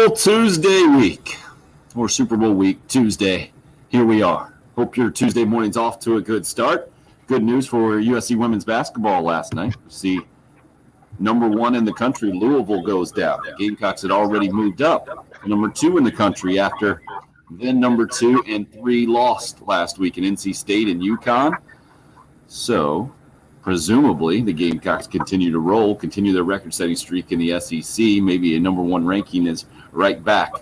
Tuesday week, or Super Bowl week, Tuesday. Here we are. Hope your Tuesday morning's off to a good start. Good news for USC women's basketball last night. See, number 1 in the country, Louisville, goes down. The Gamecocks had already moved up. Number 2 in the country after then number 2 and 3 lost last week in NC State and UConn. So, presumably, the Gamecocks continue to roll, continue their record-setting streak in the SEC. Maybe a number 1 ranking is right back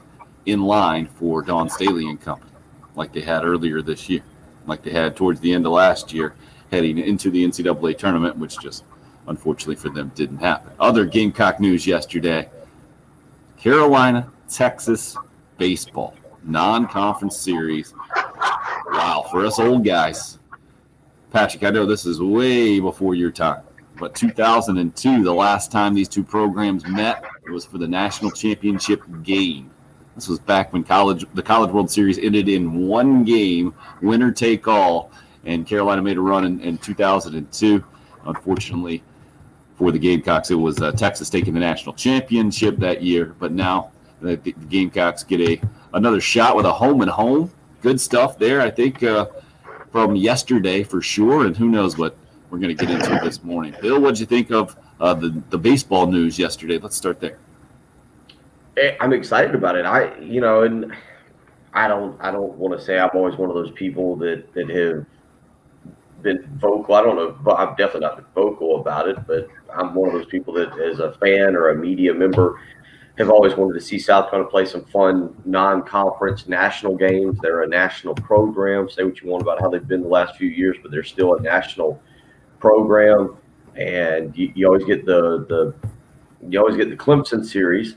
in line for Dawn Staley and company, like they had earlier this year, like they had towards the end of last year, heading into the NCAA tournament, which just, unfortunately for them, didn't happen. Other Gamecock news yesterday, Carolina, Texas baseball, non-conference series. Wow, for us old guys. Patrick, I know this is way before your time, but 2002, the last time these two programs met, it was for the national championship game. This was back when the College World Series ended in one game, winner take all, and Carolina made a run in 2002. Unfortunately for the Gamecocks, it was Texas taking the national championship that year, but now the Gamecocks get another shot with a home and home. Good stuff there, I think, from yesterday for sure, and who knows what we're going to get into this morning. Bill, what did you think of the baseball news yesterday? Let's start there. I'm excited about it. And I don't want to say I'm always one of those people that have been vocal. I don't know, but I've definitely not been vocal about it, but I'm one of those people that, as a fan or a media member, have always wanted to see South Carolina play some fun non-conference national games. They're a national program. Say what you want about how they've been the last few years, but they're still a national program. And you always get the Clemson series,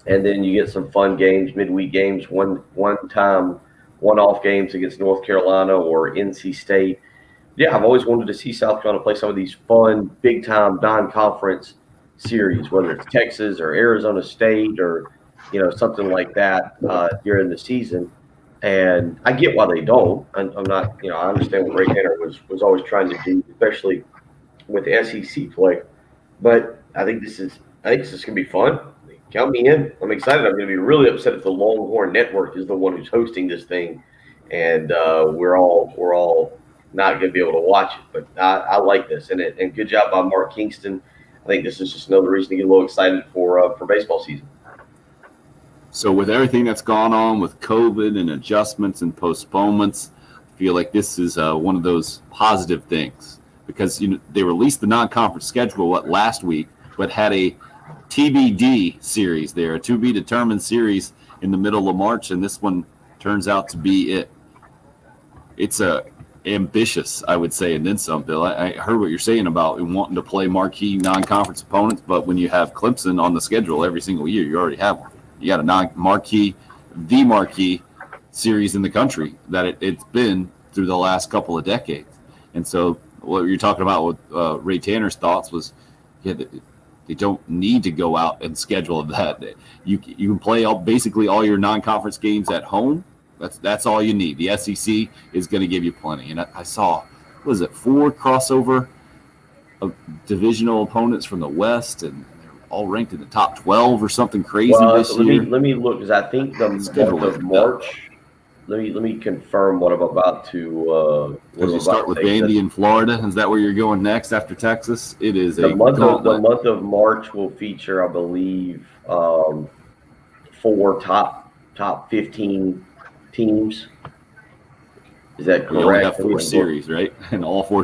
and then you get some fun games, midweek games, one-off games against North Carolina or NC State. Yeah, I've always wanted to see South Carolina play some of these fun, big-time non-conference series, whether it's Texas or Arizona State or something like that during the season. And I get why they don't. I'm not, I understand what Ray Tanner was always trying to do, especially with SEC play. But I think this is gonna be fun. Count me in. I'm excited. I'm gonna be really upset if the Longhorn Network is the one who's hosting this thing, and we're all not gonna be able to watch it. But I like this, and good job by Mark Kingston. I think this is just another reason to get a little excited for baseball season. So with everything that's gone on with COVID and adjustments and postponements, I feel like this is one of those positive things because they released the non-conference schedule last week, but had a TBD series there, a to-be-determined series in the middle of March, and this one turns out to be it. It's ambitious, I would say, and then some, Bill. I heard what you're saying about wanting to play marquee non-conference opponents, but when you have Clemson on the schedule every single year, you already have one. You got a the marquee series in the country that it's been through the last couple of decades. And so what you're talking about with Ray Tanner's thoughts was, they don't need to go out and schedule that. You can play basically all your non-conference games at home. That's all you need. The SEC is going to give you plenty. And I saw, 4 crossover of divisional opponents from the West, and they're all ranked in the top 12 or something crazy this year. Let me look, because I think the month of March. Let me confirm what I'm about to. Does you start with Vandy in Florida? Is that where you're going next after Texas? It is the month of March will feature, I believe, 4 top 15 teams. Is that correct? You only have 4 series, right? And all 4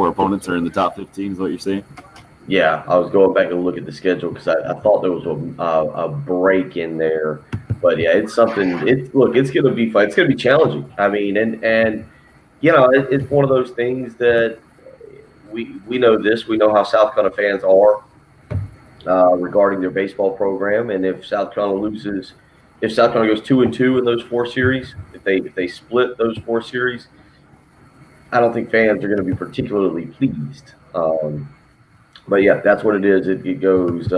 opponents are in the top 15. Is what you're saying? Yeah, I was going back and look at the schedule because I thought there was a break in there. But yeah, it's something. It's going to be fun. It's going to be challenging. I mean, and it's one of those things that we know this. We know how South Carolina fans are regarding their baseball program, and if South Carolina loses, if South Carolina goes 2-2 in those 4 series, if they split those 4 series, I don't think fans are going to be particularly pleased. But yeah, that's what it is. It goes.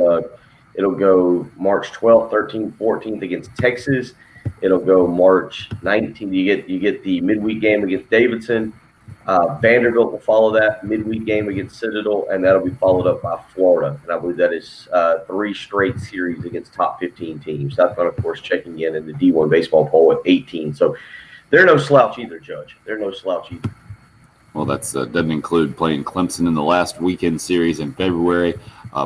It'll go March 12th, 13th, 14th against Texas. It'll go March 19th. You get the midweek game against Davidson. Vanderbilt will follow that midweek game against Citadel, and that'll be followed up by Florida. And I believe that is 3 straight series against top 15 teams. South Carolina, of course, checking in the D1 baseball poll at 18. So they're no slouch either, Judge. They're no slouch either. Well, that doesn't include playing Clemson in the last weekend series in February.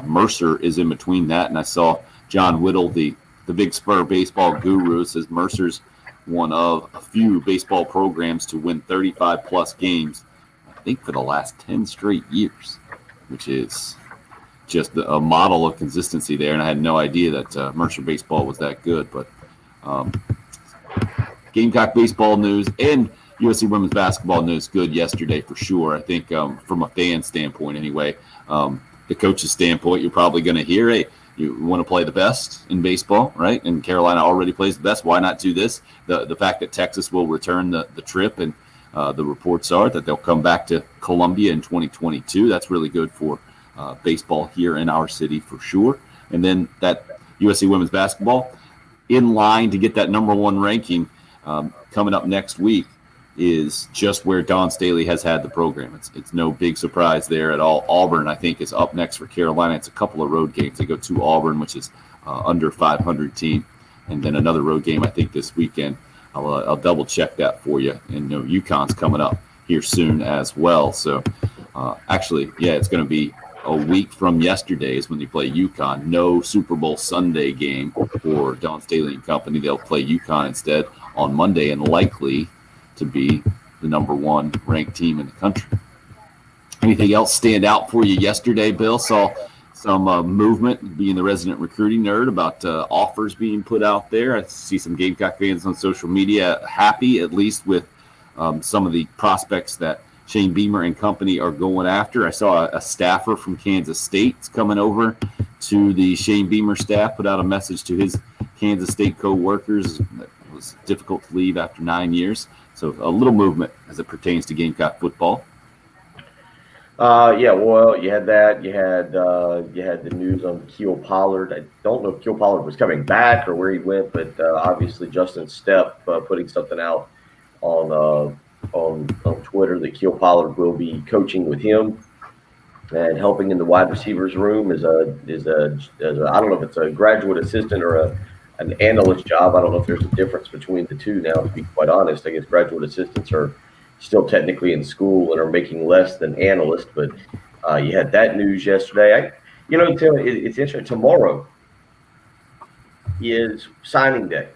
Mercer is in between that, and I saw John Whittle, the Big Spur baseball guru, says Mercer's one of a few baseball programs to win 35-plus games, I think, for the last 10 straight years, which is just a model of consistency there. And I had no idea that Mercer baseball was that good. But Gamecock baseball news and USC women's basketball news good yesterday for sure. I think from a fan standpoint anyway, the coach's standpoint, you're probably going to hear, hey, you want to play the best in baseball, right? And Carolina already plays the best. Why not do this? The fact that Texas will return the trip, and the reports are that they'll come back to Columbia in 2022. That's really good for baseball here in our city for sure. And then that USC women's basketball in line to get that number 1 ranking coming up next week is just where Dawn Staley has had the program. It's no big surprise there at all. Auburn, I think, is up next for Carolina. It's a couple of road games. They go to Auburn, which is under 500 team, and then another road game, I think, this weekend. I'll double check that for you. And UConn's coming up here soon as well. So actually, yeah, it's going to be a week from yesterday is when they play UConn. No Super Bowl Sunday game for Dawn Staley and company. They'll play UConn instead on Monday, and likely to be the number 1 ranked team in the country. Anything else stand out for you yesterday, Bill? Saw some movement, being the resident recruiting nerd, about offers being put out there. I see some Gamecock fans on social media happy, at least with some of the prospects that Shane Beamer and company are going after. I saw a staffer from Kansas State coming over to the Shane Beamer staff, put out a message to his Kansas State co-workers that it was difficult to leave after 9 years. So a little movement as it pertains to Gamecock football. Yeah, well, you had that. You had the news on Keel Pollard. I don't know if Keel Pollard was coming back or where he went, but obviously Justin Stepp putting something out on Twitter that Keel Pollard will be coaching with him and helping in the wide receivers room is a I don't know if it's a graduate assistant or an analyst job. I don't know if there's a difference between the two now, to be quite honest. I guess graduate assistants are still technically in school and are making less than analysts, but you had that news yesterday. Tim, it's interesting. Tomorrow is signing day,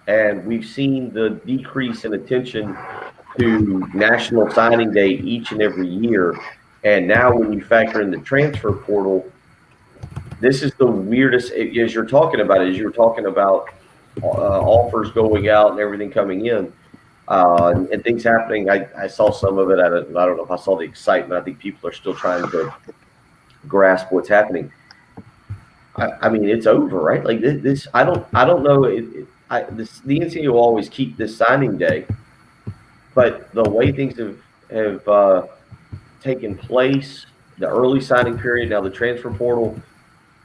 and we've seen the decrease in attention to National Signing Day each and every year. And now when you factor in the transfer portal, this is the weirdest, as you're talking about, offers going out and everything coming in and things happening. I saw some of it. I don't know if I saw the excitement. I think people are still trying to grasp what's happening. I mean, it's over, right? Like this, I don't know. The NCAA will always keep this signing day, but the way things have taken place, the early signing period, now the transfer portal.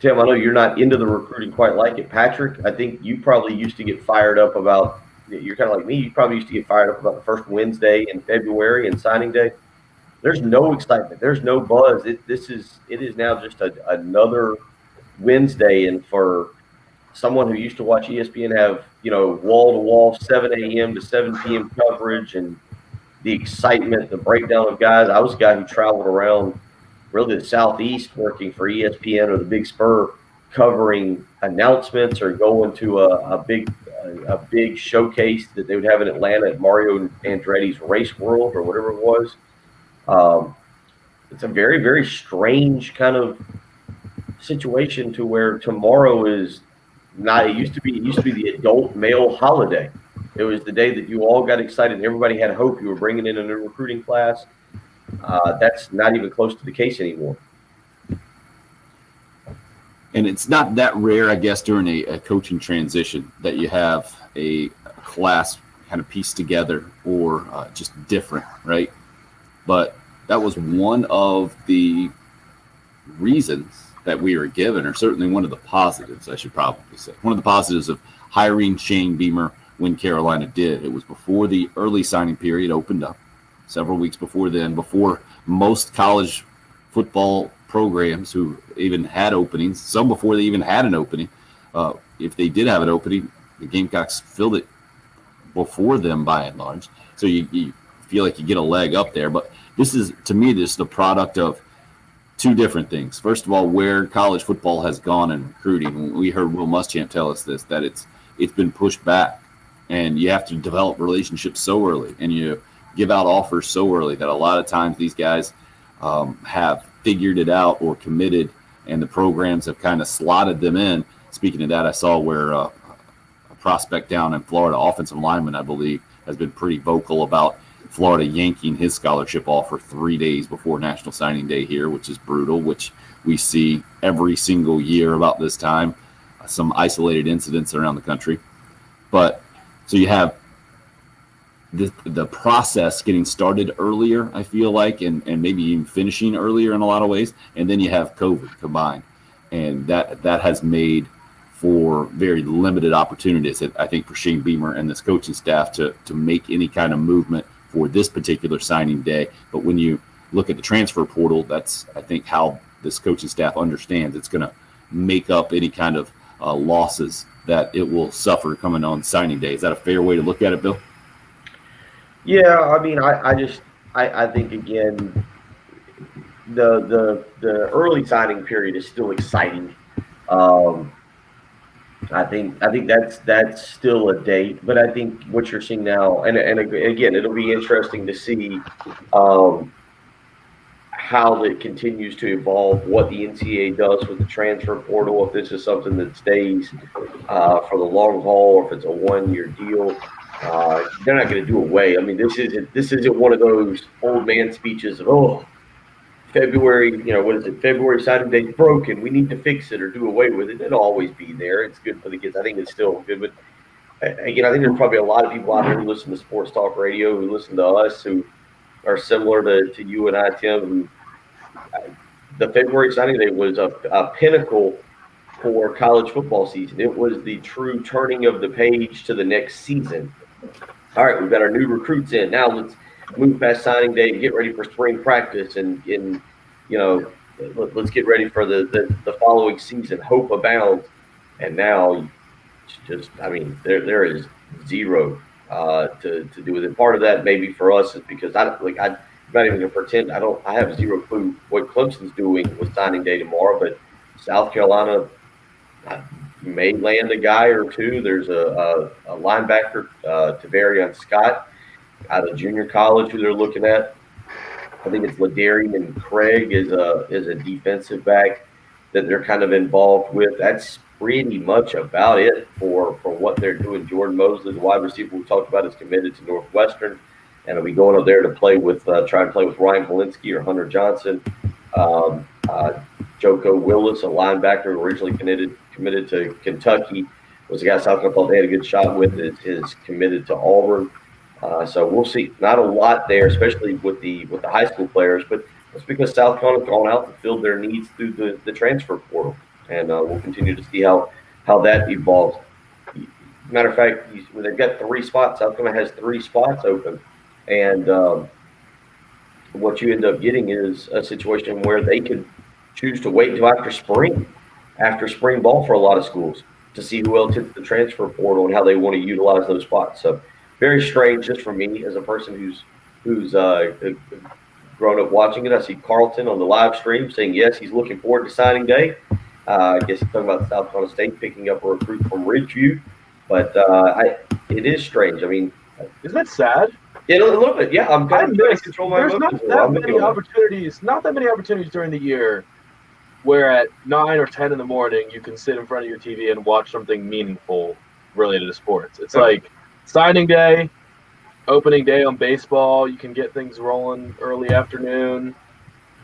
Tim, I know you're not into the recruiting quite like it. Patrick, I think you probably used to get fired up about. You're kind of like me. You probably used to get fired up about the first Wednesday in February and signing day. There's no excitement. There's no buzz. It is now just another Wednesday, and for someone who used to watch ESPN have wall-to-wall 7 a.m. to 7 p.m. coverage and the excitement, the breakdown of guys. I was a guy who traveled around really the Southeast working for ESPN or the Big Spur, covering announcements or going to a big showcase that they would have in Atlanta at Mario Andretti's Race World or whatever it was. It's a very, very strange kind of situation to where tomorrow is not. It used to be the adult male holiday. It was the day that you all got excited and everybody had hope you were bringing in a new recruiting class. That's not even close to the case anymore. And it's not that rare, I guess, during a coaching transition that you have a class kind of pieced together or just different, right? But that was one of the reasons that we were given, or certainly one of the positives, I should probably say. One of the positives of hiring Shane Beamer when Carolina did. It was before the early signing period opened up. several weeks before then, before most college football programs who even had openings, some before they even had an opening. If they did have an opening, the Gamecocks filled it before them by and large. So you feel like you get a leg up there. But this is, to me, this is the product of two different things. First of all, where college football has gone in recruiting. We heard Will Muschamp tell us this, that it's been pushed back, and you have to develop relationships so early, and you give out offers so early that a lot of times these guys have figured it out or committed, and the programs have kind of slotted them in. Speaking of that, I saw where a prospect down in Florida, offensive lineman, I believe, has been pretty vocal about Florida yanking his scholarship offer 3 days before National Signing Day here, which is brutal, which we see every single year about this time, some isolated incidents around the country. But so you have the process getting started earlier, I feel like, and maybe even finishing earlier in a lot of ways. And then you have COVID combined. And that has made for very limited opportunities, I think, for Shane Beamer and this coaching staff to make any kind of movement for this particular signing day. But when you look at the transfer portal, that's, I think, how this coaching staff understands it's going to make up any kind of losses that it will suffer coming on signing day. Is that a fair way to look at it, Bill? Yeah, I mean, I think, again, the early signing period is still exciting. I think that's still a date, but I think what you're seeing now, and again, it'll be interesting to see how it continues to evolve, what the NCAA does with the transfer portal, if this is something that stays for the long haul, or if it's a 1-year deal. They're not going to do away. I mean, this isn't one of those old man speeches of, February, what is it? February signing day broken. We need to fix it or do away with it. It'll always be there. It's good for the kids. I think it's still good. But again, I think there's probably a lot of people out there who listen to sports talk radio, who listen to us, who are similar to you and I, Tim. Who, the February signing day was a pinnacle for college football season. It was the true turning of the page to the next season. All right, we've got our new recruits in. Now let's move past signing day and get ready for spring practice, and let's get ready for the following season. Hope abounds, and now just, I mean, there is zero to do with it. Part of that maybe for us is because I'm not even gonna pretend I have zero clue what Clemson's doing with signing day tomorrow, but South Carolina may land a guy or two. There's a linebacker, Tavarion Scott, out of junior college, who they're looking at. I think it's Ladarian Craig is a defensive back that they're kind of involved with. That's pretty much about it for what they're doing. Jordan Mosley, the wide receiver we talked about, is committed to Northwestern, and will be going up there to play with try and play with Ryan Polinsky or Hunter Johnson. Joko Willis, a linebacker originally committed to Kentucky, was a guy South Carolina thought they had a good shot with, is committed to Auburn. So we'll see. Not a lot there, especially with the high school players, but that's because South Carolina's gone out and filled their needs through the transfer portal, and we'll continue to see how that evolves. Matter of fact, they've got 3 spots. South Carolina has 3 spots open, and what you end up getting is a situation where they could choose to wait until after spring ball for a lot of schools to see who else hits the transfer portal and how they want to utilize those spots. So very strange just for me as a person who's grown up watching it. I see Carlton on the live stream saying, yes, he's looking forward to signing day. I guess he's talking about South Carolina State picking up a recruit from Ridgeview. But it is strange. I mean, isn't that sad? Yeah, a little bit. Yeah, I'm kind of trying to control my emotions. Not that many opportunities during the year where at 9 or 10 in the morning you can sit in front of your TV and watch something meaningful related to sports. It's like signing day, opening day on baseball. You can get things rolling early afternoon.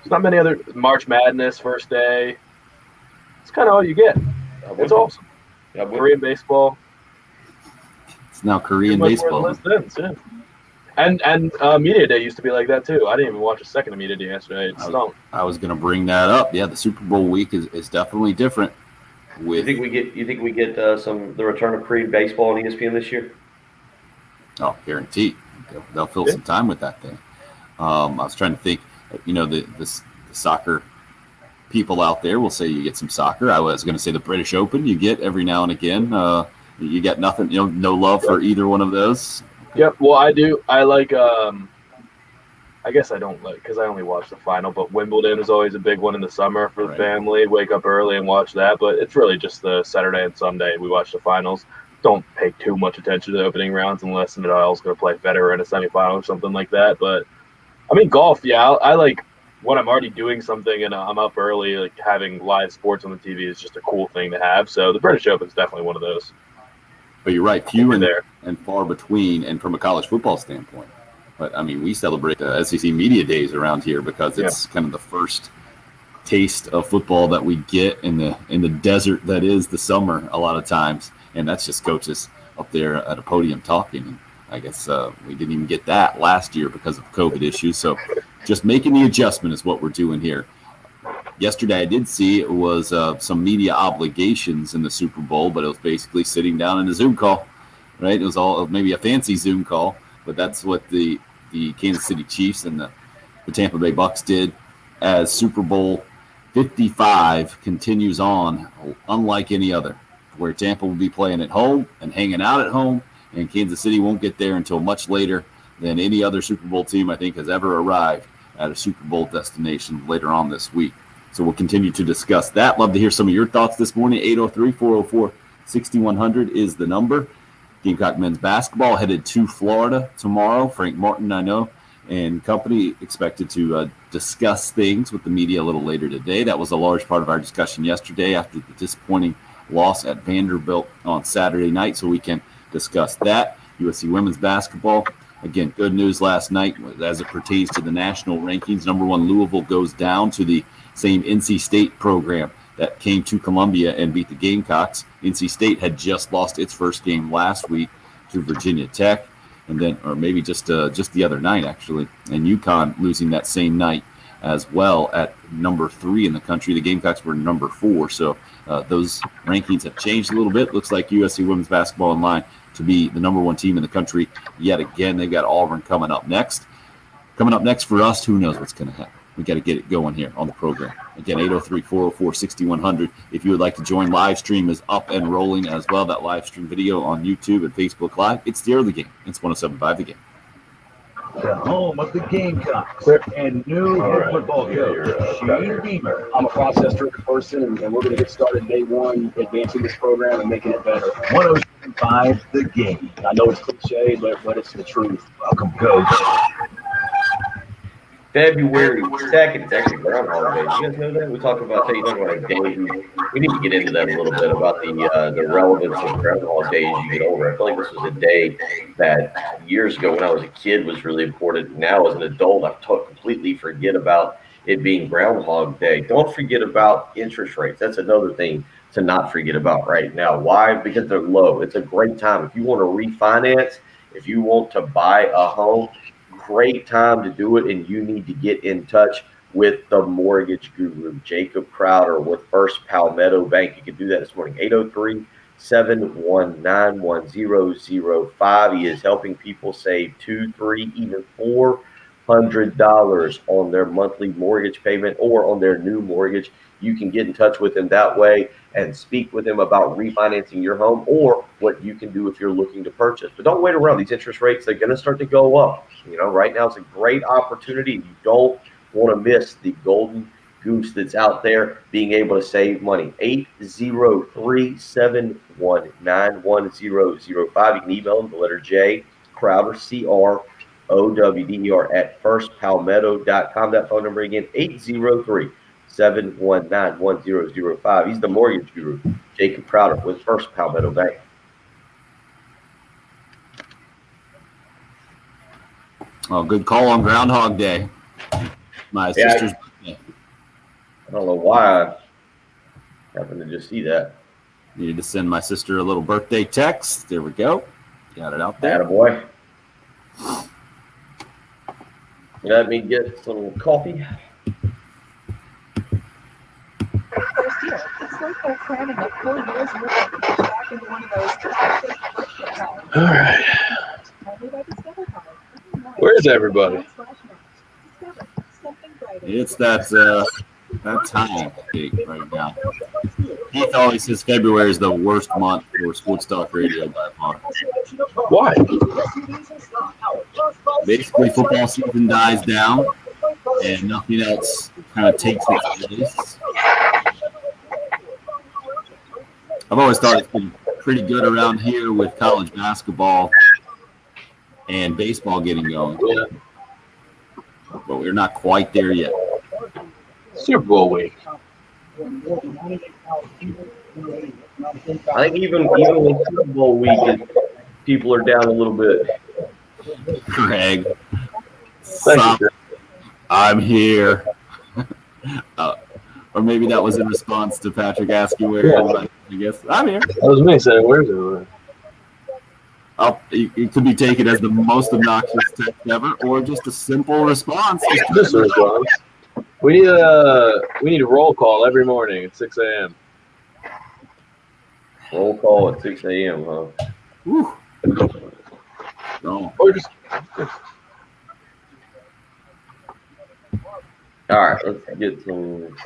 There's not many other March Madness first day. It's kind of all you get. It's awesome. Yeah, Korean baseball. It's now Korean baseball. And Media Day used to be like that too. I didn't even watch a second of Media Day yesterday. I was going to bring that up. Yeah, the Super Bowl week is definitely different. You think we get the return of Korean baseball on ESPN this year? Oh, guaranteed. They'll fill some time with that thing. I was trying to think, the soccer people out there will say you get some soccer. I was going to say the British Open you get every now and again. You get nothing, no love for either one of those. Yep. Well, I do. I like. I guess I don't like because I only watch the final. But Wimbledon is always a big one in the summer for the family. Wake up early and watch that. But it's really just the Saturday and Sunday we watch the finals. Don't pay too much attention to the opening rounds unless Nadal's going to play Federer in a semifinal or something like that. But I mean, golf. Yeah, I like when I'm already doing something and I'm up early. Like having live sports on the TV is just a cool thing to have. So the British Open is definitely one of those. But you're right, few and far between, and from a college football standpoint. But I mean, we celebrate the SEC Media Days around here because it's kind of the first taste of football that we get in the desert that is the summer a lot of times, and that's just coaches up there at a podium talking. And I guess we didn't even get that last year because of COVID issues. So just making the adjustment is what we're doing here. Yesterday I did see it was some media obligations in the Super Bowl, but it was basically sitting down in a Zoom call, right? It was all maybe a fancy Zoom call, but that's what the Kansas City Chiefs and the Tampa Bay Bucks did as Super Bowl 55 continues on, unlike any other, where Tampa will be playing at home and hanging out at home, and Kansas City won't get there until much later than any other Super Bowl team I think has ever arrived at a Super Bowl destination later on this week. So we'll continue to discuss that. Love to hear some of your thoughts this morning. 803-404-6100 is the number. Gamecock men's basketball headed to Florida tomorrow. Frank Martin, I know, and company expected to discuss things with the media a little later today. That was a large part of our discussion yesterday after the disappointing loss at Vanderbilt on Saturday night, so we can discuss that. USC women's basketball. Again, good news last night as it pertains to the national rankings. Number one, Louisville goes down to the same NC State program that came to Columbia and beat the Gamecocks. NC State had just lost its first game last week to Virginia Tech, and then, or maybe just the other night actually, and UConn losing that same night as well at number 3 in the country. The Gamecocks were number 4, so those rankings have changed a little bit. Looks like USC women's basketball in line to be the number 1 team in the country yet again. They've got Auburn coming up next. Coming up next for us, who knows what's going to happen. We got to get it going here on the program. Again, 803-404-6100. If you would like to join, live stream is up and rolling as well. That live stream video on YouTube and Facebook Live. It's the early game. It's 107.5 The Game. The home of the Gamecocks and new head football coach, Shane Beamer. I'm a process-driven person, and we're going to get started day one, advancing this program and making it better. 107.5 The Game. I know it's cliche, but it's the truth. Welcome, Coach. February 2nd, it's actually Groundhog Day. You guys know that? We talk about that. You talk about a day. We need to get into that a little bit about the relevance of Groundhog Day as you get older. I feel like this was a day that years ago when I was a kid was really important. Now as an adult, I've completely forget about it being Groundhog Day. Don't forget about interest rates. That's another thing to not forget about right now. Why? Because they're low. It's a great time. If you want to refinance, if you want to buy a home, great time to do it, and you need to get in touch with the mortgage guru, Jacob Crowder with First Palmetto Bank. You can do that this morning, 803-719-1005. He is helping people save $200, $300, even $400 on their monthly mortgage payment or on their new mortgage. You can get in touch with him that way and speak with him about refinancing your home or what you can do if you're looking to purchase. But don't wait around. These interest rates, they're going to start to go up. You know, right now it's a great opportunity. You don't want to miss the golden goose that's out there being able to save money. 803-719-1005. You can email him the letter J, Crowder, CROWDER at firstpalmetto.com. That phone number again, 803-719-1005. He's the mortgage guru, Jacob Crowder with First Palmetto Bank. Oh, good call on Groundhog Day. My sister's birthday. I don't know why I happened to just see that. Needed to send my sister a little birthday text. There we go. Got it out there. Attaboy. Let me get some coffee. First year. It's like they're cramming a full year's worth of back into one of those All right. Where's everybody? It's that time right now. Keith always says February is the worst month for sports talk radio by far. Why? Basically, football season dies down, and nothing else kind of takes its place. I've always thought it's been pretty good around here with college basketball and baseball getting going. Yeah. But we're not quite there yet. Super Bowl week. I think even with Super Bowl week, people are down a little bit. Greg, Thank you. I'm here. Or maybe that was in response to Patrick asking where I guess I'm here. That was me saying, where's it? It could be taken as the most obnoxious text ever, or just a simple response. This response. We need a roll call every morning at 6 a.m. Roll call at 6 a.m., huh? Whew. No. Or just All right, let's get some.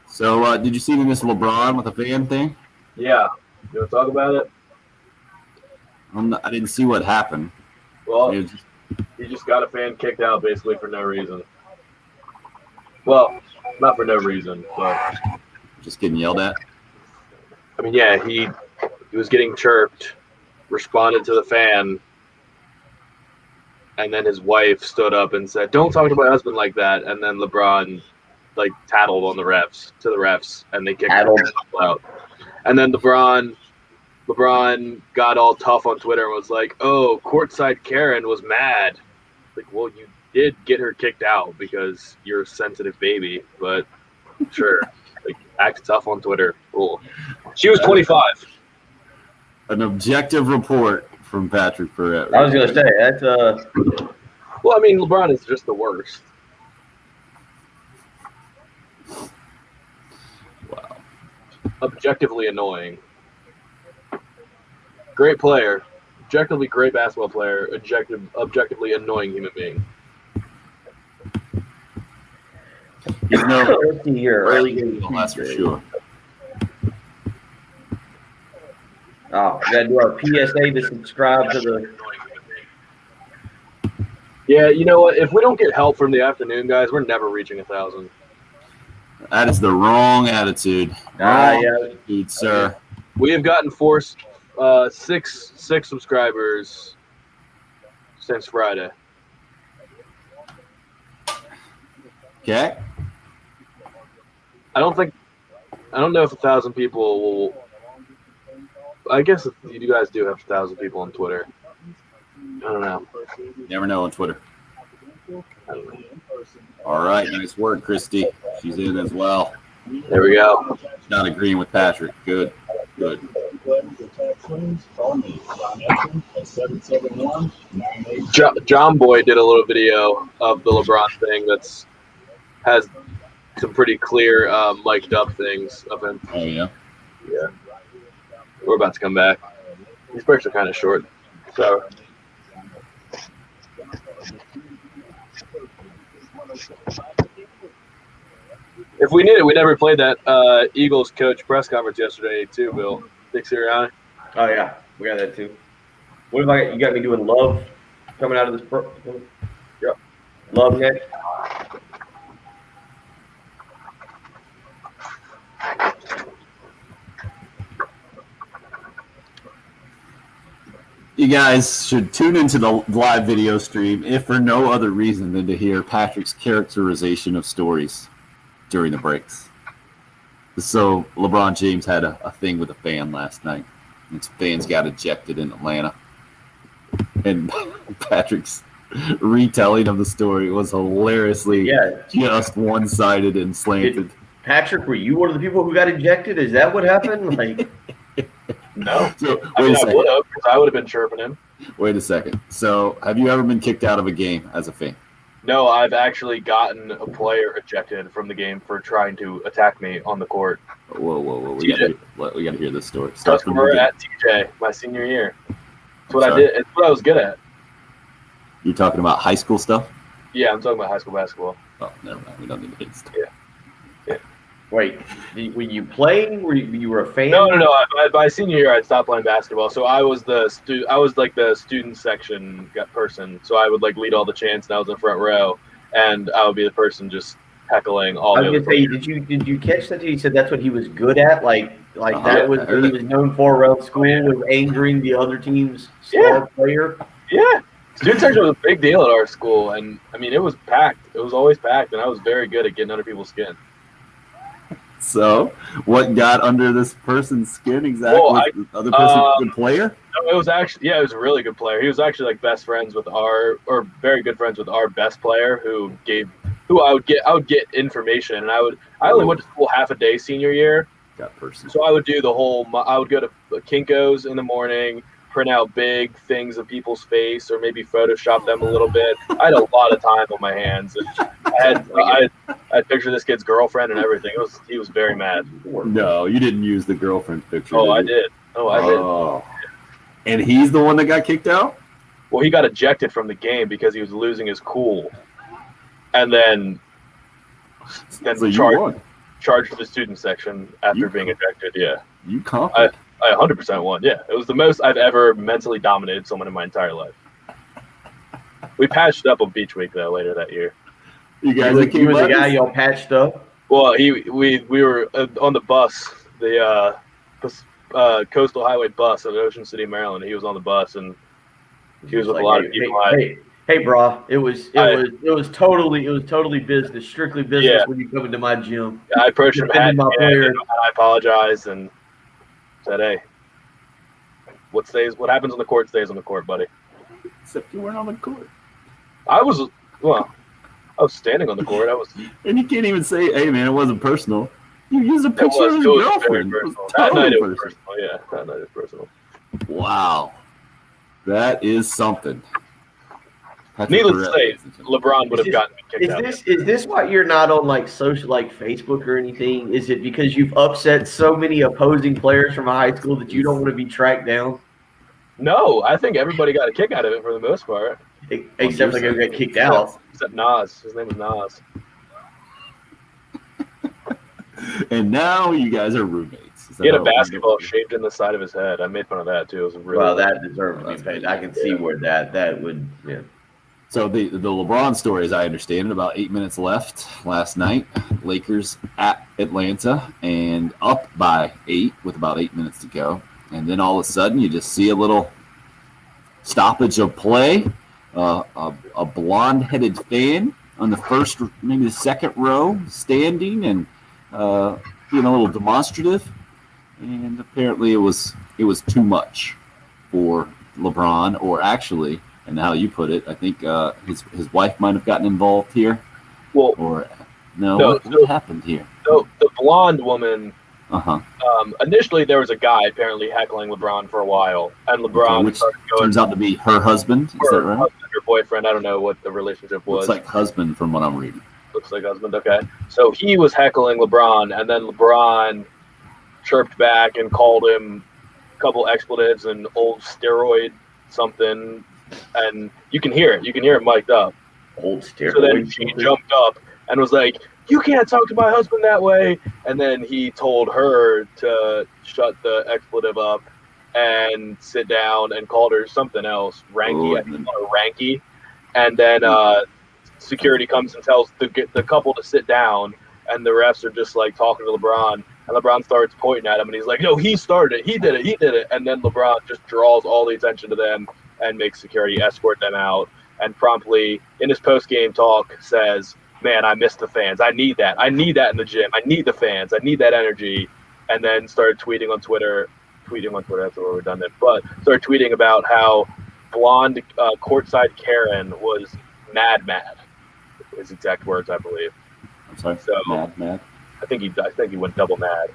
So, did you see Miss LeBron with a fan thing? yeah. You want to talk about it? I didn't see what happened. Well, It was just- he just got a fan kicked out basically for no reason. Well, not for no reason, but just getting yelled at. I mean, yeah, he was getting chirped, responded to the fan, and then his wife stood up and said, "Don't talk to my husband like that." And then LeBron tattled on the refs, and they kicked him out. And then LeBron got all tough on Twitter and was like, "Oh, courtside Karen was mad." Like, well, you did get her kicked out because you're a sensitive baby, but sure, act tough on Twitter. Cool. She was 25. An objective report from Patrick Perrette. I was gonna say that's Well, I mean, LeBron is just the worst. Wow. Objectively annoying. Great player. Objectively great basketball player. Objectively annoying human being. He's no let's see here. Early game, that's for sure. Oh, we gotta do our PSA to subscribe to the. Yeah, you know what? If we don't get help from the afternoon guys, we're never reaching 1,000. That is the wrong attitude. Wrong attitude, sir. We have gotten six subscribers since Friday. Okay. I don't know if 1,000 people will. I guess if you guys do have 1,000 people on Twitter. I don't know. Never know on Twitter. I don't know. All right, nice work, Christy. She's in as well. There we go. Not agreeing with Patrick. Good. John Boy did a little video of the LeBron thing has some pretty clear mic'd up things of him. Oh, yeah? Yeah. We're about to come back. These breaks are kind of short. So if we need it, we never played that Eagles coach press conference yesterday too, Bill. Dick Sirianni. Oh yeah, we got that too. What if you got me doing love coming out of this pro? Yeah. Love next. You guys should tune into the live video stream, if for no other reason than to hear Patrick's characterization of stories during the breaks. So LeBron James had a thing with a fan last night. His fans got ejected in Atlanta. And Patrick's retelling of the story was hilariously just one-sided and slanted. Patrick, were you one of the people who got ejected? Is that what happened? Like, no. So, I would have, because I would have been chirping him. Wait a second. So, have you ever been kicked out of a game as a fan? No, I've actually gotten a player ejected from the game for trying to attack me on the court. Whoa. We got to hear this story. Customer at TJ, my senior year. That's what I did. It's what I was good at. You're talking about high school stuff? Yeah, I'm talking about high school basketball. Oh, never mind. We don't need to get stuff. Wait, were you playing? Were you were a fan? No. By senior year, I stopped playing basketball. So I was the student section person. So I would like lead all the chants, and I was in front row, and I would be the person just heckling all I the was other. gonna say, did you catch that? He said that's what he was good at. Like that was I what heard he it. was known for around school, was angering the other team's star player. Yeah, student section was a big deal at our school, and I mean it was packed. It was always packed, and I was very good at getting under people's skin. So, what got under this person's skin exactly? Well, Was the other person a good player? No, it was a really good player. He was actually like very good friends with our best player, who I would get information, and I only went to school half a day senior year, Got person. so I would do I would go to Kinko's in the morning, print out big things of people's face, or maybe Photoshop them a little bit. I had a lot of time on my hands, and I had picture of this kid's girlfriend and everything. He was very mad. No, you didn't use the girlfriend picture. Oh, I you? did. Oh, I did. And he's the one that got kicked out? Well, he got ejected from the game because he was losing his cool, and then So you won. charged to the student section after being ejected. Yeah, You conquered. I 100% won. Yeah, it was the most I've ever mentally dominated someone in my entire life. We patched up on Beach Week though later that year. You guys He was the guy y'all patched up. Well, we were on the bus, the Coastal Highway bus at Ocean City, Maryland. He was on the bus, and he was with a lot of people. Hey, bro! It was totally business, strictly business when you come into my gym. I approached him, Defended my player. and I apologized, and said, "Hey, what happens on the court stays on the court, buddy." Except you weren't on the court. I was standing on the court. And you can't even say, "Hey, man, it wasn't personal." You used a It picture of his was very girlfriend. It was personal. That night it totally was personal. personal. Yeah, that night it was personal. Wow. That is something. Needless to say, LeBron would have gotten me kicked out. Is this why you're not on like social, like Facebook or anything? Is it because you've upset so many opposing players from high school that you don't want to be tracked down? No, I think everybody got a kick out of it for the most part. Except like they got kicked out. Except Nas. His name was Nas. And now you guys are roommates. He had a basketball shaved in the side of his head. I made fun of that too. It was really Well, that deserves to be paid. I can see where that would. Yeah. So the LeBron story, as I understand it, about 8 minutes left last night. Lakers at Atlanta and up by 8 with about 8 minutes to go. And then all of a sudden you just see a little stoppage of play. A blonde-headed fan on the first, maybe the second row, standing and being a little demonstrative. And apparently it was too much for LeBron, or actually, and how you put it, I think his wife might have gotten involved here. Well, or what happened here? So the blonde woman. Uh-huh. Initially, there was a guy apparently heckling LeBron for a while, and LeBron which started going. Turns out to be her husband. Is that right? Husband or boyfriend? I don't know what the relationship was. Looks like husband from what I'm reading. Looks like husband. Okay, so he was heckling LeBron, and then LeBron chirped back and called him a couple expletives and old steroid something, and you can hear it. You can hear it mic'd up. Old steroid. So then she jumped up and was like, "You can't talk to my husband that way." And then he told her to shut the expletive up and sit down, and called her something else, Ranky. I think he called her Ranky. And then security comes and tells the couple to sit down, and the refs are just like talking to LeBron, and LeBron starts pointing at him, and he's like, "No, he started it. He did it." And then LeBron just draws all the attention to them and makes security escort them out, and promptly in his post-game talk says, "Man, I miss the fans. I need that. I need that in the gym. I need the fans. I need that energy." And then started tweeting on Twitter. That's a little redundant, but started tweeting about how blonde courtside Karen was mad. His exact words, I believe. I'm sorry. So Mad. I think he went double mad.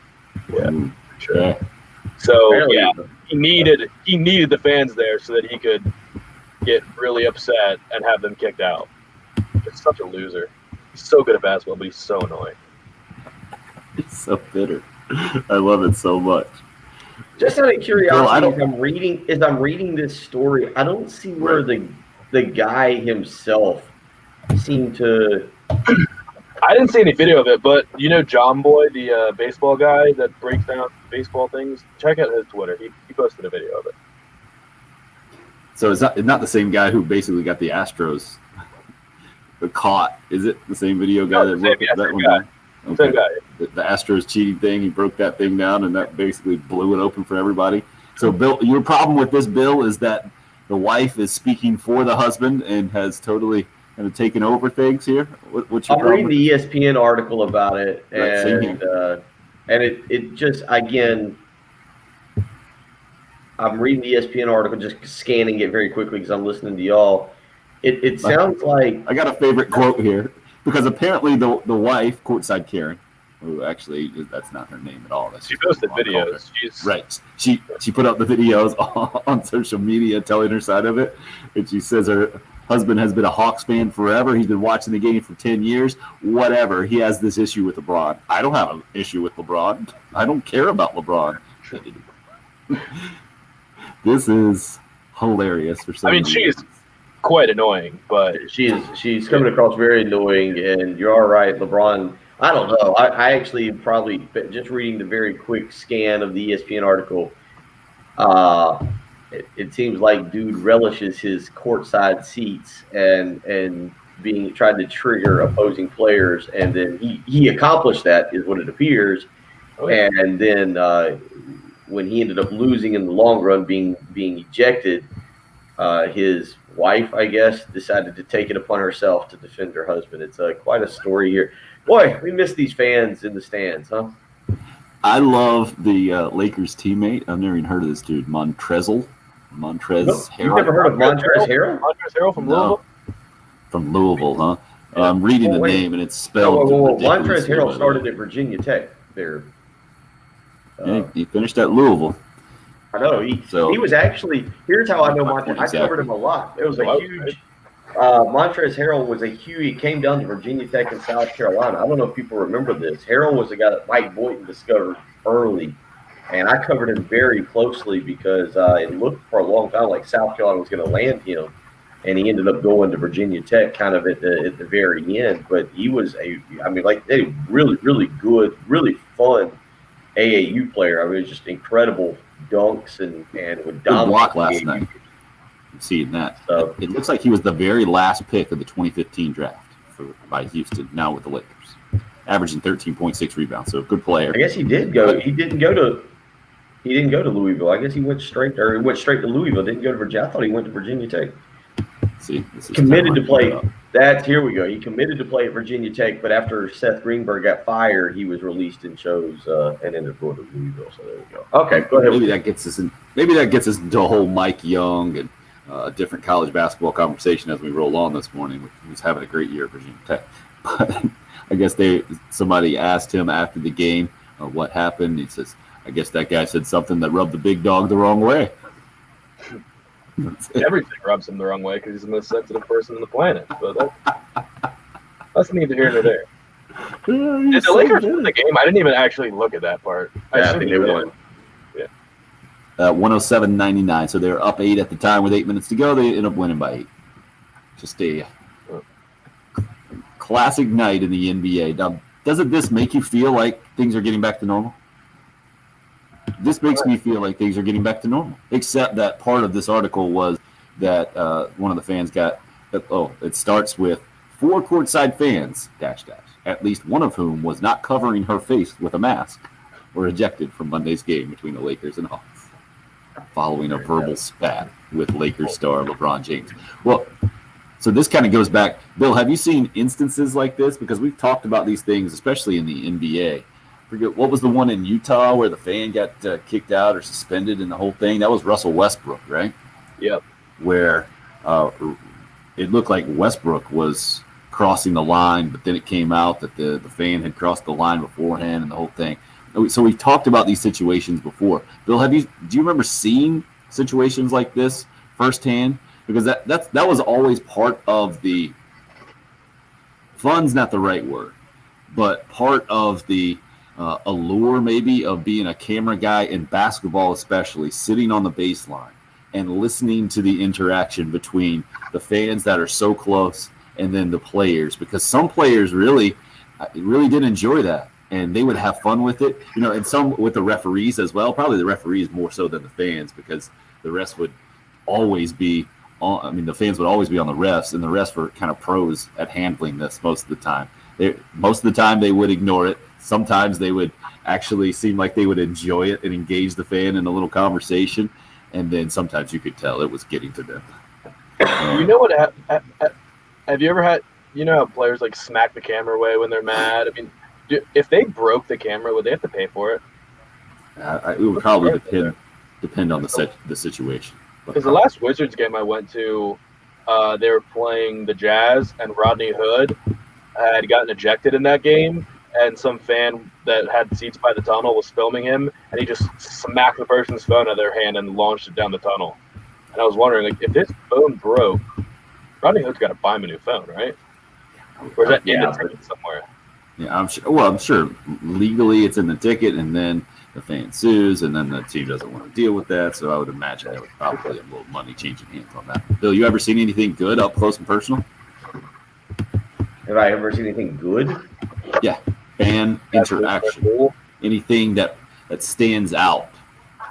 Yeah, sure. Yeah. So yeah, he needed the fans there so that he could get really upset and have them kicked out. He's such a loser. He's so good at basketball, but he's so annoying. He's so bitter. I love it so much. Just out of curiosity, Well, as I'm reading this story, I don't see where the the guy himself seemed to. I didn't see any video of it, but you know John Boy, the baseball guy that breaks down baseball things? Check out his Twitter. He posted a video of it. So it's not the same guy who basically got the Astros caught. Is it the same video guy that wrote that one down? Okay. Same guy. The Astros cheating thing, he broke that thing down, and that basically blew it open for everybody. So, Bill, your problem with this, Bill, is that the wife is speaking for the husband and has totally kind of taken over things here. What's your I'm problem? reading the ESPN article about it, Right, same and it just, again, I'm reading the ESPN article, just scanning it very quickly because I'm listening to y'all. It sounds like I got a favorite quote here because apparently the wife, courtside Karen, who actually that's not her name at all. She posted videos. She's right. She put up the videos on social media telling her side of it, and she says her husband has been a Hawks fan forever. He's been watching the game for 10 years. Whatever. He has this issue with LeBron. I don't have an issue with LeBron. I don't care about LeBron. This is hilarious for some I mean, she's quite annoying, but she's coming across very annoying, and you're all right, LeBron. I don't know. I actually probably just reading the very quick scan of the ESPN article. It seems like dude relishes his courtside seats and being tried to trigger opposing players, and then he accomplished that, is what it appears. Oh, yeah. And then when he ended up losing in the long run, being ejected, his wife, I guess, decided to take it upon herself to defend her husband. It's quite a story here. Boy, we miss these fans in the stands, huh? I love the Lakers teammate. I've never even heard of this dude, Montrezl Harrell. You've never heard of Montrezl Harrell? Montrezl Harrell from Louisville? From Louisville, huh? I'm reading the name, and it's spelled. Montrezl Harrell started at Virginia Tech there. He finished at Louisville. I know. He was actually, here's how I know Montrezl. I covered him a lot. It was a huge, Montrezl Harrell was he came down to Virginia Tech in South Carolina. I don't know if people remember this. Harrell was a guy that Mike Boynton discovered early, and I covered him very closely because it looked for a long time like South Carolina was going to land him, and he ended up going to Virginia Tech kind of at the very end. But he was a really, really good, really fun AAU player. I mean, just incredible dunks and would Good block dominate last night. I'm seeing that. So, it looks like he was the very last pick of the 2015 draft by Houston. Now with the Lakers, averaging 13.6 rebounds. So a good player. I guess he did go. He didn't go to Louisville. I guess he went straight to Louisville. Didn't go to Virginia. I thought he went to Virginia Tech. See, this is Committed to play. Here we go. He committed to play at Virginia Tech, but after Seth Greenberg got fired, he was released and chose and ended up going to Louisville. So there we go. Okay, go ahead. Maybe that gets us into a whole Mike Young and different college basketball conversation as we roll on this morning. He's having a great year at Virginia Tech, but I guess somebody asked him after the game what happened. He says, "I guess that guy said something that rubbed the big dog the wrong way." Everything rubs him the wrong way because he's the most sensitive person on the planet. But that's neither here nor there. Did the Lakers win the game? I didn't even actually look at that part. I think they won. Yeah. 107-99. So they were up 8 at the time with 8 minutes to go. They ended up winning by 8. Just a classic night in the NBA. Now, doesn't this make you feel like things are getting back to normal? This makes me feel like things are getting back to normal, except that part of this article was that one of the fans got, it starts with 4 courtside fans, .. at least one of whom was not covering her face with a mask, were ejected from Monday's game between the Lakers and Hawks, following a verbal spat with Lakers star LeBron James. Well, so this kind of goes back. Bill, have you seen instances like this? Because we've talked about these things, especially in the NBA. Forget what was the one in Utah where the fan got kicked out or suspended and the whole thing. That was Russell Westbrook, right? Yep. Where it looked like Westbrook was crossing the line, but then it came out that the fan had crossed the line beforehand and the whole thing. So we talked about these situations before. Bill, do you remember seeing situations like this firsthand? Because that was always part of the fun's not the right word, but part of the allure maybe of being a camera guy in basketball, especially sitting on the baseline, and listening to the interaction between the fans that are so close and then the players, because some players really did enjoy that, and they would have fun with it, and some with the referees as well. Probably the referees more so than the fans, because the refs would always be the fans would always be on the refs, and the refs were kind of pros at handling this most of the time. Most of the time they would ignore it. Sometimes they would actually seem like they would enjoy it and engage the fan in a little conversation, and then sometimes you could tell it was getting to them. You know what? Have you ever had, how players like smack the camera away when they're mad? I mean, if they broke the camera, would they have to pay for it? It would probably depend on the situation. Because the last Wizards game I went to, they were playing the Jazz, and Rodney Hood had gotten ejected in that game, and some fan that had seats by the tunnel was filming him, and he just smacked the person's phone out of their hand and launched it down the tunnel. And I was wondering, like, if this phone broke, Rodney Hood's got to buy him a new phone, right? Or is that in the ticket somewhere? Yeah, I'm sure. Well, I'm sure legally it's in the ticket, and then the fan sues, and then the team doesn't want to deal with that. So I would imagine there was probably a little money changing hands on that. Bill, you ever seen anything good up close and personal? Have I ever seen anything good? Yeah, fan interaction. Cool. Anything that stands out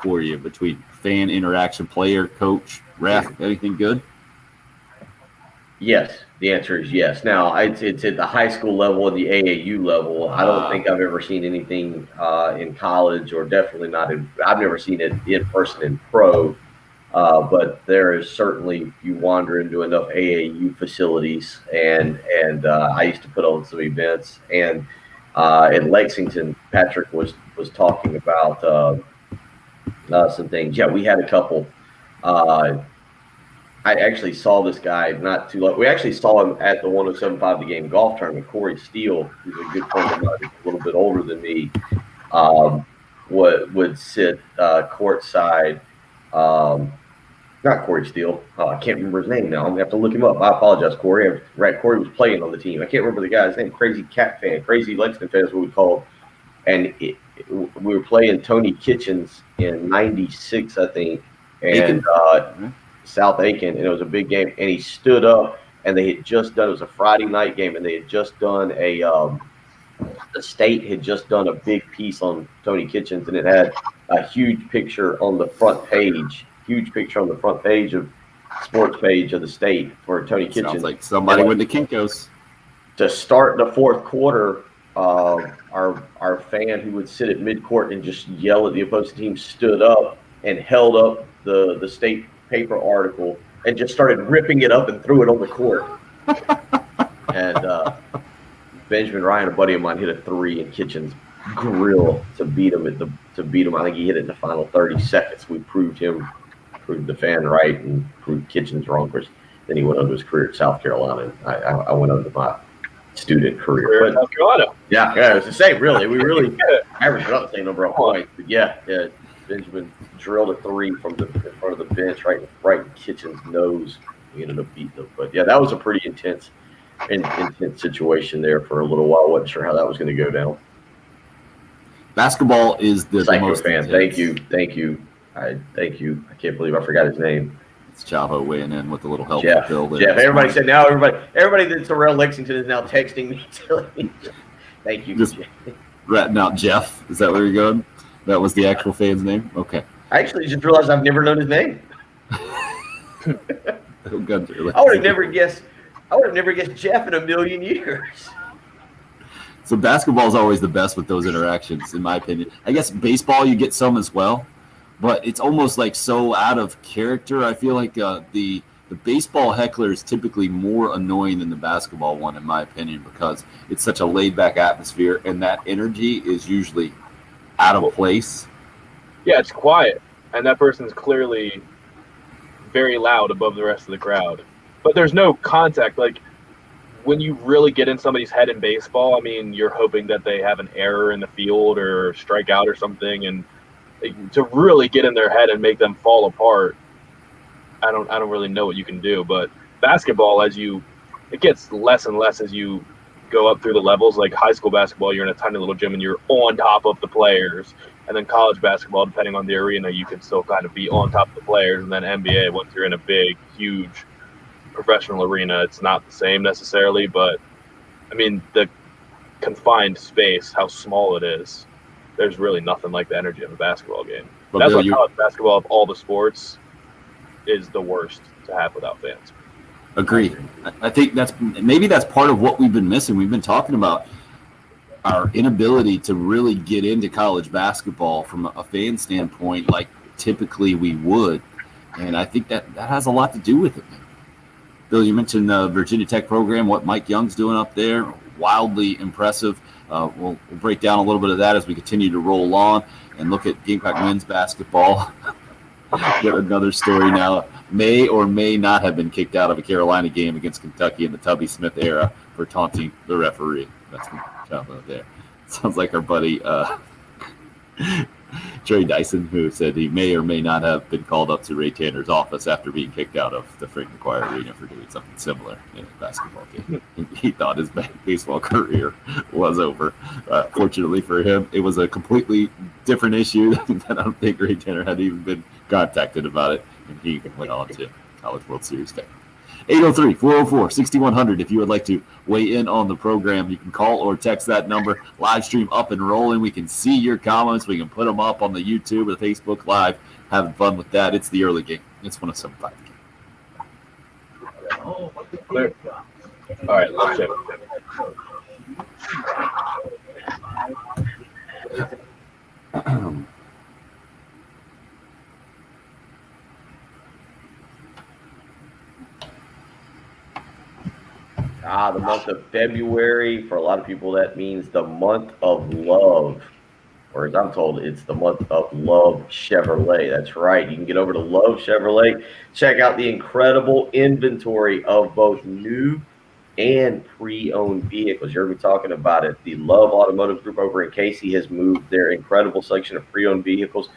for you between fan interaction, player, coach, ref? Anything good? Yes, the answer is yes. Now, it's at the high school level and the AAU level. I don't think I've ever seen anything in college, or definitely not in. I've never seen it in person in pro, but there is certainly, you wander into enough AAU facilities, and I used to put on some events, and in Lexington, Patrick was talking about some things. Yeah, we had a couple. I actually saw this guy not too long. We actually saw him at the 107.5 The Game golf tournament. Corey Steele, who's a good friend of mine, a little bit older than me, would sit courtside. Not Corey Steele. I can't remember his name now. I'm going to have to look him up. I apologize, Corey. Corey was playing on the team. I can't remember the guy's name. Crazy Cat fan. Crazy Lexington fan is what we called. And we were playing Tony Kitchens in 96, I think. And South Aiken, and it was a big game, and he stood up, and they had just done, it was a Friday night game, and they had just done the state had just done a big piece on Tony Kitchens, and it had a huge picture on the front page of sports page of the state for Tony Kitchens. Sounds like somebody went to Kinko's. To start the fourth quarter, our fan who would sit at midcourt and just yell at the opposing team stood up and held up the state paper article and just started ripping it up and threw it on the court. And Benjamin Ryan, a buddy of mine, hit a three in Kitchens' grill to beat him I think he hit it in the final 30 seconds. We proved the fan right and proved Kitchens wrong. Of course, then he went on to his career at South Carolina, and I went on to my student career. South Carolina. Yeah, it was the same, really. We really averaged up the same number of points. But yeah, Benjamin drilled a three in front of the bench, right in Kitchen's nose. We ended up beating them. But yeah, that was a pretty intense situation there for a little while. Wasn't sure how that was going to go down. Basketball is the most fan. intense. Thank you. I can't believe I forgot his name. It's Chavo weighing in with a little help. Jeff. Bill there. Jeff. Everybody that's around Lexington is now texting me. Telling me. Thank you. Just ratting out Jeff. Is that where you're going? That was the actual fan's name? Okay. I actually just realized I've never known his name. I would have never guessed Jeff in a million years. So basketball is always the best with those interactions, in my opinion. I guess baseball you get some as well, but it's almost like so out of character. I feel like the baseball heckler is typically more annoying than the basketball one, in my opinion, because it's such a laid-back atmosphere, and that energy is usually out of place. Yeah, it's quiet, and that person's clearly very loud above the rest of the crowd. But there's no contact. Like, when you really get in somebody's head in baseball, I mean, you're hoping that they have an error in the field or strike out or something, and to really get in their head and make them fall apart, I don't really know what you can do. But basketball, it gets less and less as you go up through the levels. Like high school basketball, you're in a tiny little gym and you're on top of the players, And then college basketball, depending on the arena, you can still kind of be on top of the players. And then NBA, once you're in a big, huge professional arena, it's not the same necessarily. But, I mean, the confined space, how small it is, there's really nothing like the energy of a basketball game. But That's Bill, why college basketball of all the sports is the worst to have without fans. Agreed. I think that's part of what we've been missing. We've been talking about our inability to really get into college basketball from a fan standpoint like typically we would. And I think that has a lot to do with it. Bill, you mentioned the Virginia Tech program, what Mike Young's doing up there, wildly impressive. We'll break down a little bit of that as we continue to roll on and look at Gamecock men's basketball. Got another story now. May or may not have been kicked out of a Carolina game against Kentucky in the Tubby Smith era for taunting the referee. That's the combo there. Sounds like our buddy Trey Dyson, who said he may or may not have been called up to Ray Tanner's office after being kicked out of the Frank McGuire Arena for doing something similar in a basketball game. He thought his baseball career was over. Fortunately for him, it was a completely different issue that I don't think Ray Tanner had even been contacted about it, and he went on to College World Series Tech. 803-404-6100 if you would like to weigh in on the program. You can call or text that number. Live stream up and rolling. We can see your comments. We can put them up on the YouTube or the Facebook Live. Having fun with that. It's the early game. It's 107.5 Clear. All right, let's check. The month of February, for a lot of people, that means the month of love. Or as I'm told, it's the month of Love Chevrolet. That's right. You can get over to Love Chevrolet. Check out the incredible inventory of both new and pre-owned vehicles. You heard me talking about it. The Love Automotive Group over in Casey has moved their incredible selection of pre-owned vehicles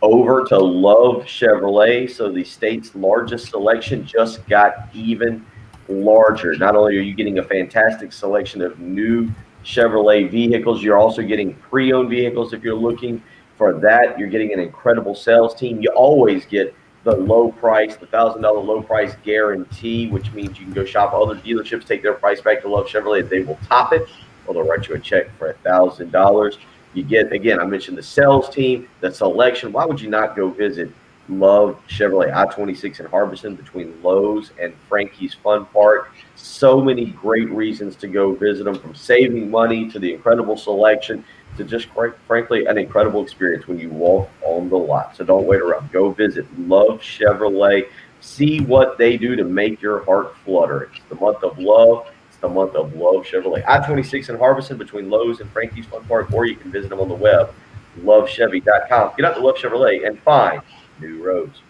over to Love Chevrolet. So the state's largest selection just got even larger. Not only are you getting a fantastic selection of new Chevrolet vehicles, you're also getting pre-owned vehicles. If you're looking for that, you're getting an incredible sales team. You always get the low price, the $1,000 low price guarantee, which means you can go shop other dealerships, take their price back to Love Chevrolet. They will top it, or they'll write you a check for $1,000. You get, again, I mentioned the sales team, the selection. Why would you not go visit Love Chevrolet, I-26 in Harbison between Lowe's and Frankie's Fun Park? So many great reasons to go visit them, from saving money to the incredible selection to just, frankly, an incredible experience when you walk on the lot. So don't wait around. Go visit Love Chevrolet. See what they do to make your heart flutter. It's the month of love. It's the month of Love Chevrolet. I-26 in Harbison between Lowe's and Frankie's Fun Park, or you can visit them on the web, lovechevy.com. Get out to Love Chevrolet and find new roads.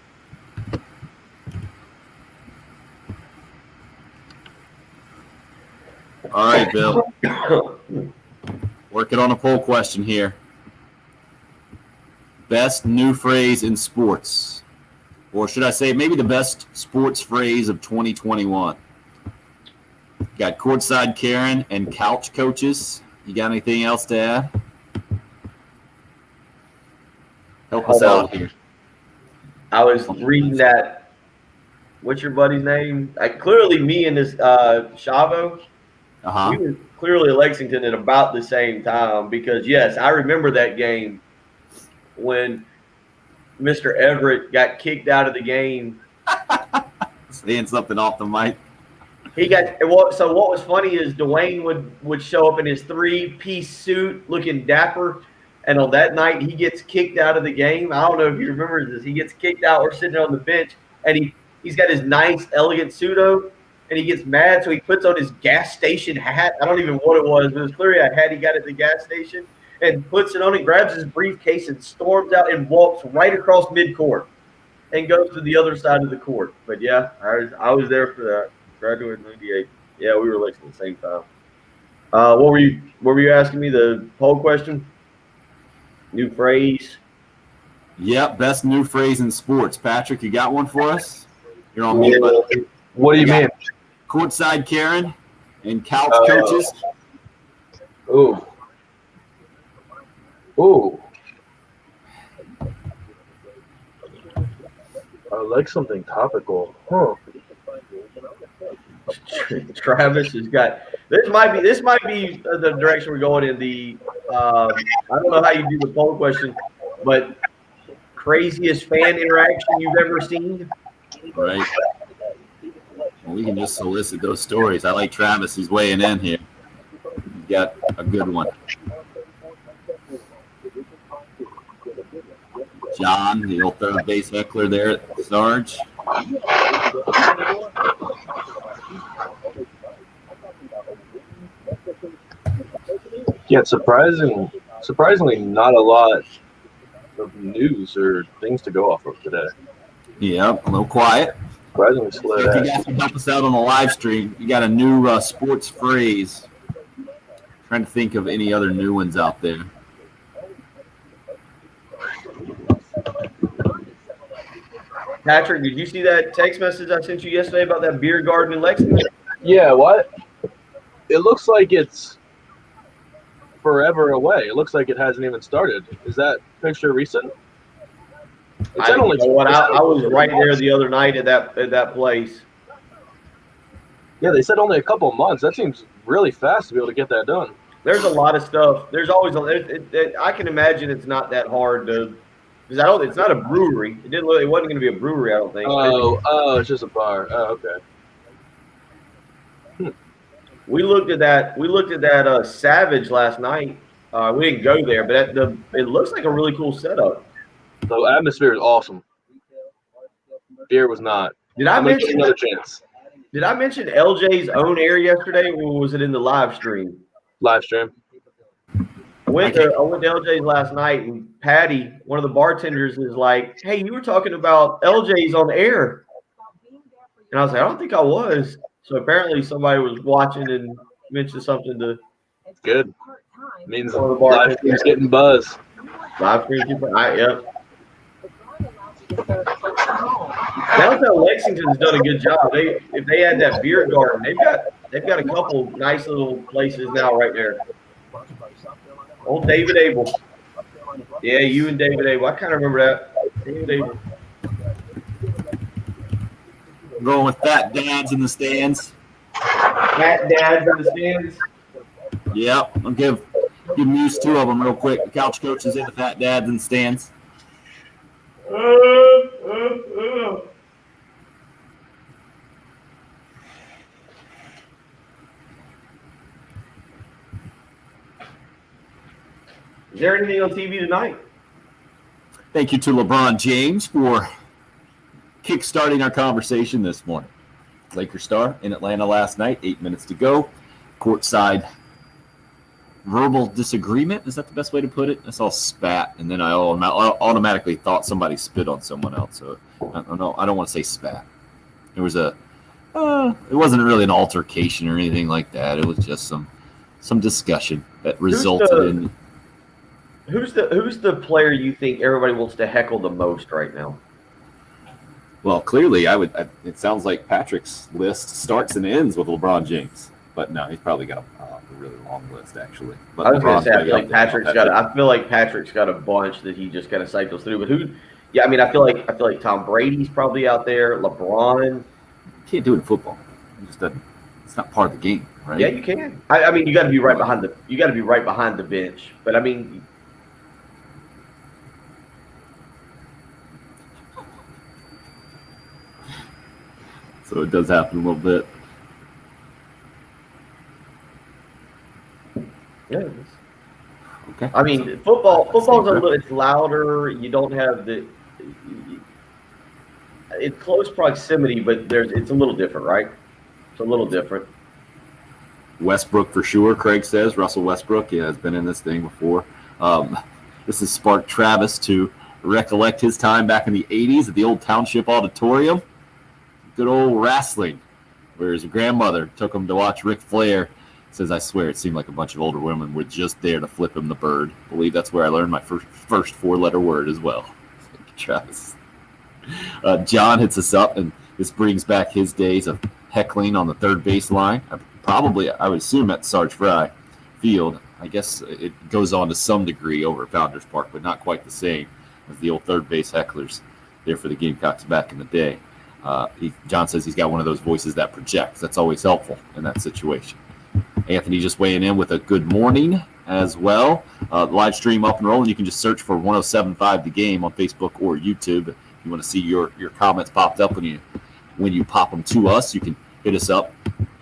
All right, Bill. Working on a poll question here. Best new phrase in sports. Or should I say maybe the best sports phrase of 2021? Got courtside Karen and couch coaches. You got anything else to add? Help us out here. I was reading that. What's your buddy's name? Clearly, me and this Chavo. We were clearly at Lexington at about the same time, because, yes, I remember that game when Mr. Everett got kicked out of the game. Saying something off the mic. He got so what was funny is Dwayne would show up in his 3-piece suit looking dapper, and on that night he gets kicked out of the game. I don't know if you remember this. He gets kicked out. We're sitting on the bench, and he's got his nice, elegant suit on. And he gets mad, so he puts on his gas station hat. I don't even know what it was, but it was clearly a hat he got at the gas station, and puts it on and grabs his briefcase and storms out and walks right across midcourt and goes to the other side of the court. But, yeah, I was there for that. Graduated in 98. Yeah, we were like at the same time. What were you asking me, the poll question? New phrase? Yep, best new phrase in sports. Patrick, you got one for us? You're on mute, buddy. What do you mean? Courtside Karen and couch coaches. Ooh. like something topical. Huh. Travis has got this. Might be the direction we're going in. I don't know how you do the poll question, but craziest fan interaction you've ever seen. Right. Well, we can just solicit those stories. I like Travis. He's weighing in here. He's got a good one. John, the old third base heckler there at Sarge. Yeah, surprisingly not a lot of news or things to go off of today. Yeah, a little quiet. Surprisingly slow. If you guys can help us out on the live stream, you got a new sports phrase. Trying to think of any other new ones out there. Patrick, did you see that text message I sent you yesterday about that beer garden in Lexington? Yeah, what? It looks like it's forever away. It looks like it hasn't even started. Is that picture recent? I was right there the other night at that place. Yeah, they said only a couple of months. That seems really fast to be able to get that done. There's a lot of stuff. There's always I can imagine it's not that hard to. Because it's not a brewery. It wasn't going to be a brewery, I don't think. Oh, it's just a bar. Oh, okay. We looked at that Savage last night. We didn't go there, but it looks like a really cool setup. The atmosphere is awesome. Beer was not. Did I mention another chance? Did I mention LJ's own air yesterday, or was it in the live stream? Live stream. I went to LJ's last night, and Patty, one of the bartenders, is like, "Hey, you were talking about LJ's on air," and I was like, "I don't think I was." So apparently, somebody was watching and mentioned something to. Good. Means one of the live stream's getting buzz. Live stream, yep. Downtown Lexington's done a good job. If they had that beer garden, they've got a couple nice little places now right there. Old David Abel. Yeah, you and David Abel. I kind of remember that. David Abel. I'm going with Fat Dads in the stands. Fat Dads in the stands. Yep. I'll give Muse two of them real quick. The couch coach is in the Fat Dads in the stands. Is there anything on TV tonight? Thank you to LeBron James for kickstarting our conversation this morning. Lakers star in Atlanta last night, 8 minutes to go. Courtside verbal disagreement. Is that the best way to put it? I saw spat, and then I automatically thought somebody spit on someone else. So I don't want to say spat. There was it wasn't really an altercation or anything like that. It was just some discussion that resulted in. Who's the player you think everybody wants to heckle the most right now? Well, clearly, it sounds like Patrick's list starts and ends with LeBron James, but no, he's probably got a really long list actually. But I was going to say I feel like Patrick's got a bunch that he just kind of cycles through. But who? Yeah, I mean, I feel like Tom Brady's probably out there. LeBron. You can't do it in football. It just doesn't. It's not part of the game, right? Yeah, you can. I mean, you got to be right behind the bench. But I mean. So it does happen a little bit. Yeah. Okay. I mean, football's a little. It's louder. You don't have it's close proximity, but it's a little different, right? It's a little different. Westbrook for sure. Craig says Russell Westbrook. Yeah, has been in this thing before. This has sparked Travis to recollect his time back in the '80s at the old Township Auditorium. Good old wrestling, where his grandmother took him to watch Ric Flair. Says, I swear it seemed like a bunch of older women were just there to flip him the bird. I believe that's where I learned my first four-letter word as well. Thank you, Travis. John hits us up, and this brings back his days of heckling on the third base line. I would assume at Sarge Fry Field. I guess it goes on to some degree over at Founders Park, but not quite the same as the old third base hecklers. there for the Gamecocks back in the day. John says he's got one of those voices that projects. That's always helpful in that situation. Anthony just weighing in with a good morning as well. Live stream up and rolling. You can just search for 107.5 The Game on Facebook or YouTube. If you want to see your comments popped up when you pop them to us, you can hit us up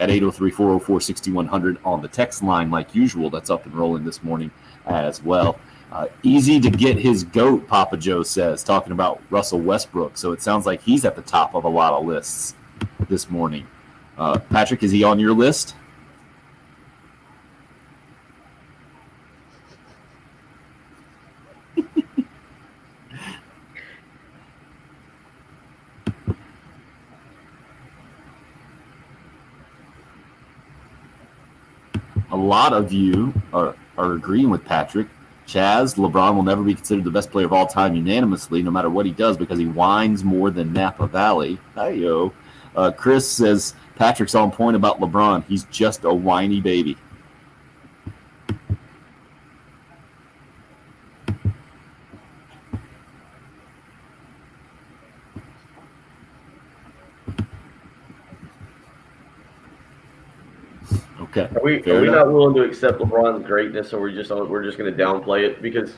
at 803-404-6100 on the text line like usual. That's up and rolling this morning as well. Easy to get his GOAT, Papa Joe says, talking about Russell Westbrook. So it sounds like he's at the top of a lot of lists this morning. Patrick, is he on your list? A lot of you are agreeing with Patrick. Chaz, LeBron will never be considered the best player of all time unanimously, no matter what he does, because he whines more than Napa Valley. Hi-yo. Chris says Patrick's on point about LeBron. He's just a whiny baby. Okay. Are we not willing to accept LeBron's greatness, or we're just going to downplay it? Because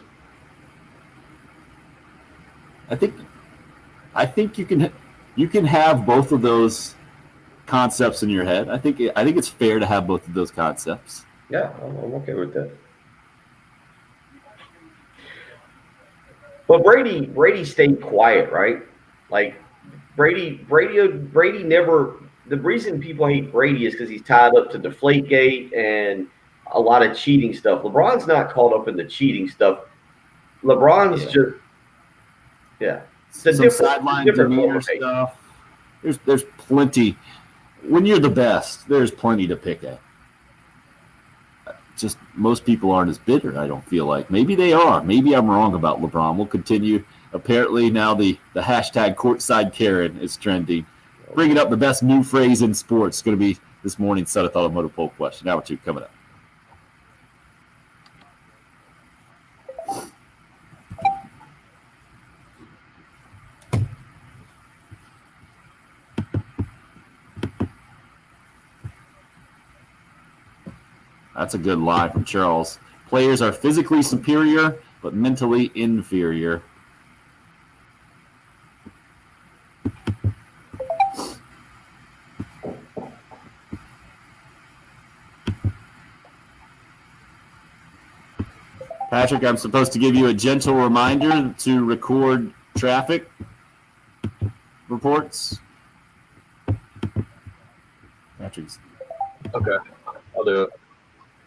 I think you can have both of those concepts in your head. I think it's fair to have both of those concepts. Yeah, I'm okay with that. But Brady stayed quiet, right? Like Brady never. The reason people hate Brady is because he's tied up to Deflategate and a lot of cheating stuff. LeBron's not caught up in the cheating stuff. LeBron's just, Some sideline demeanor stuff. There's plenty. When you're the best, there's plenty to pick at. Just most people aren't as bitter, I don't feel like. Maybe they are. Maybe I'm wrong about LeBron. We'll continue. Apparently now the hashtag courtside Karen is trending. Bringing up the best new phrase in sports. It's going to be this morning's Sutter Automotive poll question. Hour 2 coming up. That's a good lie from Charles. Players are physically superior, but mentally inferior. Patrick, I'm supposed to give you a gentle reminder to record traffic reports. Patrick's. Okay, I'll do it.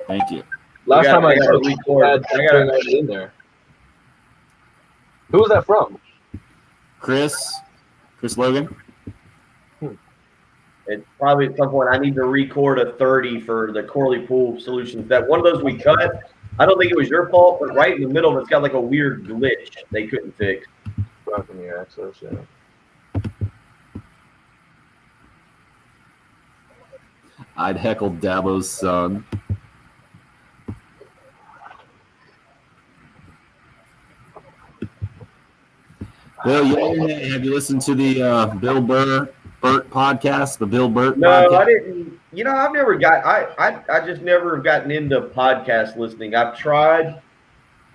Thank you. Last time I gotta checked, record. I got it in there. Who was that from? Chris Logan. It's probably at some point I need to record a 30 for the Corley Pool Solutions. That one of those we cut. I don't think it was your fault, but right in the middle, it's got like a weird glitch they couldn't fix. From your access, yeah. I'd heckle Dabo's son. Bill, have you listened to the Bill Burt podcast, the Bill Burt podcast? No, I didn't. You know, I've never got. I just never have gotten into podcast listening. I've tried,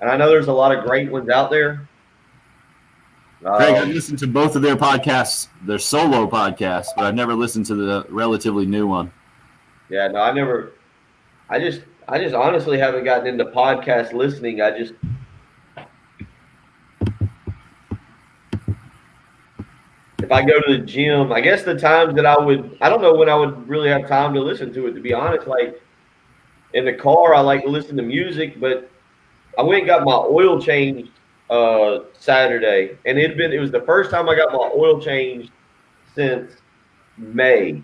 and I know there's a lot of great ones out there. Craig, I've listened to both of their podcasts, their solo podcasts, but I've never listened to the relatively new one. Yeah, no, I never. I just honestly haven't gotten into podcast listening. If I go to the gym, I guess the times that I don't know when I would really have time to listen to it, to be honest. Like in the car, I like to listen to music, but I went and got my oil changed Saturday, and it was the first time I got my oil changed since May.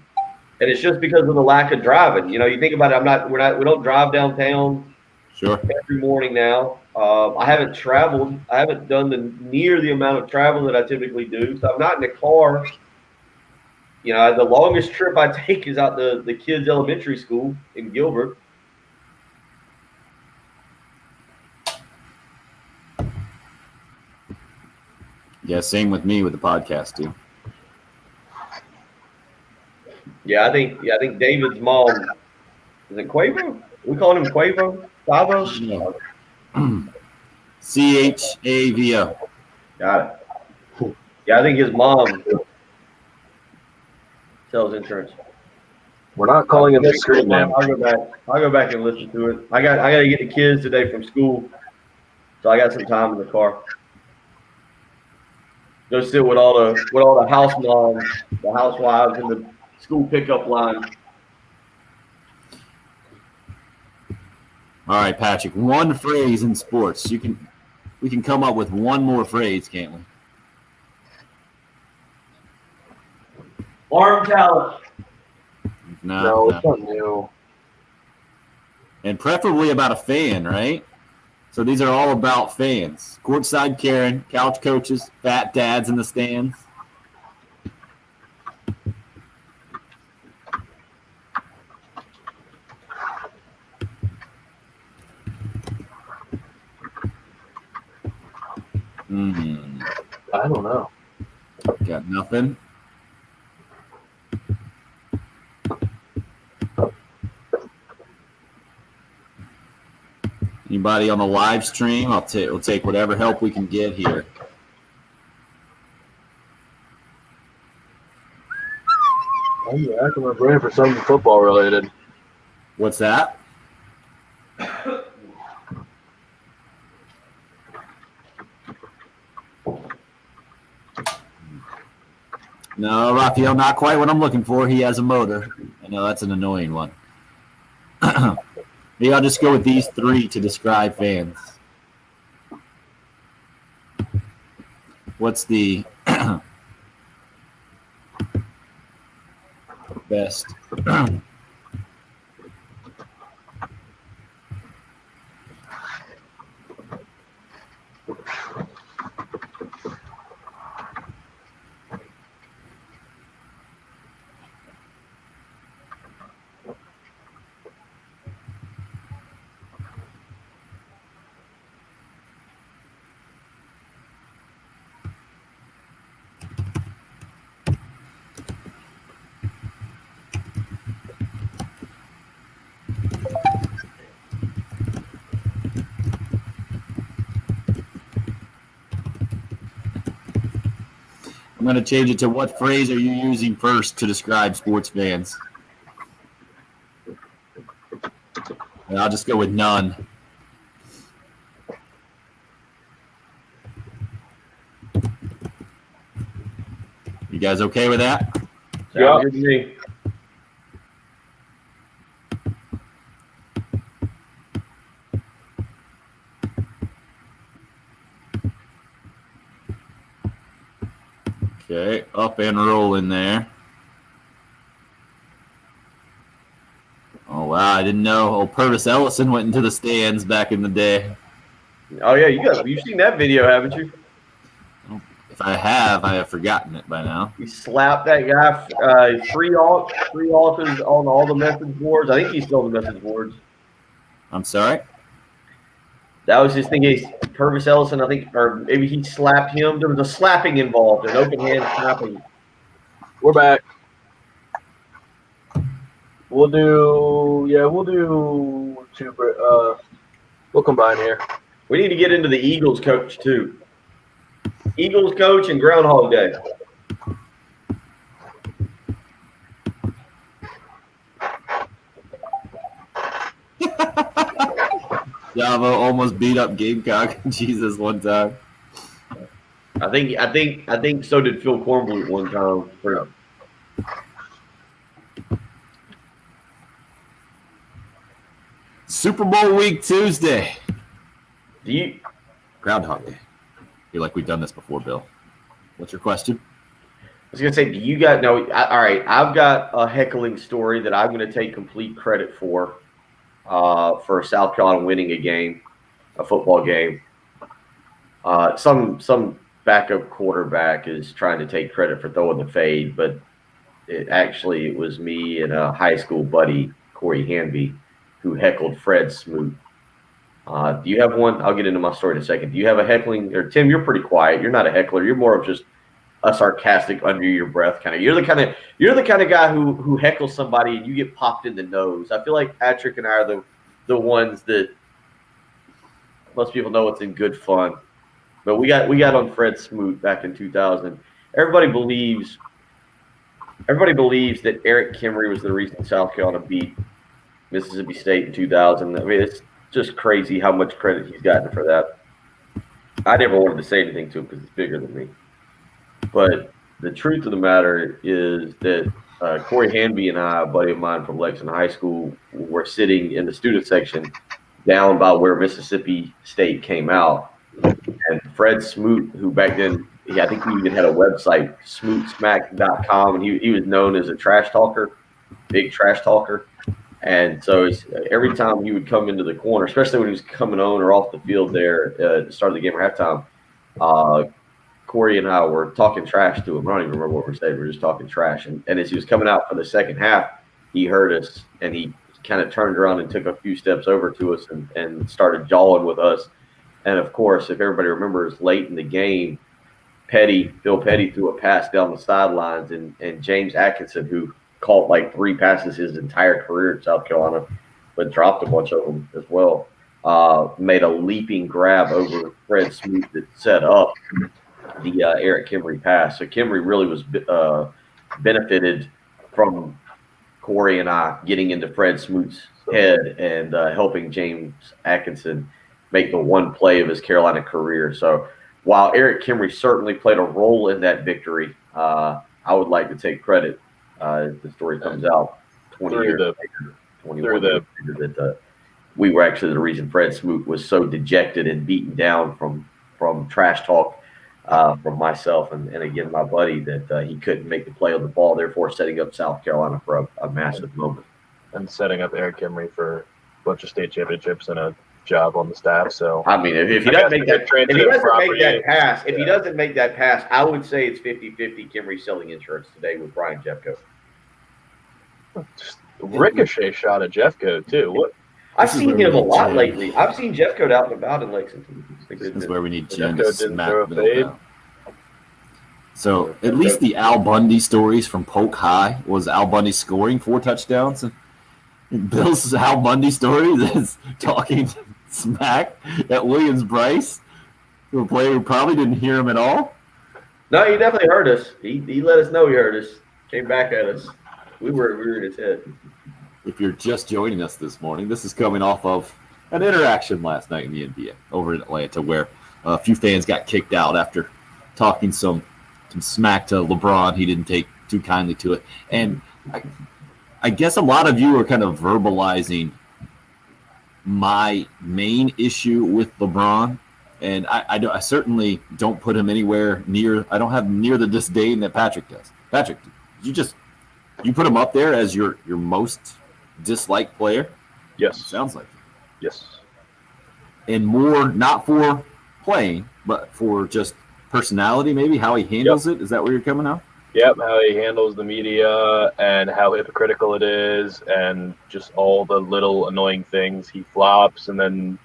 And it's just because of the lack of driving. You know, you think about it, we don't drive downtown every morning now. I haven't traveled. I haven't done near the amount of travel that I typically do. So I'm not in the car. You know, the longest trip I take is out to the kids' elementary school in Gilbert. Yeah, same with me with the podcast too. Yeah, I think David's mom is it Quavo? We calling him Quavo? Quavo? Chavo. Got it. Yeah, I think his mom sells insurance. We're not calling him the screen name. I'll go back and listen to it. I got to get the kids today from school, so I got some time in the car. Go sit with all the house moms, the housewives, in the school pickup line. All right, Patrick. One phrase in sports. We can come up with one more phrase, can't we? Arm talent. No, it's not new. And preferably about a fan, right? So these are all about fans. Courtside Karen, couch coaches, fat dads in the stands. I don't know. Got nothing. Anybody on the live stream? We'll take whatever help we can get here. I'm racking my brain for something football related. What's that? No, Raphael, not quite what I'm looking for. He has a motor. I know that's an annoying one. Maybe I'll just go with these three to describe fans. What's the best? I'm going to change it to what phrase are you using first to describe sports fans? And I'll just go with none. You guys okay with that? Sounds good to me. Okay, up and rolling there. Oh, wow, I didn't know old Purvis Ellison went into the stands back in the day. Oh yeah, you've seen that video, haven't you? If I have forgotten it by now. He slapped that guy. Free alters on all the message boards. I think he's still on the message boards. I'm sorry? That was his thing. Purvis Ellison, I think, or maybe he slapped him. There was a slapping involved, an open hand slapping. We're back. We'll do two. We'll combine here. We need to get into the Eagles coach too. Eagles coach and Groundhog Day. Java almost beat up Gamecock Jesus one time. I think so did Phil Cornbluth one time. Super Bowl week Tuesday. Do you Groundhog Day. Feel like we've done this before, Bill. What's your question? I was gonna say, do you guys know? All right, I've got a heckling story that I'm gonna take complete credit for South Carolina winning a football game. Some backup quarterback is trying to take credit for throwing the fade, but it was me and a high school buddy, Corey Hanby, who heckled Fred Smoot. Do you have one? I'll get into my story in a second. Do you have a heckling? Or Tim, you're pretty quiet. You're not a heckler. You're more of just a sarcastic, under your breath kind of. You're the kind of guy who heckles somebody and you get popped in the nose. I feel like Patrick and I are the ones that most people know it's in good fun. But we got on Fred Smoot back in 2000. Everybody believes that Eric Kimry was the reason South Carolina beat Mississippi State in 2000. I mean, it's just crazy how much credit he's gotten for that. I never wanted to say anything to him because he's bigger than me. But the truth of the matter is that Corey Hanby and I, a buddy of mine from Lexington High School, were sitting in the student section down by where Mississippi State came out. And Fred Smoot, who back then, I think he even had a website, smootsmack.com, and he was known as a trash talker, big trash talker. And so every time he would come into the corner, especially when he was coming on or off the field there at the start of the game or halftime, Corey and I were talking trash to him. I don't even remember what we were saying. We were just talking trash. And as he was coming out for the second half, he heard us, and he kind of turned around and took a few steps over to us and started jawing with us. And, of course, if everybody remembers, late in the game, Bill Petty threw a pass down the sidelines, and James Atkinson, who caught like 3 passes his entire career at South Carolina, but dropped a bunch of them as well, made a leaping grab over Fred Smoot that set up the Eric Kimry pass. So Kimry really was benefited from Corey and I getting into Fred Smoot's head and helping James Atkinson make the one play of his Carolina career. So while Eric Kimry certainly played a role in that victory, I would like to take credit as the story comes out 20 years later, 21 years later, that we were actually the reason Fred Smoot was so dejected and beaten down from trash talk from myself and again my buddy, that he couldn't make the play on the ball, therefore setting up South Carolina for a massive moment. And setting up Eric Kimry for a bunch of state championships and a job on the staff. So I mean, if he doesn't make that pass, if he doesn't make that pass, I would say it's 50-50 Kimry selling insurance today with Brian Jeffcoat. Just ricochet shot at Jeffcoat too. What? I've seen him a lot lately. I've seen Jeffcoat out and about in Lexington. This is where we need Jen Jeffcoat to smack didn't throw a fade. down. So at least the Al Bundy stories from Polk High was Al Bundy scoring 4 touchdowns. And Bill's Al Bundy story is talking smack at Williams-Brice, a player who probably didn't hear him at all. No, he definitely heard us. He let us know he heard us. Came back at us. We were in his head. If you're just joining us this morning, this is coming off of an interaction last night in the NBA over in Atlanta where a few fans got kicked out after talking some smack to LeBron. He didn't take too kindly to it. And I guess a lot of you are kind of verbalizing my main issue with LeBron. And I certainly don't put him anywhere near – I don't have near the disdain that Patrick does. Patrick, you put him up there as your most disliked player? Yes. Sounds like it. Yes. And more not for playing, but for just personality, maybe how he handles it. Is that where you're coming out? Yep, how he handles the media and how hypocritical it is, and just all the little annoying things. He flops and then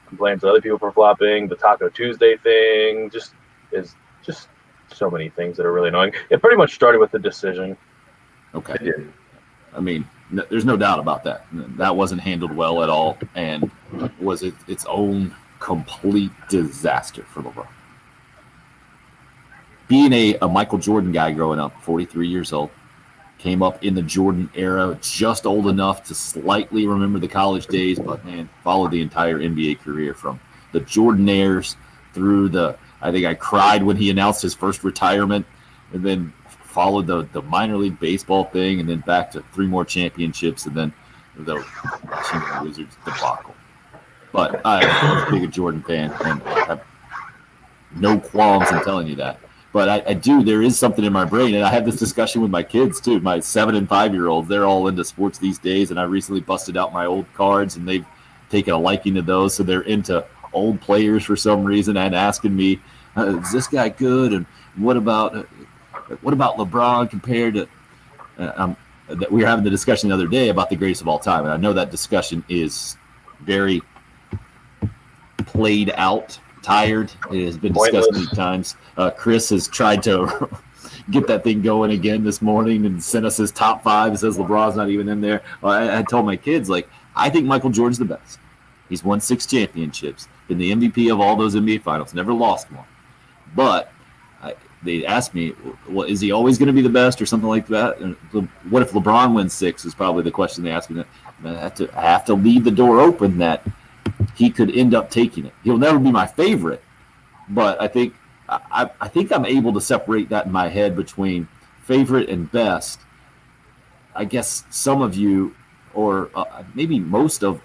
complains to other people for flopping. The Taco Tuesday thing just so many things that are really annoying. It pretty much started with the decision. Okay. I mean, there's no doubt about that. That wasn't handled well at all, and was its own complete disaster for LeBron. Being a Michael Jordan guy growing up, 43 years old, came up in the Jordan era, just old enough to slightly remember the college days, but, man, followed the entire NBA career from the Jordan-aires through I think I cried when he announced his first retirement, and then followed the minor league baseball thing, and then back to 3 more championships, and then the Washington Wizards debacle. But I was a big Jordan fan, and I have no qualms in telling you that. But I do. There is something in my brain, and I have this discussion with my kids too. My 7- and 5-year-olds, they're all into sports these days, and I recently busted out my old cards, and they've taken a liking to those. So they're into old players for some reason, and asking me, "Is this guy good? And what about LeBron compared to?" That we were having the discussion the other day about the greatest of all time, and I know that discussion is very played out, tired. It has been discussed many times. Chris has tried to get that thing going again this morning and sent us his top 5. It says LeBron's not even in there. I told my kids, like, I think Michael Jordan's the best. He's won 6 championships, been the MVP of all those NBA finals, never lost one. But they asked me, well, is he always going to be the best or something like that? And what if LeBron wins 6 is probably the question they asked me. I have to leave the door open that he could end up taking it. He'll never be my favorite, but I think I'm able to separate that in my head between favorite and best. I guess some of you, or maybe most of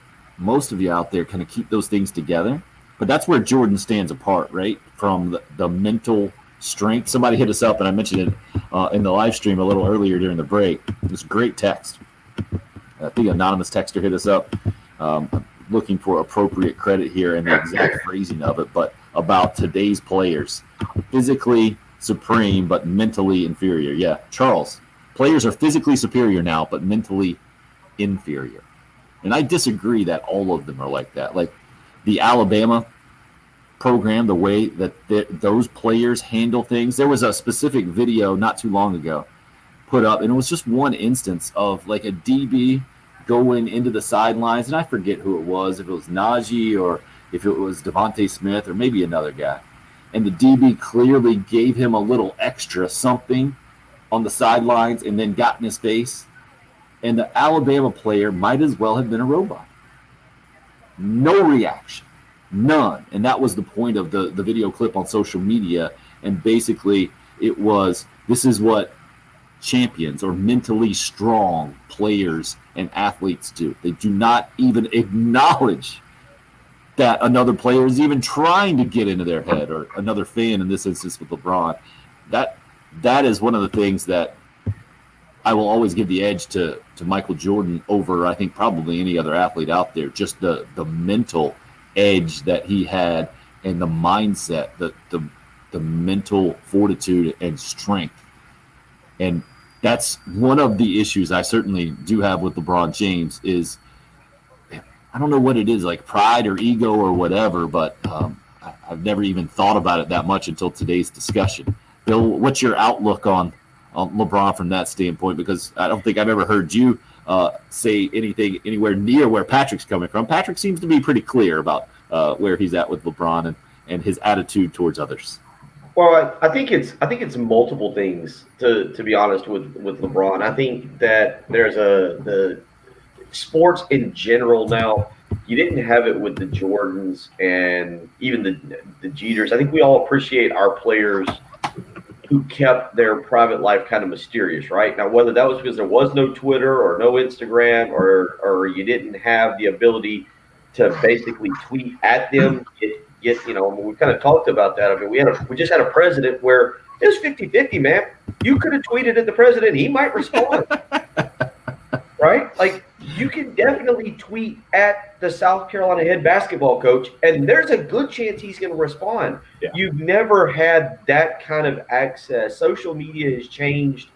you out there, kind of keep those things together. But that's where Jordan stands apart, right? From the mental strength. Somebody hit us up, and I mentioned it in the live stream a little earlier during the break. It was a great text. I think an anonymous texter hit us up. Looking for appropriate credit here and the exact phrasing of it, but about today's players. Physically supreme, but mentally inferior. Yeah, Charles, players are physically superior now, but mentally inferior. And I disagree that all of them are like that. Like the Alabama program, the way that those players handle things. There was a specific video not too long ago put up, and it was just one instance of like a DB going into the sidelines, and I forget who it was, if it was Najee or if it was Devontae Smith or maybe another guy. And the DB clearly gave him a little extra something on the sidelines and then got in his face. And the Alabama player might as well have been a robot. No reaction. None. And that was the point of the video clip on social media. And basically it was, this is what champions or mentally strong players and athletes do. They do not even acknowledge that another player is even trying to get into their head, or another fan in this instance with LeBron. That is one of the things that I will always give the edge to Michael Jordan over, I think, probably any other athlete out there. Just the mental edge that he had and the mindset, the mental fortitude and strength. And that's one of the issues I certainly do have with LeBron James is, I don't know what it is, like pride or ego or whatever, but I've never even thought about it that much until today's discussion. Bill, what's your outlook on LeBron from that standpoint? Because I don't think I've ever heard you say anything anywhere near where Patrick's coming from. Patrick seems to be pretty clear about where he's at with LeBron and his attitude towards others. Well, I think it's multiple things, to be honest, with LeBron. I think that there's the sports in general now. You didn't have it with the Jordans and even the Jeters. I think we all appreciate our players who kept their private life kind of mysterious, right? Now, whether that was because there was no Twitter or no Instagram, or you didn't have the ability to basically tweet at them, get we kind of talked about that. I mean, we just had a president where it was 50-50, man. You could have tweeted at the president, he might respond. Right? Like, you can definitely tweet at the South Carolina head basketball coach, and there's a good chance he's going to respond. Yeah. You've never had that kind of access. Social media has changed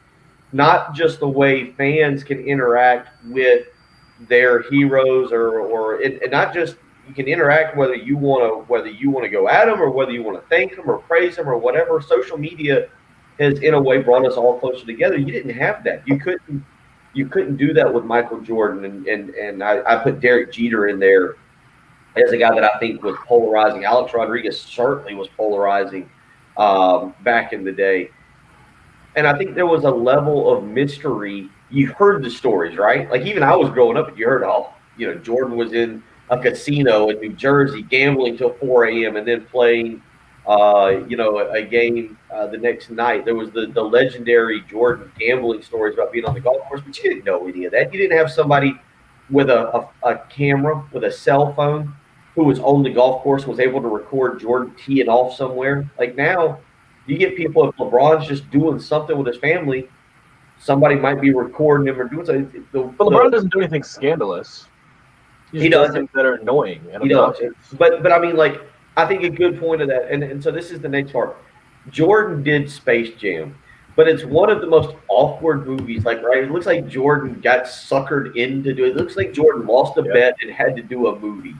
not just the way fans can interact with their heroes, or not just you can interact whether you want to go at them or whether you want to thank them or praise them or whatever. Social media has, in a way, brought us all closer together. You didn't have that. You couldn't do that with Michael Jordan, and I put Derek Jeter in there as a guy that I think was polarizing. Alex Rodriguez certainly was polarizing back in the day. And I think there was a level of mystery. You heard the stories, right? Like, even I was growing up and you heard, Jordan was in a casino in New Jersey gambling till 4 a.m. and then playing a game the next night. There was the legendary Jordan gambling stories about being on the golf course, but you didn't know any of that. You didn't have somebody with a camera, with a cell phone, who was on the golf course, was able to record Jordan teeing off somewhere. Like, now, you get people, if LeBron's just doing something with his family, somebody might be recording him or doing something. But LeBron doesn't do anything scandalous. He does things that are annoying. And but I mean, like, I think a good point of that, and so this is the next part. Jordan did Space Jam, but it's one of the most awkward movies. Like, right, it looks like Jordan got suckered into doing it. It looks like Jordan lost a bet and had to do a movie.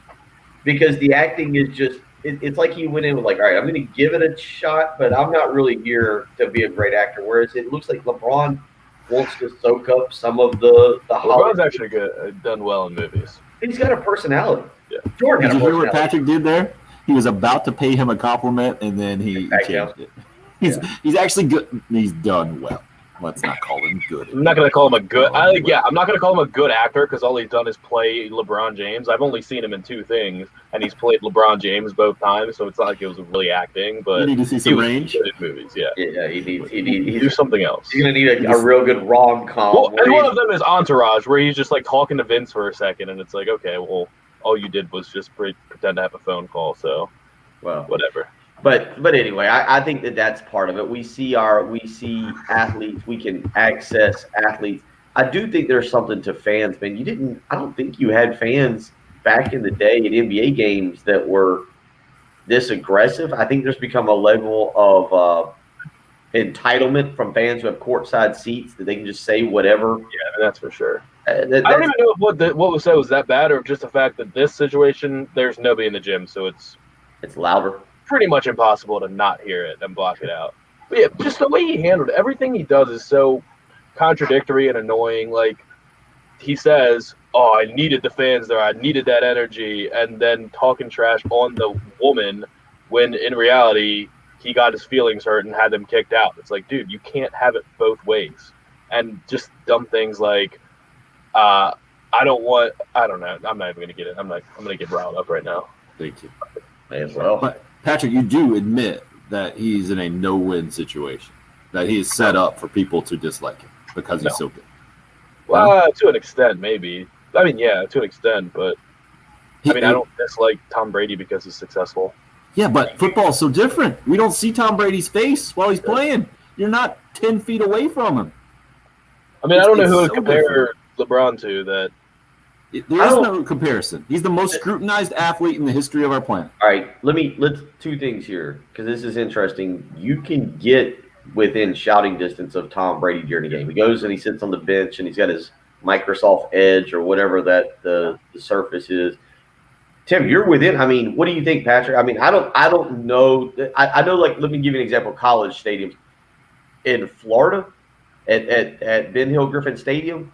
because the acting is just it's like he went in with like, all right, I'm going to give it a shot, but I'm not really here to be a great actor. Whereas it looks like LeBron wants to soak up some of the LeBron's Hollywood. actually good, done well in movies. He's got a personality. Yeah. Jordan Did had you a hear what personality. Patrick did there? He was about to pay him a compliment, and then he Back changed down. it. He's actually good. He's done well. Let's not call him good. I'm not gonna call him a good. I'm not gonna call him a good actor because all he's done is play LeBron James. I've only seen him in 2 things, and he's played LeBron James both times, so it's not like it was really acting. But You need to see he some was range. good in movies. Yeah, Yeah, he needs. do something else. He's gonna need a real good rom-com. Well, where and one he's- of them is Entourage, where he's just like talking to Vince for a second, and it's like, okay, well, all you did was just pretend to have a phone call, so well, whatever. But anyway, I think that's part of it. We see athletes. We can access athletes. I do think there's something to fans, man. I don't think you had fans back in the day at NBA games that were this aggressive. I think there's become a level of entitlement from fans who have courtside seats that they can just say whatever. Yeah, that's for sure. I That's- don't even know if what was said was that bad, or just the fact that this situation, there's nobody in the gym, so it's it's louder. pretty much impossible to not hear it and block it out. But yeah, just the way he handled it, everything he does is so contradictory and annoying. Like, he says, "Oh, I needed the fans there. I needed that energy," and then talking trash on the woman when in reality he got his feelings hurt and had them kicked out. It's like, dude, you can't have it both ways. And just dumb things like, I don't know. I'm not even gonna get it. I'm gonna get riled up right now. Thank you. May as well. But Patrick, you do admit that he's in a no-win situation, that he is set up for people to dislike him because he's so good. Well, to an extent, maybe. I mean, yeah, to an extent, but I don't dislike Tom Brady because he's successful. Yeah, but football is so different. We don't see Tom Brady's face while he's playing. You're not 10 feet away from him. I mean, I don't know It's who to so compare LeBron to that. There is no comparison. He's the most scrutinized athlete in the history of our planet. All right, let's 2 things here because this is interesting. You can get within shouting distance of Tom Brady during the game. He goes and he sits on the bench and he's got his Microsoft Edge or whatever that the surface is. Tim, you're within. I mean, what do you think, Patrick? I mean, I don't know. I know. Like, let me give you an example. College stadiums in Florida at Ben Hill Griffin Stadium.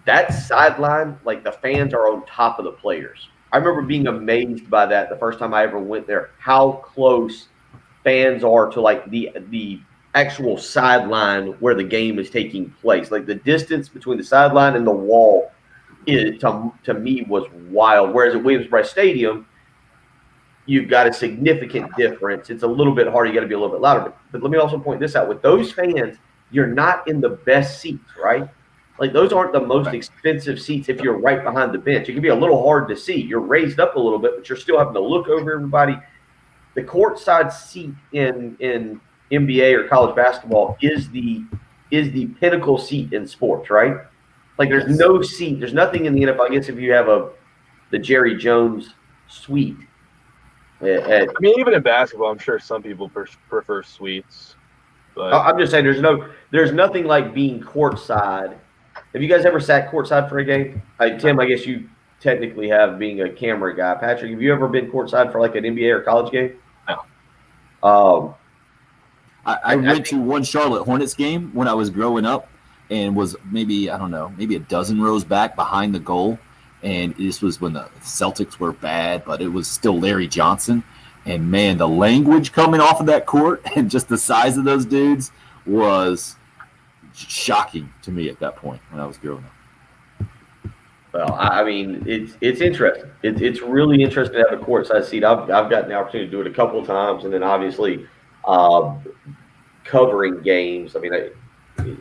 That sideline, like the fans are on top of the players. I remember being amazed by that the first time I ever went there, how close fans are to like the actual sideline where the game is taking place. Like the distance between the sideline and the wall to me was wild. Whereas at Williams-Brice Stadium, you've got a significant difference. It's a little bit harder. You got to be a little bit louder. But let me also point this out. With those fans, you're not in the best seats, right? Like those aren't the most expensive seats if you're right behind the bench. It can be a little hard to see. You're raised up a little bit, but you're still having to look over everybody. The courtside seat in NBA or college basketball is the pinnacle seat in sports, right? Like there's no seat. There's nothing in the NFL. I guess if you have the Jerry Jones suite. I mean, even in basketball, I'm sure some people prefer suites. But I'm just saying there's nothing like being courtside. Have you guys ever sat courtside for a game? Tim, I guess you technically have, being a camera guy. Patrick, have you ever been courtside for like an NBA or college game? No. I went to one Charlotte Hornets game when I was growing up and was maybe a dozen rows back behind the goal. And this was when the Celtics were bad, but it was still Larry Johnson. And, man, the language coming off of that court and just the size of those dudes was shocking to me at that point when I was growing up. Well, I mean, it's interesting. It's really interesting to have a courtside seat. I've gotten the opportunity to do it a couple of times, and then obviously covering games. I mean,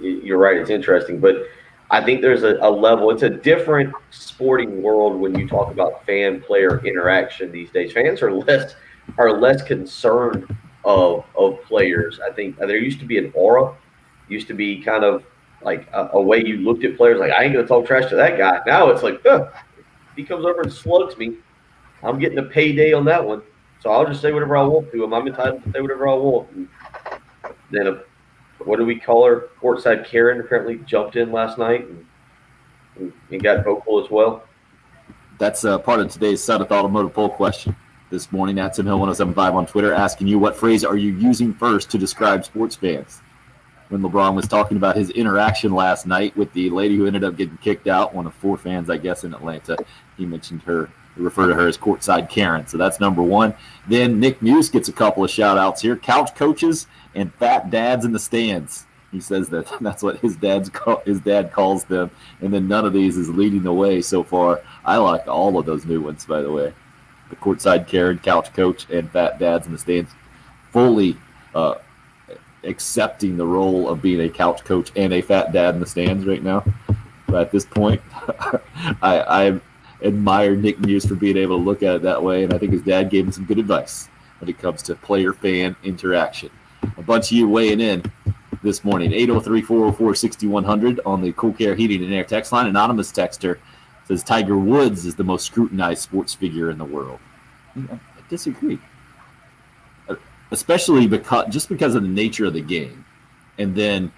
you're right. It's interesting, but I think there's a level. It's a different sporting world when you talk about fan-player interaction these days. Fans are less concerned of players. I think there used to be an aura. Used to be kind of like a way you looked at players, like, I ain't going to talk trash to that guy. Now it's like, if he comes over and slugs me, I'm getting a payday on that one. So I'll just say whatever I want to him. I'm entitled to say whatever I want. And then, what do we call her? Courtside Karen apparently jumped in last night and got vocal as well. that's part of today's Suddeth Automotive poll question this morning at Tim Hill 1075 on Twitter, asking you, what phrase are you using first to describe sports fans? When LeBron was talking about his interaction last night with the lady who ended up getting kicked out, one of 4 fans, I guess, in Atlanta, he mentioned her, referred to her as courtside Karen. So that's number 1. Then Nick Muse gets a couple of shout outs here. Couch coaches and fat dads in the stands. He says that that's what his dad calls them. And then none of these is leading the way so far. I like all of those new ones, by the way. The courtside Karen, couch coach, and fat dads in the stands. Fully accepting the role of being a couch coach and a fat dad in the stands right now. But at this point, I admire Nick Muse for being able to look at it that way, and I think his dad gave him some good advice when it comes to player-fan interaction. A bunch of you weighing in this morning. 803-404-6100 on the Cool Care Heating and Air text line. Anonymous texter says Tiger Woods is the most scrutinized sports figure in the world. I disagree. Especially because of the nature of the game. And then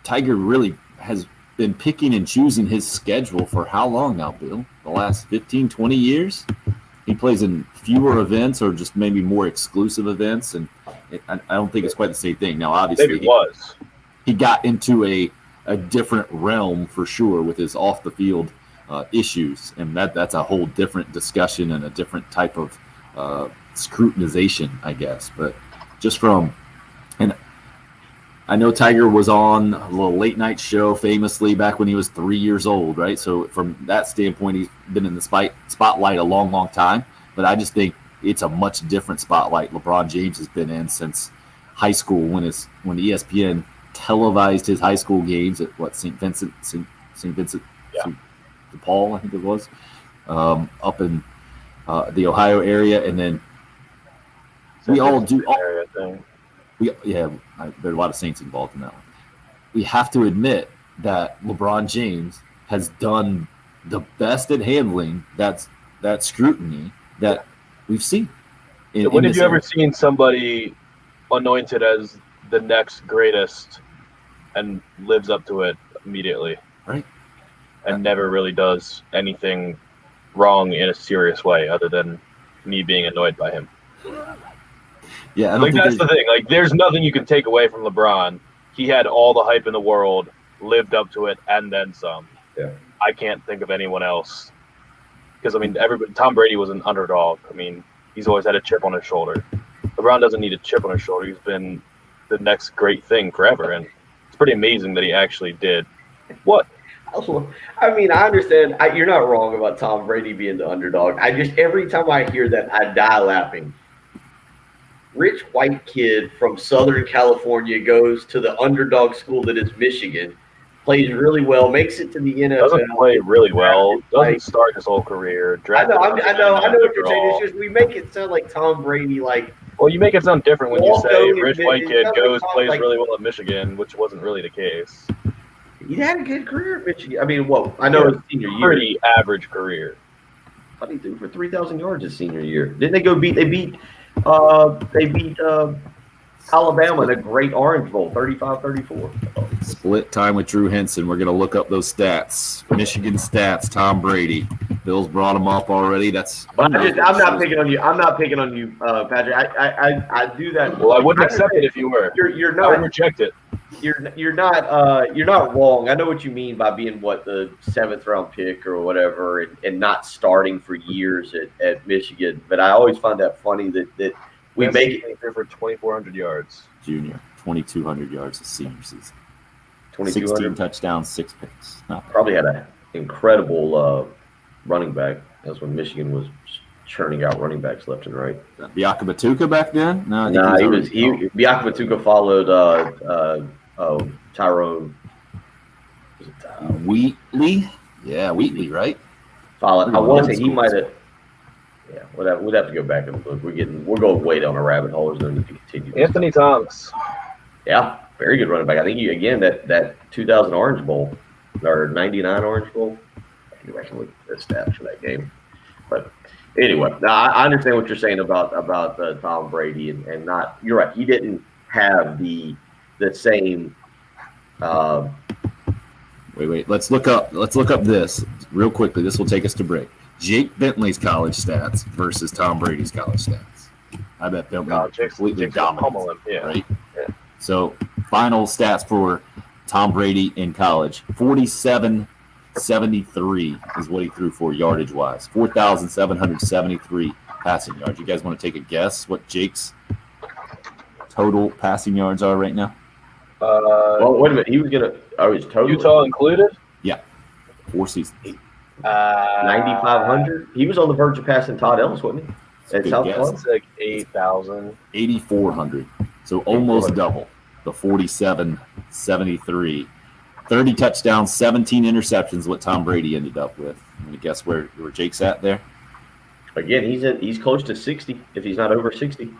Tiger really has been picking and choosing his schedule for how long now, Bill? The last 15, 20 years? He plays in fewer events or just maybe more exclusive events, and I don't think it's quite the same thing. Now, obviously, he got into a different realm for sure with his off-the-field issues, and that's a whole different discussion and a different type of scrutinization, I guess. But just from, and I know Tiger was on a little late night show famously back when he was 3 years old, right? So from that standpoint, he's been in the spotlight a long, long time. But I just think it's a much different spotlight LeBron James has been in since high school when ESPN televised his high school games at St. Vincent de Paul, I think it was, up in the Ohio area, and then we all do. There are a lot of Saints involved in that one. We have to admit that LeBron James has done the best at handling that scrutiny that we've seen. When have you ever seen somebody anointed as the next greatest and lives up to it immediately? Right. And never really does anything wrong in a serious way other than me being annoyed by him. Yeah, that's the thing. Like, there's nothing you can take away from LeBron. He had all the hype in the world, lived up to it, and then some. Yeah. I can't think of anyone else. Because, I mean, Tom Brady was an underdog. I mean, he's always had a chip on his shoulder. LeBron doesn't need a chip on his shoulder. He's been the next great thing forever. And it's pretty amazing that he actually did. What? I mean, I understand. You're not wrong about Tom Brady being the underdog. Every time I hear that, I die laughing. Rich white kid from Southern California goes to the underdog school that is Michigan, plays really well, makes it to the NFL. Doesn't play really well. Doesn't start his whole career. I know what you're saying. It's just we make it sound like Tom Brady, like. Well, you make it sound different when you say rich white kid plays really well at Michigan, which wasn't really the case. He had a good career at Michigan. I mean, I know his senior year. Pretty average career. What did he do for 3,000 yards his senior year? Didn't they go beat? They beat Alabama in a great Orange Bowl, 35-34. Split time with Drew Henson. We're going to look up those stats. Michigan stats, Tom Brady. Bill's brought him up already. I'm not picking on you. I'm not picking on you, Patrick. I do that. Well, I wouldn't accept it if you were. You're not. I would reject it. You're not wrong. I know what you mean by being the 7th round pick or whatever, and not starting for years at Michigan. But I always find that funny that we make it for 2,400 yards. Junior, 2,200 yards the senior season. 2,200 touchdowns, 6 picks. Probably had an incredible running back. That's when Michigan was churning out running backs left and right. Biaka Batuka back then? No, Biaka Batuka followed Tyrone. Wheatley? Yeah, Wheatley, right? Followed. I want to say he might have. Yeah, we'd have to go back and look. We're going way down a rabbit hole. There's no need to continue. Anthony Thomas. Yeah, very good running back. I think that 2000 Orange Bowl or 99 Orange Bowl. I can go back and look at the stats for that game. But anyway, I understand what you're saying about Tom Brady and not. You're right. He didn't have the same. Wait. Let's look up this real quickly. This will take us to break. Jake Bentley's college stats versus Tom Brady's college stats. I bet Bentley completely dominates, him. Yeah. right? Yeah. So final stats for Tom Brady in college, 47.73 is what he threw for yardage-wise, 4,773 passing yards. You guys want to take a guess what Jake's total passing yards are right now? Well, wait a minute. He was going to – oh, his total? Utah included? Yeah. 4 seasons. 9,500? He was on the verge of passing Todd Ellis, wasn't he? At South Florida? It's like 8,000. 8,400. So almost double the 47.73. 30 touchdowns, 17 interceptions, what Tom Brady ended up with. I'm going to guess where Jake's at there. Again, he's close to 60 if he's not over 60.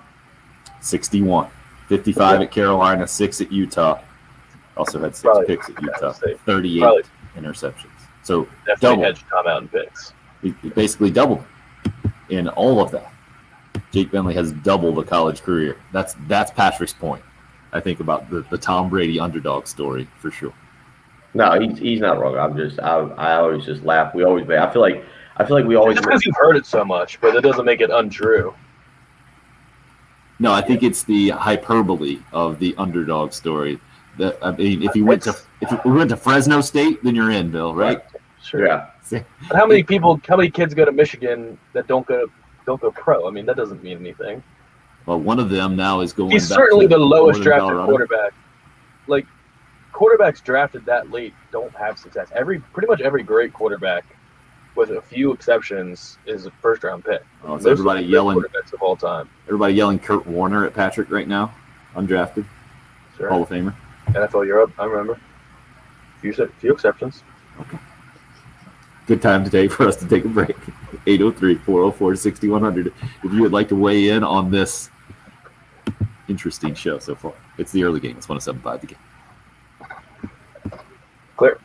61. 55 at Carolina, 6 at Utah. Also had 6 picks at Utah. 38 interceptions. So definitely edged Tom out in picks. He basically doubled in all of that. Jake Bentley has doubled a college career. That's Patrick's point, I think, about the Tom Brady underdog story for sure. No, he's not wrong. I always just laugh. I feel like we always just because you've heard it so much, but that doesn't make it untrue. No, I think it's the hyperbole of the underdog story. I mean, if we went to Fresno State, then you're in, Bill, right? Sure. Yeah. But how many kids go to Michigan that don't go pro? I mean, that doesn't mean anything. Well, one of them now is going. He's certainly the lowest drafted quarterback. Like, quarterbacks drafted that late don't have success. Pretty much every great quarterback, with a few exceptions, is a first-round pick. Oh, is everybody yelling quarterbacks of all time? Everybody yelling Kurt Warner at Patrick right now, undrafted, sure. Hall of Famer. NFL Europe, I remember. Few exceptions. Okay. Good time today for us to take a break. 803-404-6100. If you would like to weigh in on this interesting show so far. It's the early game. It's 107.5 The Game. Clear.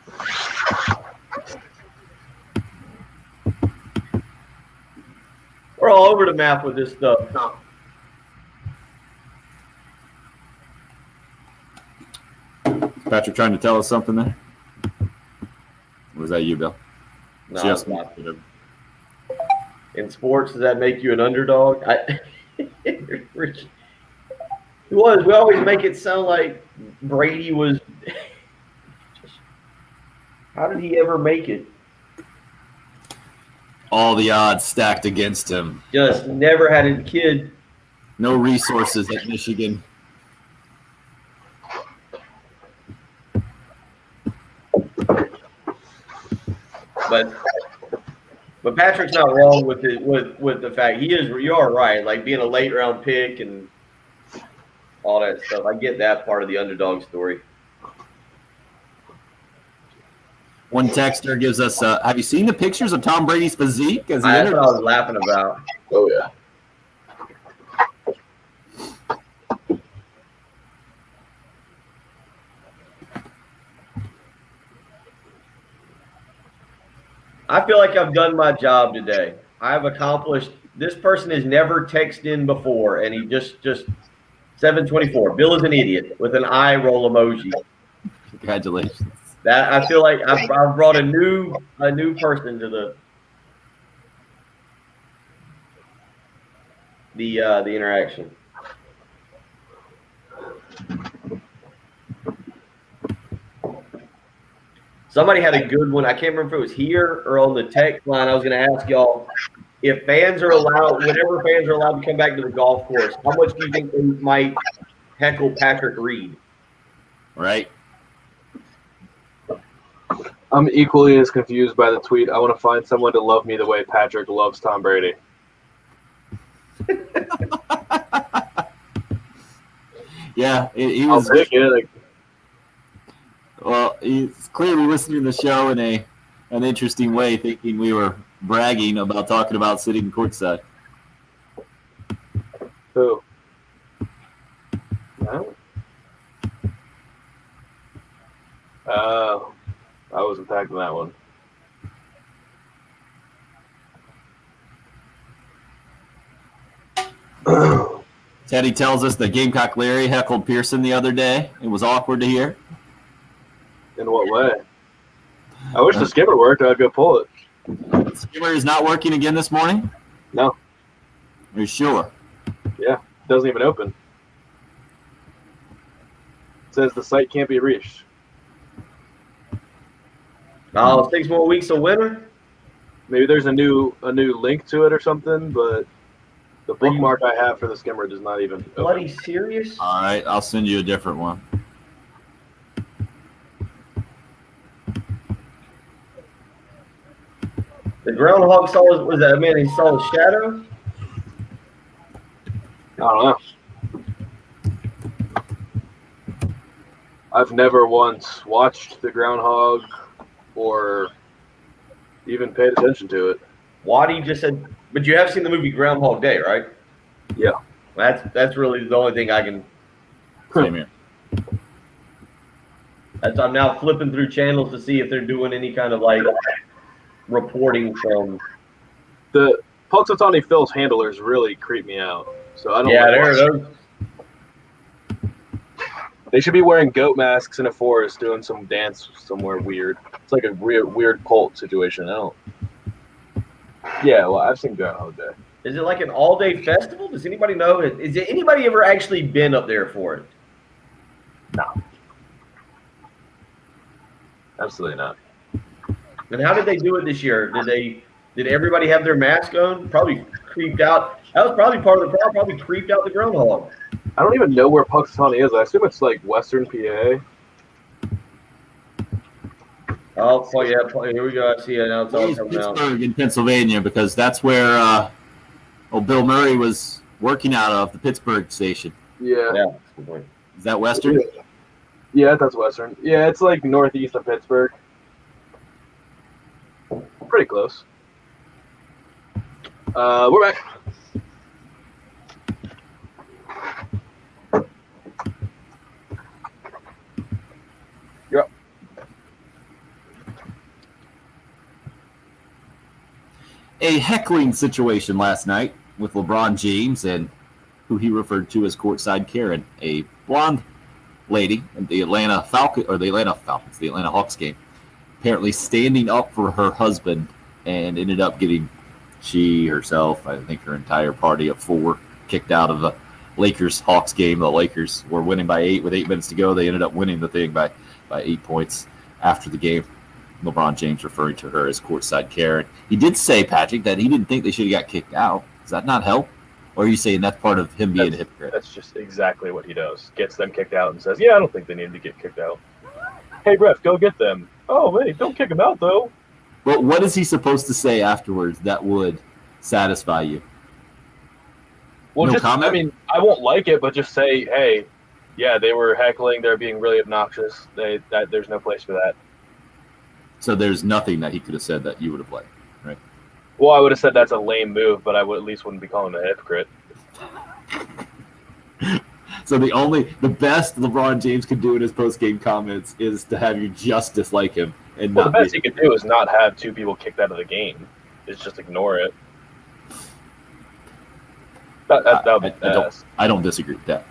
We're all over the map with this stuff. Patrick trying to tell us something there? Or was that you, Bill? No, it's not. In sports, does that make you an underdog? We always make it sound like Brady was. How did he ever make it? All the odds stacked against him. Just never had a kid. No resources at Michigan. But Patrick's not wrong with the fact you are right, like being a late round pick and all that stuff. I get that part of the underdog story. One texter gives us, have you seen the pictures of Tom Brady's physique? That's what I was laughing about. Oh, yeah. I feel like I've done my job today. I've accomplished. This person has never texted in before, and he just 724. Bill is an idiot with an eye roll emoji. Congratulations. That I feel like I've brought a new person to the interaction. Somebody had a good one. I can't remember if it was here or on the text line. I was going to ask y'all if fans are allowed, whenever fans are allowed to come back to the golf course, how much do you think they might heckle Patrick Reed? Right. I'm equally as confused by the tweet. I want to find someone to love me the way Patrick loves Tom Brady. Yeah, he was. Well, he's clearly listening to the show in an interesting way, thinking we were bragging about talking about sitting courtside. Who? No. I wasn't tagged in that one. Teddy tells us that Gamecock Larry heckled Pearson the other day. It was awkward to hear. In what way? I wish the skimmer worked. I'd go pull it. Skimmer is not working again this morning? No. Are you sure? Yeah, doesn't even open. It says the site can't be reached. Oh, 6 more weeks of winter? Maybe there's a new link to it or something, but the bookmark I have for the skimmer does not even open. Bloody serious? All right, I'll send you a different one. The groundhog saw was that man? He saw a shadow. I don't know. I've never once watched the groundhog or even paid attention to it. Waddy just said, but you have seen the movie Groundhog Day, right? Yeah. That's really the only thing I can. Same here. I'm now flipping through channels to see if they're doing any kind of like reporting from. The Punxsutawney Phil's handlers really creep me out. So I don't. Yeah, like there watching. those. They should be wearing goat masks in a forest doing some dance somewhere weird. It's like a weird cult situation. I don't. Yeah, well, I've seen Groundhog Day. Is it like an all-day festival? Does anybody know? Is anybody ever actually been up there for it? No. Absolutely not. And how did they do it this year? Did everybody have their mask on? Probably creeped out. That was probably part of the crowd. Probably creeped out the groundhog. I don't even know where Punxsutawney is. I assume it's like Western PA. Oh, yeah. Here we go. I see it now. It's all It's coming out. Pittsburgh in Pennsylvania because that's where Bill Murray was working out of, the Pittsburgh station. Yeah. Yeah. Is that Western? Yeah, that's Western. Yeah, it's like northeast of Pittsburgh. Pretty close. We're back. You're up. A heckling situation last night with LeBron James and who he referred to as courtside Karen, a blonde lady at the Atlanta Hawks game, apparently standing up for her husband and ended up getting herself, I think her entire party of 4 kicked out of the Lakers-Hawks game. The Lakers were winning by 8 with 8 minutes to go. They ended up winning the thing by 8 points after the game. LeBron James referring to her as courtside Karen. He did say, Patrick, that he didn't think they should have got kicked out. Does that not help? Or are you saying that's part of him being a hypocrite? That's just exactly what he does. Gets them kicked out and says, yeah, I don't think they need to get kicked out. Hey, ref, go get them. Oh, wait, don't kick them out, though. But what is he supposed to say afterwards that would satisfy you? Well, No just, comment? I mean, I won't like it, but just say, hey, yeah, they were heckling. They're being really obnoxious. There's no place for that. So there's nothing that he could have said that you would have liked, right? Well, I would have said that's a lame move, but I would at least wouldn't be calling him a hypocrite. So the best LeBron James could do in his post-game comments is to have you just dislike him and Well, the not best he could do is not have 2 people kicked out of the game. Is just ignore it. That would be best. I don't disagree with that.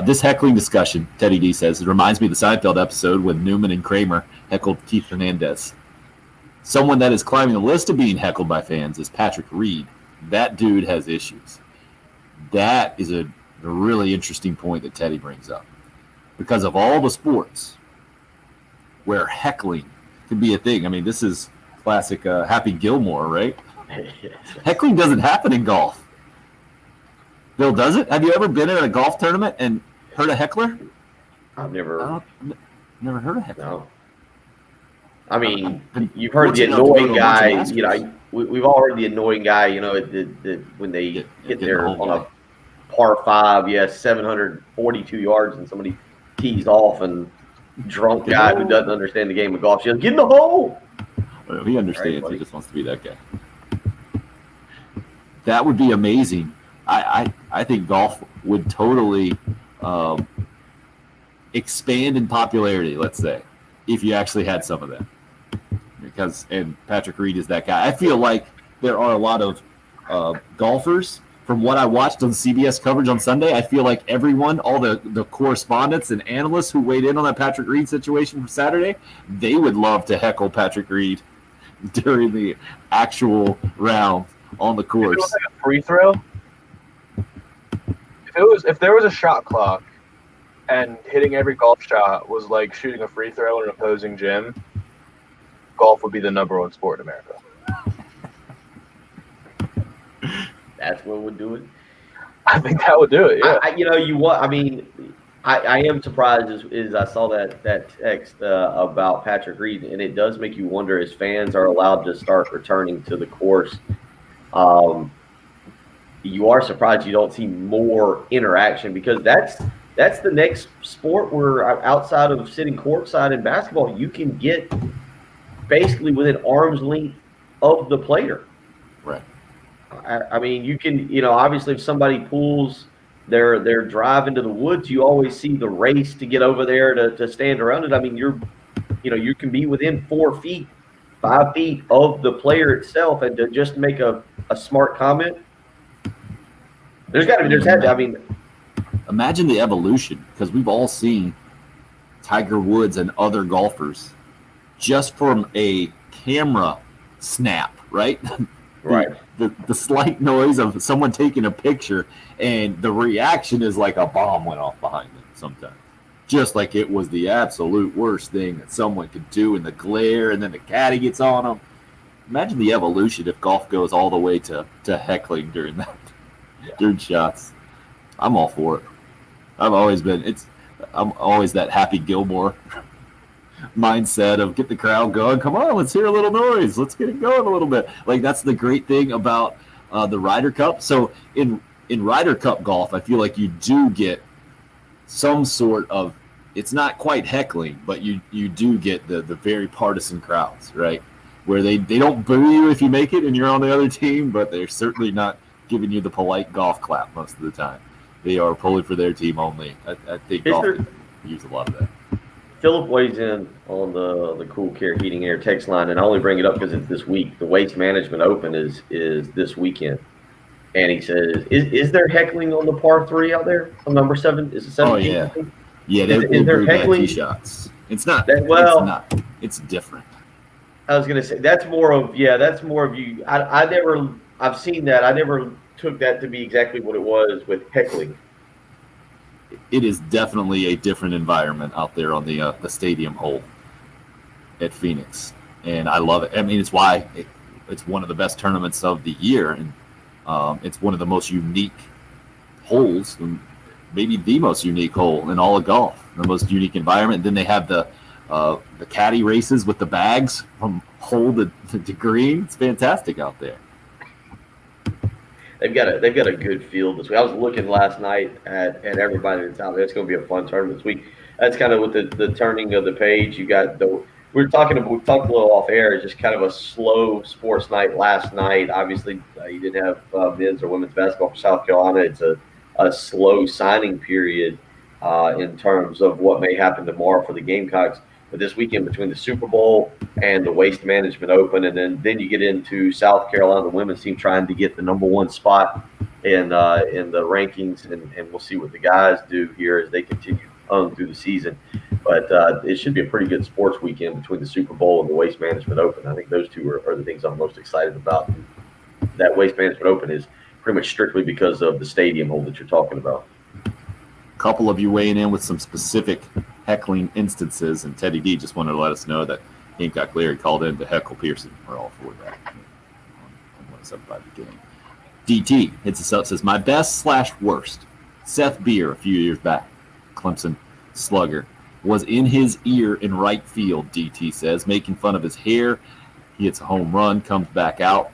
This heckling discussion, Teddy D says, it reminds me of the Seinfeld episode when Newman and Kramer heckled Keith Hernandez. Someone that is climbing the list of being heckled by fans is Patrick Reed. That dude has issues. That is a really interesting point that Teddy brings up. Because of all the sports where heckling can be a thing. I mean, this is classic Happy Gilmore, right? Heckling doesn't happen in golf. Bill, does it? Have you ever been in a golf tournament and heard a heckler? I've never Never heard a heckler. No. I mean, And you've heard the fortunate enough to go annoying to a bunch of guy. Masters. You know, we've all heard the annoying guy. You know, when they get the there whole on guy. a par 5, 742 yards, and somebody tees off, and drunk guy who doesn't understand the game of golf yells, "Get in the hole!" Well, he understands. Right, buddy. He just wants to be that guy. That would be amazing. I think golf would totally expand in popularity, let's say, if you actually had some of that. And Patrick Reed is that guy. I feel like there are a lot of golfers. From what I watched on CBS coverage on Sunday, I feel like everyone, all the correspondents and analysts who weighed in on that Patrick Reed situation from Saturday, they would love to heckle Patrick Reed during the actual round on the If it was course. like a free throw, if there was a shot clock and hitting every golf shot was like shooting a free throw in an opposing gym, golf would be the #1 sport in America. That's what would do it. I think that would do it. Yeah. I am surprised as I saw that text about Patrick Reed, and it does make you wonder as fans are allowed to start returning to the course. You are surprised you don't see more interaction, because that's the next sport where, outside of sitting courtside in basketball, you can get basically within arm's length of the player. Right. I mean, you can, obviously if somebody pulls their drive into the woods, you always see the race to get over there to stand around it. I mean, you can be within 4 feet, 5 feet of the player itself, and to just make a smart comment. Imagine the evolution, because we've all seen Tiger Woods and other golfers just from a camera snap, right? Right. The slight noise of someone taking a picture, and the reaction is like a bomb went off behind them sometimes. Just like it was the absolute worst thing that someone could do in the glare, and then the caddy gets on them. Imagine the evolution if golf goes all the way to heckling during that, during shots. I'm all for it. I'm always that Happy Gilmore mindset of get the crowd going. Come on, let's hear a little noise. Let's get it going a little bit. Like, that's the great thing about the Ryder Cup. So in Ryder Cup golf, I feel like you do get some sort of, it's not quite heckling, but you do get the very partisan crowds, right? Where they don't boo you if you make it and you're on the other team, but they're certainly not giving you the polite golf clap most of the time. They are pulling for their team only. I think golf use a lot of that. Philip weighs in on the Cool Care Heating Air text line, and I only bring it up because it's this week. The Waste Management Open is this weekend, and he says, "Is there heckling on the par 3 out there on number 7? Is it 17? Oh yeah, they brew bad tee shots. It's not. It's not. It's different. I was gonna say that's more of you. I've seen that. I never took that to be exactly what it was with heckling. It is definitely a different environment out there on the stadium hole at Phoenix, and I love it. I mean, it's why it's one of the best tournaments of the year, and it's one of the most unique holes, and maybe the most unique hole in all of golf. The most unique environment. And then they have the caddy races with the bags from hole to green. It's fantastic out there. They've got a good field this week. I was looking last night at everybody that's out there. It's going to be a fun tournament this week. That's kind of with the turning of the page. You got we talked a little off air. It's just kind of a slow sports night last night. Obviously, you didn't have men's or women's basketball for South Carolina. It's a slow signing period in terms of what may happen tomorrow for the Gamecocks. But this weekend, between the Super Bowl and the Waste Management Open, and then you get into South Carolina, the women's team trying to get the #1 spot in the rankings, and we'll see what the guys do here as they continue on through the season. But it should be a pretty good sports weekend between the Super Bowl and the Waste Management Open. I think those two are the things I'm most excited about. That Waste Management Open is pretty much strictly because of the stadium hole that you're talking about. A couple of you weighing in with some specific heckling instances, and Teddy D just wanted to let us know that Gamecock Larry called in to heckle Pearson. We're all for that. On 175 beginning. DT hits us up, says, my best/worst. Seth Beer a few years back, Clemson slugger, was in his ear in right field, DT says, making fun of his hair. He hits a home run, comes back out,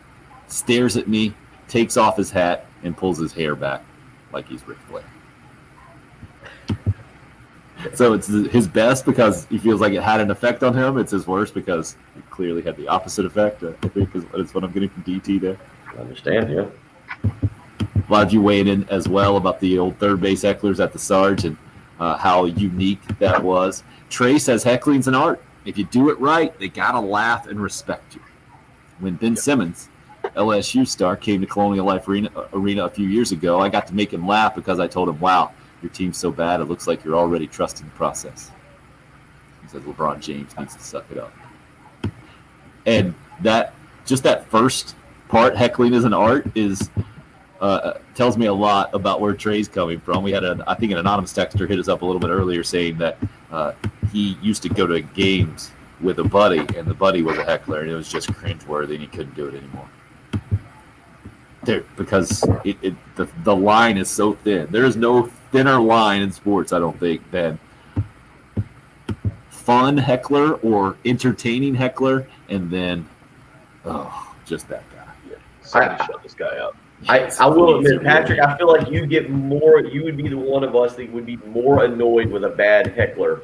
stares at me, takes off his hat, and pulls his hair back like he's Ric Flair. So it's his best because he feels like it had an effect on him. It's his worst because it clearly had the opposite effect, I think is what I'm getting from DT there. I understand, yeah. A lot of you weighed in as well about the old third base hecklers at the Sarge and how unique that was. Trey says heckling's an art. If you do it right, they got to laugh and respect you. When Ben Simmons, LSU star, came to Colonial Life Arena a few years ago, I got to make him laugh because I told him, wow, your team's so bad, it looks like you're already trusting the process. He says LeBron James needs to suck it up. And that first part, heckling is an art, is tells me a lot about where Trey's coming from. We had I think an anonymous texter hit us up a little bit earlier saying that he used to go to games with a buddy, and the buddy was a heckler, and it was just cringeworthy, and he couldn't do it anymore. Because the line is so thin. There is no thinner line in sports, I don't think, than fun heckler or entertaining heckler, and then just that guy. Yeah. Somebody shut this guy up. I will admit, Patrick, I feel like you would be the one of us that would be more annoyed with a bad heckler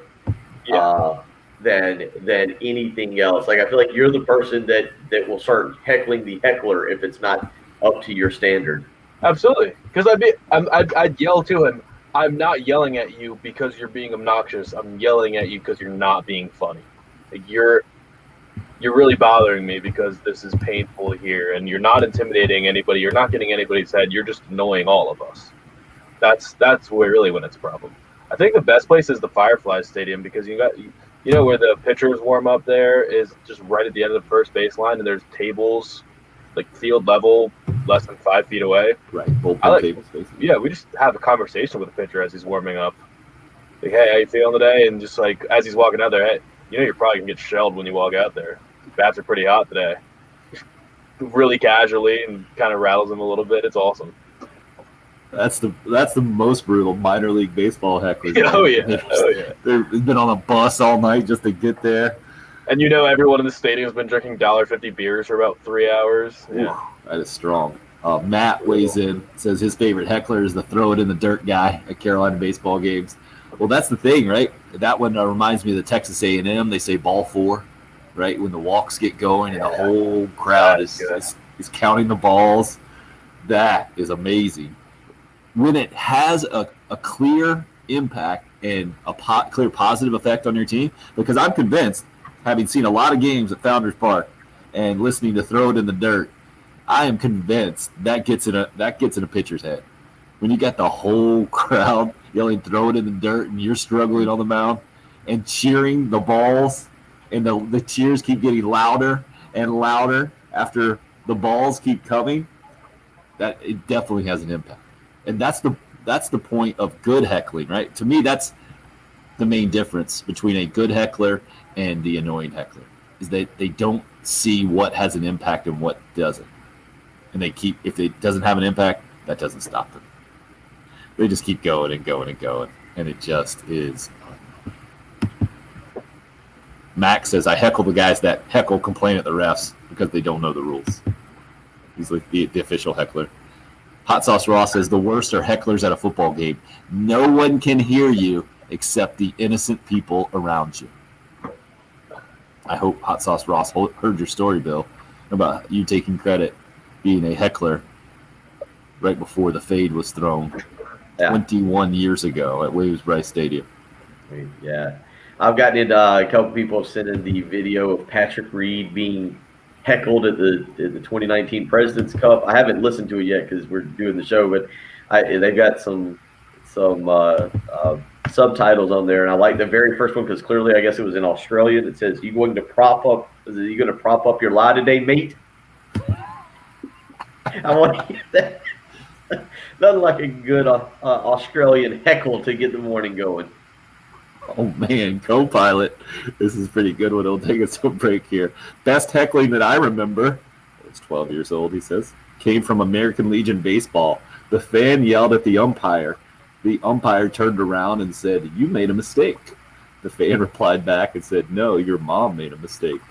than anything else. Like, I feel like you're the person that will start heckling the heckler if it's not up to your standard. Absolutely. Because I'd yell to him, I'm not yelling at you because you're being obnoxious. I'm yelling at you because you're not being funny. Like, you're really bothering me because this is painful here, and you're not intimidating anybody. You're not getting anybody's head. You're just annoying all of us. That's where really when it's a problem. I think the best place is the Fireflies Stadium, because you know where the pitchers warm up there is just right at the end of the first baseline, and there's tables like field level, less than 5 feet away. Right, bullpen tables. Basically. Yeah, we just have a conversation with the pitcher as he's warming up. Like, hey, how you feeling today? And just like as he's walking out there, hey, you know you're probably gonna get shelled when you walk out there. Bats are pretty hot today. Really casually, and kind of rattles him a little bit. It's awesome. That's the most brutal minor league baseball hecklers. Oh yeah. They've been on a bus all night just to get there. And you know everyone in the stadium has been drinking $1.50 beers for about 3 hours. Yeah. Ooh, that is strong. Matt weighs in, says his favorite heckler is the throw it in the dirt guy at Carolina baseball games. Well, that's the thing, right? That one reminds me of the Texas A&M. They say ball 4, right? When the walks get going and the whole crowd is counting the balls. That is amazing. When it has a clear impact and a clear positive effect on your team, because I'm convinced, having seen a lot of games at Founders Park and listening to Throw It in the Dirt, I am convinced that gets in a pitcher's head. When you got the whole crowd yelling "Throw it in the dirt" and you're struggling on the mound and cheering the balls, and the cheers keep getting louder and louder after the balls keep coming, that it definitely has an impact. And that's the point of good heckling, right? To me, that's the main difference between a good heckler and the annoying heckler, is that they don't see what has an impact and what doesn't. And if it doesn't have an impact, that doesn't stop them. They just keep going and going and going. And it just is. Max says, I heckle the guys that heckle complain at the refs because they don't know the rules. He's like the official heckler. Hot Sauce Ross says, the worst are hecklers at a football game. No one can hear you except the innocent people around you. I hope Hot Sauce Ross heard your story, Bill, about you taking credit being a heckler right before the fade was thrown 21 years ago at Williams-Brice Stadium. Yeah. I've gotten a couple people have sent in the video of Patrick Reed being heckled at the 2019 President's Cup. I haven't listened to it yet because we're doing the show, but they've got some subtitles on there, and I like the very first one because clearly, I guess it was in Australian. It says, "You going to prop up your lie today, mate?" I want to hear that. Nothing like a good Australian heckle to get the morning going. Oh, man, co-pilot. This is a pretty good one. It'll take us to a break here. Best heckling that I remember, I was 12 years old, he says, came from American Legion Baseball. The fan yelled at the umpire. The umpire turned around and said, "You made a mistake." The fan replied back and said, "No, your mom made a mistake."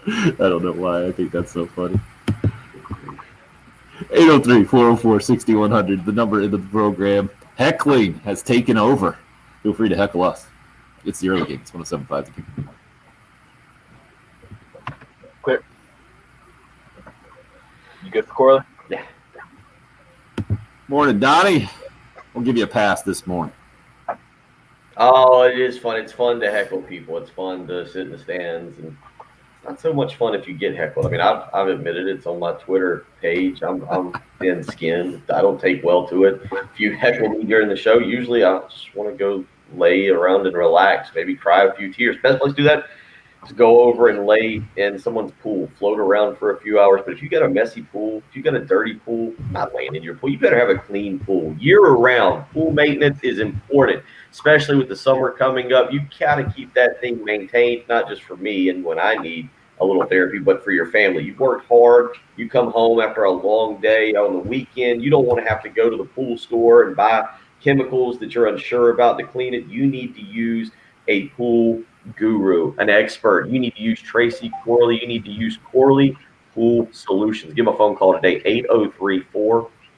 I don't know why. I think that's so funny. 803-404-6100, the number in the program. Heckling has taken over. Feel free to heckle us. It's the early game. It's 107.5. Clear. You good for Corley? Yeah. Morning, Donnie. We'll give you a pass this morning. Oh, it is fun. It's fun to heckle people. It's fun to sit in the stands, and it's not so much fun if you get heckled. I mean, I've admitted it's on my Twitter page. I'm thin-skinned. I don't take well to it. If you heckle me during the show, usually I just want to go lay around and relax, maybe cry a few tears. Best place to do that, to go over and lay in someone's pool, float around for a few hours. But if you got a messy pool, if you got a dirty pool, I'm not laying in your pool. You better have a clean pool year round. Pool maintenance is important, especially with the summer coming up. You got to keep that thing maintained, not just for me and when I need a little therapy, but for your family. You've worked hard. You come home after a long day on the weekend. You don't want to have to go to the pool store and buy chemicals that you're unsure about to clean it. You need to use a pool guru, an expert. You need to use Tracy Corley. You need to use Corley Pool Solutions. Give them a phone call today,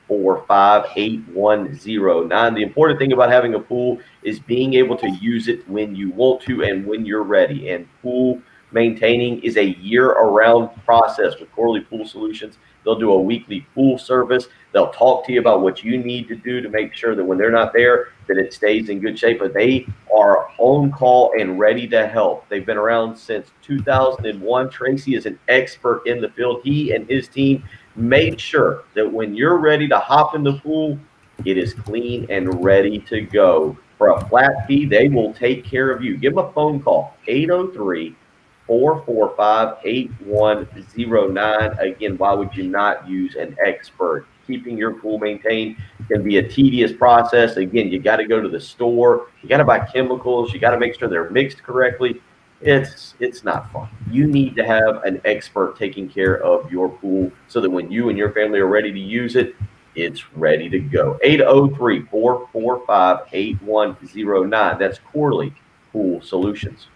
803-445-8109. The important thing about having a pool is being able to use it when you want to and when you're ready. And pool maintaining is a year-around process with Corley Pool Solutions. They'll do a weekly pool service. They'll talk to you about what you need to do to make sure that when they're not there, that it stays in good shape. But they are on call and ready to help. They've been around since 2001. Tracy is an expert in the field. He and his team make sure that when you're ready to hop in the pool, it is clean and ready to go. For a flat fee, they will take care of you. Give them a phone call, 803-445-8109. Again, why would you not use an expert? Keeping your pool maintained can be a tedious process. Again, you got to go to the store. You got to buy chemicals. You got to make sure they're mixed correctly. It's not fun. You need to have an expert taking care of your pool so that when you and your family are ready to use it, it's ready to go. 803-445-8109. That's Corley Pool Solutions.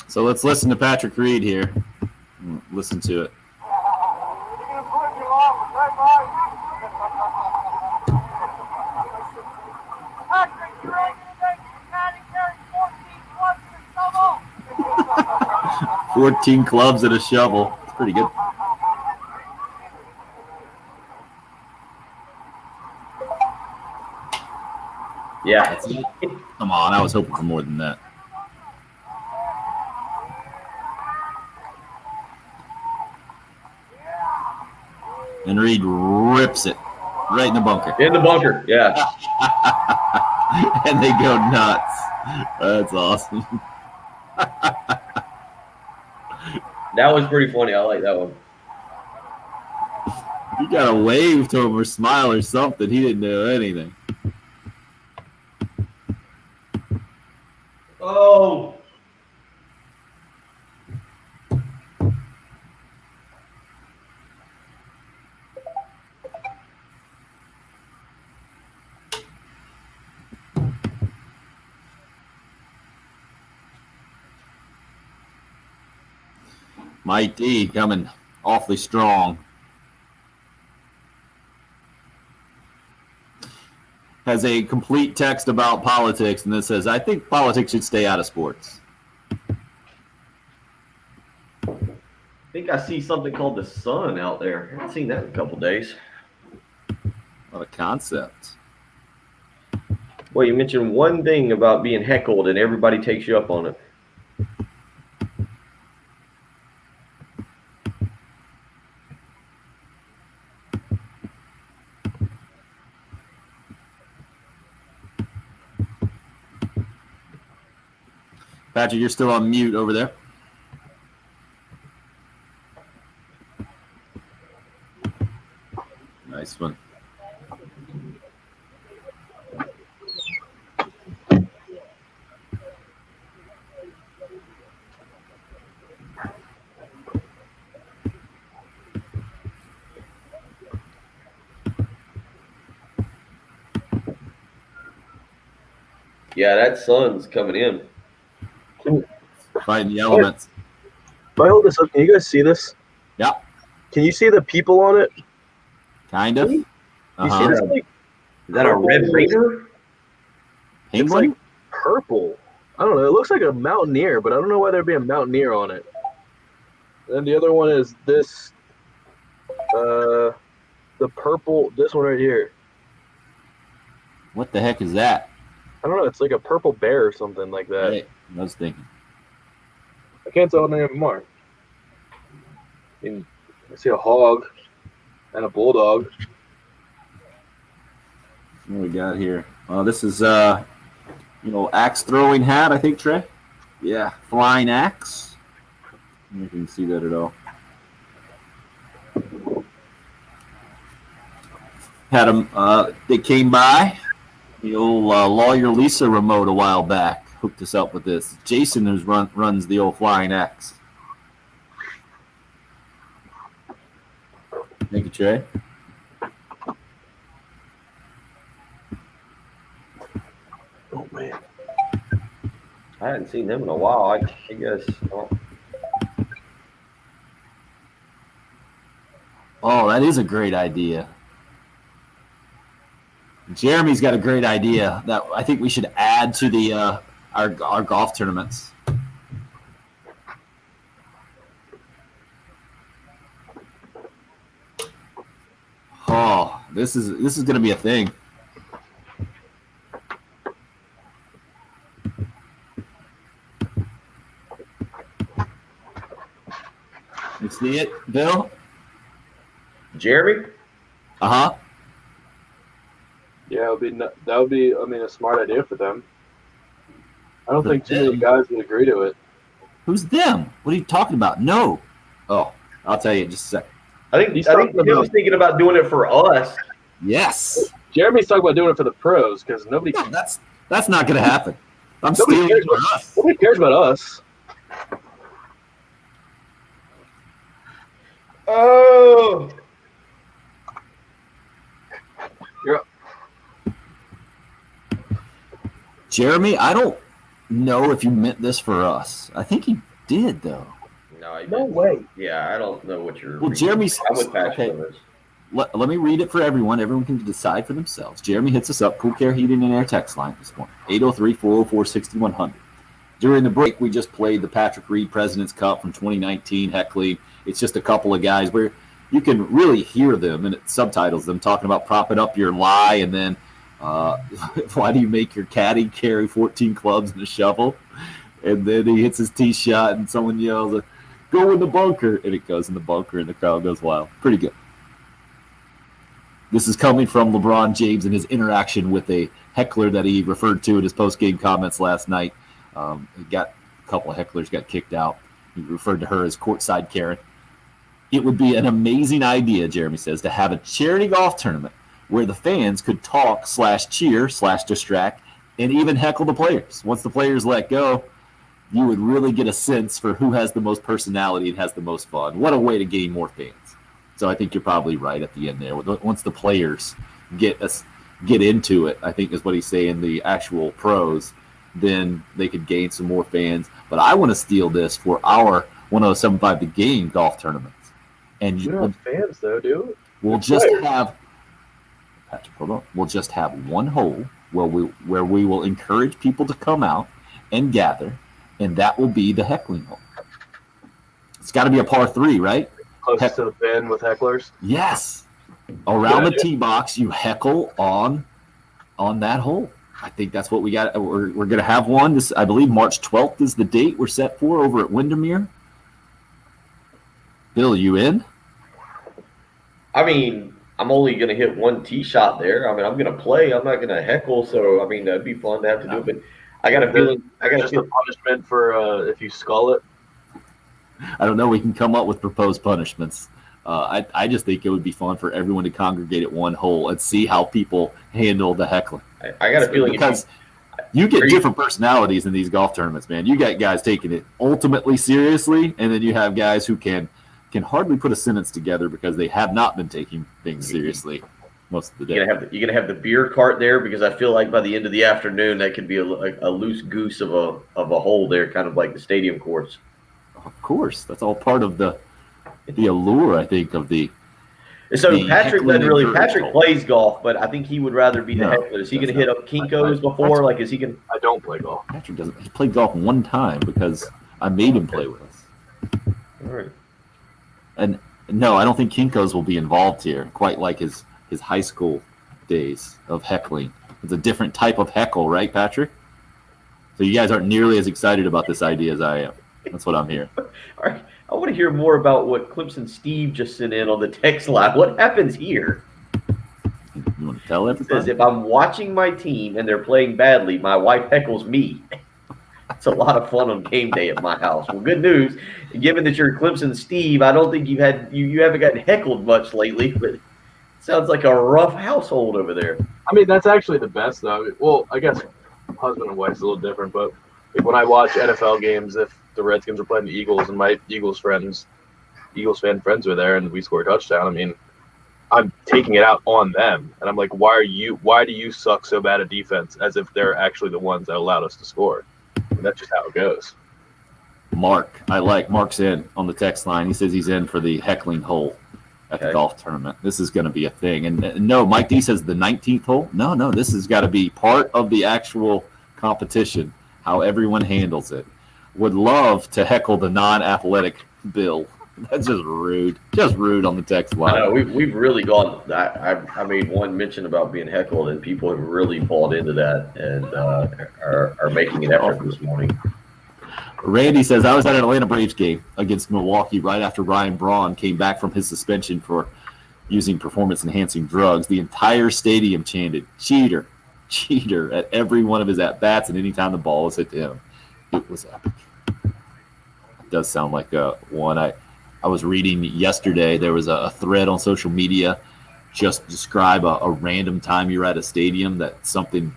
So let's listen to Patrick Reed here. Listen to it. Patrick, you ready today? Patty carries 14 clubs and a 14 clubs and shovel. a shovel. It's pretty good. Yeah. That's it. Come on, I was hoping for more than that. And Reed rips it right in the bunker. In the bunker, yeah. And they go nuts. That's awesome. That was pretty funny. I like that one. You got to wave to him or smile or something. He didn't do anything. Oh. Mike D coming awfully strong. Has a complete text about politics, and it says, I think politics should stay out of sports. I think I see something called the sun out there. I haven't seen that in a couple days. What a concept. Well, you mentioned one thing about being heckled, and everybody takes you up on it. Patrick, you're still on mute over there. Nice one. Yeah, that sun's coming in. Fighting the elements. If I hold this up, can you guys see this? Yeah, Can you see the people on it? kind of. You see Uh-huh. this like Is that a red raider? it's Penguin? like purple. I don't know. It looks like a mountaineer, but I don't know why there'd be a mountaineer on it. And the other one is this, the purple. This one right here. What the heck is that? I don't know. It's like a purple bear or something like that. Hey, I was thinking. I can't tell what any of them are. I mean, I see a hog and a bulldog. What we got here? This is axe throwing hat, I think, Trey. Yeah, flying axe. I don't know if you can see that at all. Had them. They came by. The old lawyer Lisa remote a while back hooked us up with this. Jason who runs the old flying axe. Thank you, Trey. Oh man, I hadn't seen them in a while. I guess. Oh, that is a great idea. Jeremy's got a great idea that I think we should add to the our golf tournaments. Oh, this is going to be a thing. You see it, Bill? Jeremy? Uh-huh. yeah, that would be. I mean, a smart idea for them. I don't think too many guys would agree to it. Who's them? What are you talking about? No. Oh, I'll tell you in just a second. I think he was thinking about doing it for us. Yes. Jeremy's talking about doing it for the pros because nobody. No, that's not going to happen. I'm Nobody stealing cares for about- us. Nobody cares about us. Oh. You're up. Jeremy, I don't know if you meant this for us. I think he did, though. No way. Yeah, I don't know what you're. Well, Jeremy's. I'm with Patrick Okay. on this. Let me read it for everyone. Everyone can decide for themselves. Jeremy hits us up, Pool Care Heating and Air text line this morning, 803-404-6100. During the break, we just played the Patrick Reed President's Cup from 2019, heckling. It's just a couple of guys where you can really hear them, and it subtitles them talking about propping up your lie, and then why do you make your caddy carry 14 clubs and a shovel? And then he hits his tee shot, and someone yells, "Go in the bunker," and it goes in the bunker, and the crowd goes wild. Pretty good. This is coming from LeBron James and his interaction with a heckler that he referred to in his post-game comments last night. He got a couple of hecklers got kicked out. He referred to her as courtside Karen. It would be an amazing idea, Jeremy says, to have a charity golf tournament where the fans could talk / cheer / distract and even heckle the players. Once the players let go, you would really get a sense for who has the most personality and has the most fun. What a way to gain more fans. So I think you're probably right at the end there. Once the players get into it, I think is what he's saying, the actual pros, then they could gain some more fans. But I want to steal this for our 1075 The Game golf tournaments. And We don't have fans though, dude. we'll just have Patrick, hold on. We'll just have one hole where we will encourage people to come out and gather, and that will be the heckling hole. It's got to be a par 3, right? Closest to the pin with hecklers. Yes. Around the Good idea. tee box, you heckle on that hole. I think that's what we got. We're going to have one. This, I believe, March 12th is the date we're set for over at Windermere. Bill, you in? I mean, I'm only going to hit one tee shot there. I mean, I'm going to play. I'm not going to heckle. So, I mean, that'd be fun to have to do. But I got a feeling. Just a punishment for if you skull it. I don't know. We can come up with proposed punishments. I just think it would be fun for everyone to congregate at one hole and see how people handle the heckling. I got a feeling because you get different personalities in these golf tournaments, man. You got guys taking it ultimately seriously, and then you have guys who can hardly put a sentence together because they have not been taking things seriously most of the day. you're gonna have the beer cart there, because I feel like by the end of the afternoon that could be a loose goose of a hole there, kind of like the stadium courts. Of course, that's all part of the allure, I think, of the. So the Patrick heckling doesn't really. encouraged Patrick hole. plays golf, but I think he would rather be the No, heckler. Is he going to does hit not. up Kinko's before? Like, is he going? I don't play golf. Patrick doesn't. He played golf one time because I made him play with us. All right. And no, I don't think Kinko's will be involved here, quite like his high school days of heckling. It's a different type of heckle, right, Patrick? So you guys aren't nearly as excited about this idea as I am. That's what I'm hearing. All right. I want to hear more about what Clemson Steve just sent in on the text line. What happens here? You want Tell Says everybody. if I'm watching my team and they're playing badly, my wife heckles me. It's a lot of fun on game day at my house. Well, good news. Given that you're Clemson Steve, I don't think you haven't gotten heckled much lately, but it sounds like a rough household over there. I mean, that's actually the best, though. Well, I guess husband and wife's a little different, but like, when I watch NFL games, if the Redskins are playing the Eagles and my Eagles fan friends were there and we score a touchdown, I mean, I'm taking it out on them. And I'm like, why do you suck so bad at defense, as if they're actually the ones that allowed us to score? And that's just how it goes. Mark's in on the text line. He says he's in for the heckling hole at the golf tournament. This is going to be a thing. And no, Mike D says the 19th hole. No, this has got to be part of the actual competition, how everyone handles it. Would love to heckle the non-athletic Bill. That's just rude. Just rude on the text line. I know, we've really gone. I made one mention about being heckled, and people have really bought into that and are making an effort this morning. Randy says, I was at an Atlanta Braves game against Milwaukee right after Ryan Braun came back from his suspension for using performance-enhancing drugs. The entire stadium chanted, cheater, cheater, at every one of his at-bats and anytime the ball was hit to him. It was epic. It does sound like one. I was reading yesterday, there was a thread on social media, just describe a random time you're at a stadium that something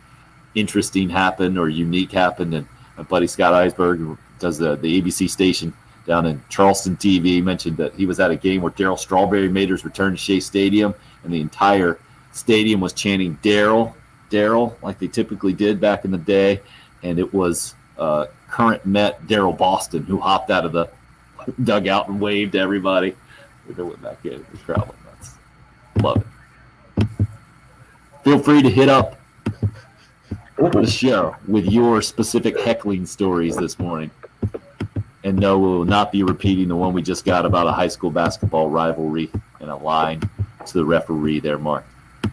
interesting happened or unique happened. And my buddy Scott Eisberg, who does the ABC station down in Charleston TV, mentioned that he was at a game where Darryl Strawberry made his return to Shea Stadium, and the entire stadium was chanting Darryl, like they typically did back in the day. And it was current Met Darryl Boston who hopped out of the dugout and waved to everybody. They went back in. The crowd went nuts. Love it. Feel free to hit up the show with your specific heckling stories this morning. And no, we will not be repeating the one we just got about a high school basketball rivalry and a line to the referee there, Mark.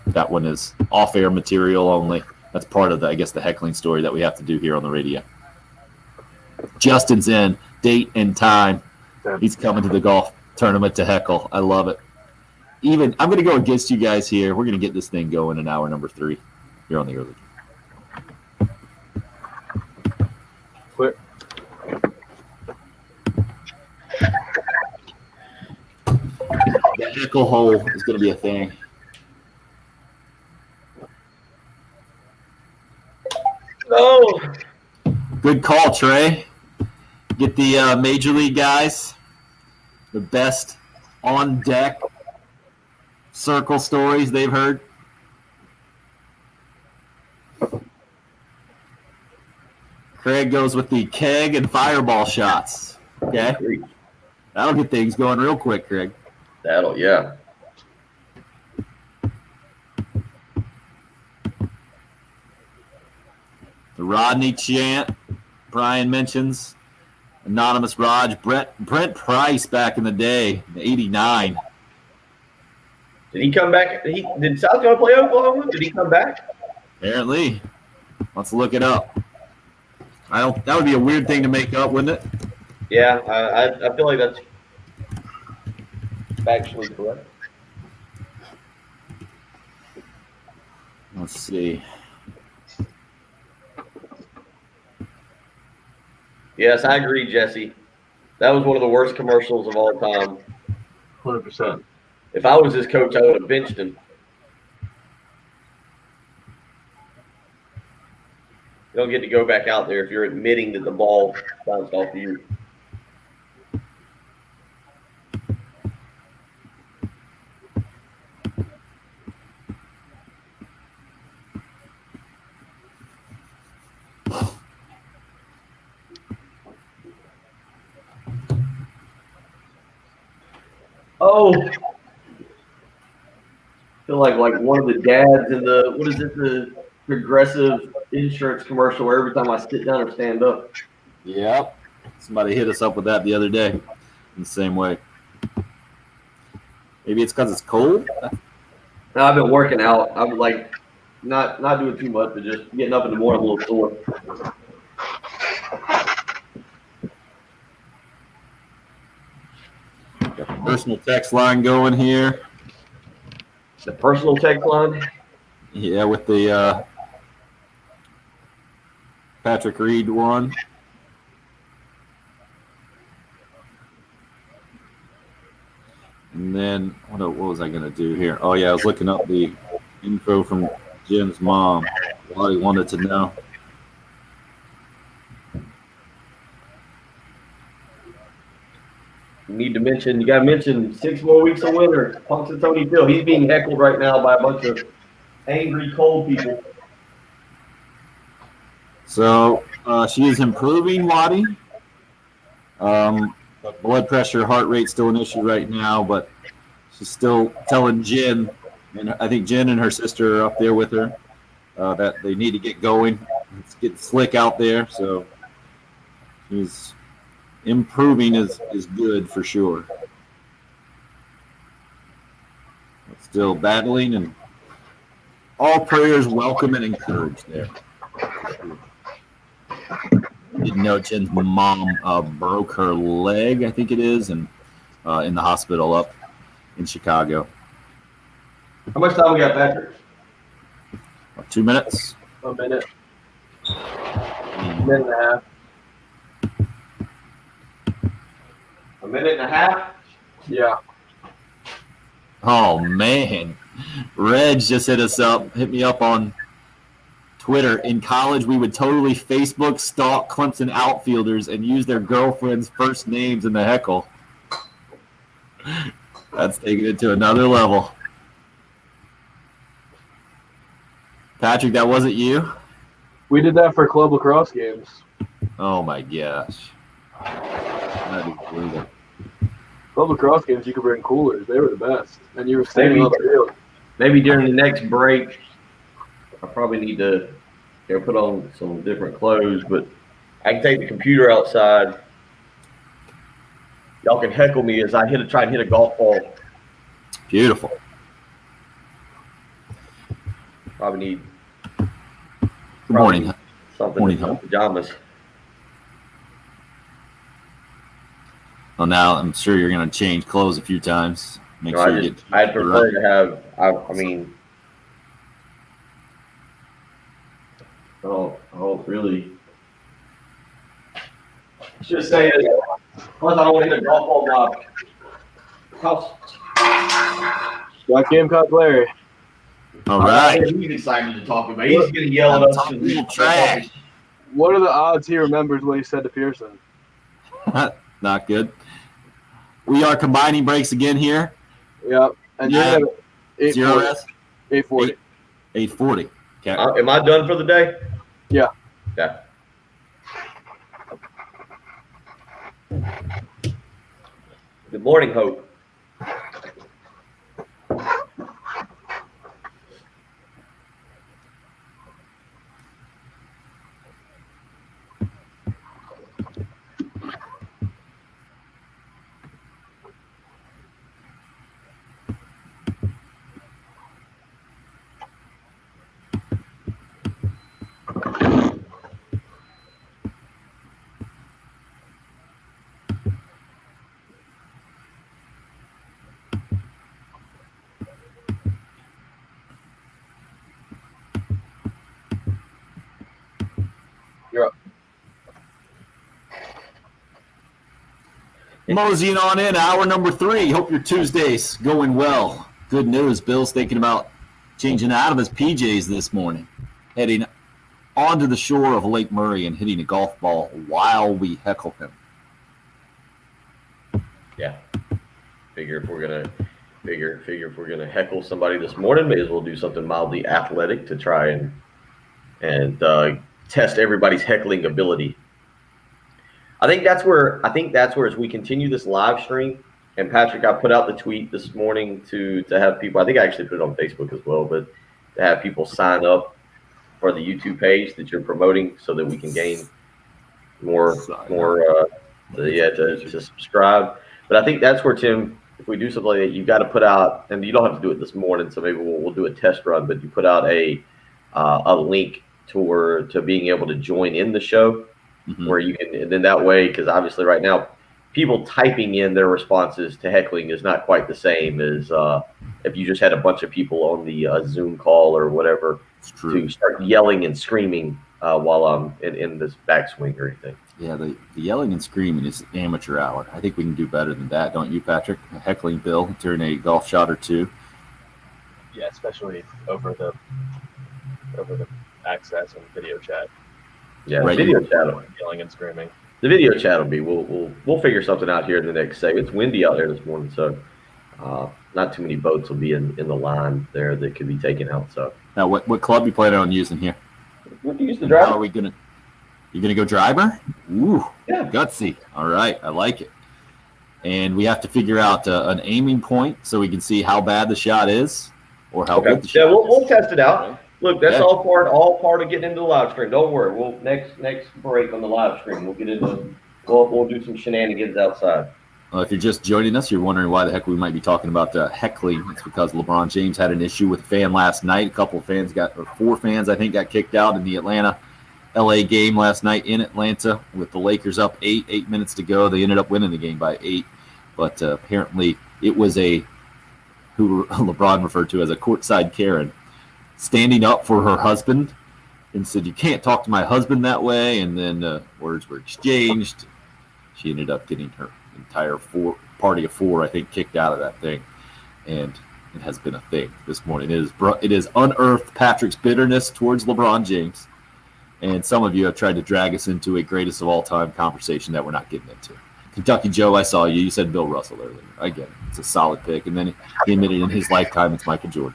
That one is off-air material only. That's part of the heckling story that we have to do here on the radio. Justin's in, date and time. He's coming to the golf tournament to heckle. I love it. I'm going to go against you guys here. We're going to get this thing going in hour number 3 here on the early. Quit. The heckle hole is going to be a thing. No. Good call, Trey. Get the major league guys, the best on deck circle stories they've heard. Craig goes with the keg and fireball shots. Okay, that'll get things going real quick, Craig. Yeah. The Rodney chant, Brian mentions. Anonymous Raj, Brent Price back in the day, 89. Did he come back? Did South Carolina play Oklahoma? Did he come back? Apparently. Let's look it up. That would be a weird thing to make up, wouldn't it? Yeah, I feel like that's factually correct. Let's see. Yes, I agree, Jesse. That was one of the worst commercials of all time. 100%. If I was his coach, I would have benched him. You don't get to go back out there if you're admitting that the ball bounced off you. Oh, I feel like one of the dads in the Progressive insurance commercial where every time I sit down or stand up. Yep. Somebody hit us up with that the other day in the same way. Maybe it's because it's cold? No, I've been working out. I'm like not doing too much, but just getting up in the morning a little sore. Got the personal text line going here. The personal text line? Yeah, with the Patrick Reed one. And then what was I going to do here? Oh, yeah, I was looking up the info from Jim's mom. What he wanted to know. You got to mention 6 more weeks of winter. Punxsutawney Phil, he's being heckled right now by a bunch of angry cold people. So she is improving, Waddy. Blood pressure, heart rate still an issue right now, but she's still telling Jen, and I think Jen and her sister are up there with her, that they need to get going. It's getting slick out there, so she's improving is good for sure. But still battling, and all prayers welcome and encouraged there. Didn't know Jen's mom broke her leg, I think it is, and in the hospital up in Chicago. How much time we got, Patrick? 2 minutes. A minute. A minute and a half. A minute and a half? Yeah. Oh man, Reg just hit me up on Twitter. In college, we would totally Facebook stalk Clemson outfielders and use their girlfriends' first names in the heckle. That's taking it to another level. Patrick, that wasn't you? We did that for club lacrosse games. Oh my gosh. That'd be brutal. Club lacrosse games, you could bring coolers. They were the best. And you were standing on the field. Maybe during the next break, I probably need to put on some different clothes, but I can take the computer outside. Y'all can heckle me as I try and hit a golf ball. Beautiful. Probably need Good morning. something Morning, in my huh? pajamas. Well, now I'm sure you're going to change clothes a few times. Make No, sure you get. I'd prefer to have. I mean, I don't really. Should say that. Plus, I don't want to hit a golf ball by house. Got Gamecock Larry. All right. He's excited to talk about. He's going to yell at us. Talking trash. What are the odds he remembers what he said to Pearson? Not good. We are combining breaks again here. Yep. And Yeah. you're Zero 840. S. 840. 8:40. Okay. Am I done for the day? Yeah. Yeah. Good morning, Hope. You're up. Moseying on in, hour number 3. Hope your Tuesday's going well. Good news. Bill's thinking about changing out of his PJs this morning, heading onto the shore of Lake Murray and hitting a golf ball while we heckle him. Yeah. Figure if we're gonna heckle somebody this morning, may as well do something mildly athletic to try and test everybody's heckling ability. I think that's where as we continue this live stream, and Patrick, I put out the tweet this morning to have people. I think I actually put it on Facebook as well, but to have people sign up for the YouTube page that you're promoting, so that we can gain more to subscribe. But I think that's where, Tim, if we do something like that, you got to put out, and you don't have to do it this morning, so maybe we'll do a test run, but you put out a link to being able to join in the show, where you can, and then that way, because obviously right now, people typing in their responses to heckling is not quite the same as if you just had a bunch of people on the Zoom call or whatever It's true. to start yelling and screaming while I'm in this backswing or anything. Yeah, the yelling and screaming is amateur hour. I think we can do better than that, don't you, Patrick? Heckling Bill during a golf shot or two. Yeah, especially over the access and video chat, Yeah, Right. video chat. yelling and screaming. The video chat will be. We'll figure something out here in the next segment. It's windy out there this morning, so not too many boats will be in the line there that could be taken out. So Now, what club you planning on using here? we'll use the How are driver. we gonna? You gonna go driver? Ooh, Yeah. gutsy. All right, I like it. And we have to figure out an aiming point so we can see how bad the shot is or how Okay. good the shot Yeah, we'll is. test it out. Look, that's Okay. all part of getting into the live stream. Don't worry. We'll next break on the live stream. We'll get into we'll do some shenanigans outside. If you're just joining us, you're wondering why the heck we might be talking about heckling. It's because LeBron James had an issue with a fan last night. A couple of fans four fans, I think, got kicked out in the Atlanta-LA game last night in Atlanta with the Lakers up 8 minutes to go. They ended up winning the game by 8. But apparently it was who LeBron referred to as a courtside Karen, standing up for her husband and said, "You can't talk to my husband that way." And then words were exchanged. She ended up getting her entire party of 4, I think, kicked out of that thing. And it has been a thing this morning. It has unearthed Patrick's bitterness towards LeBron James. And some of you have tried to drag us into a greatest of all time conversation that we're not getting into. Kentucky Joe, I saw you. You said Bill Russell earlier. I get it. It's a solid pick. And then he admitted in his lifetime it's Michael Jordan.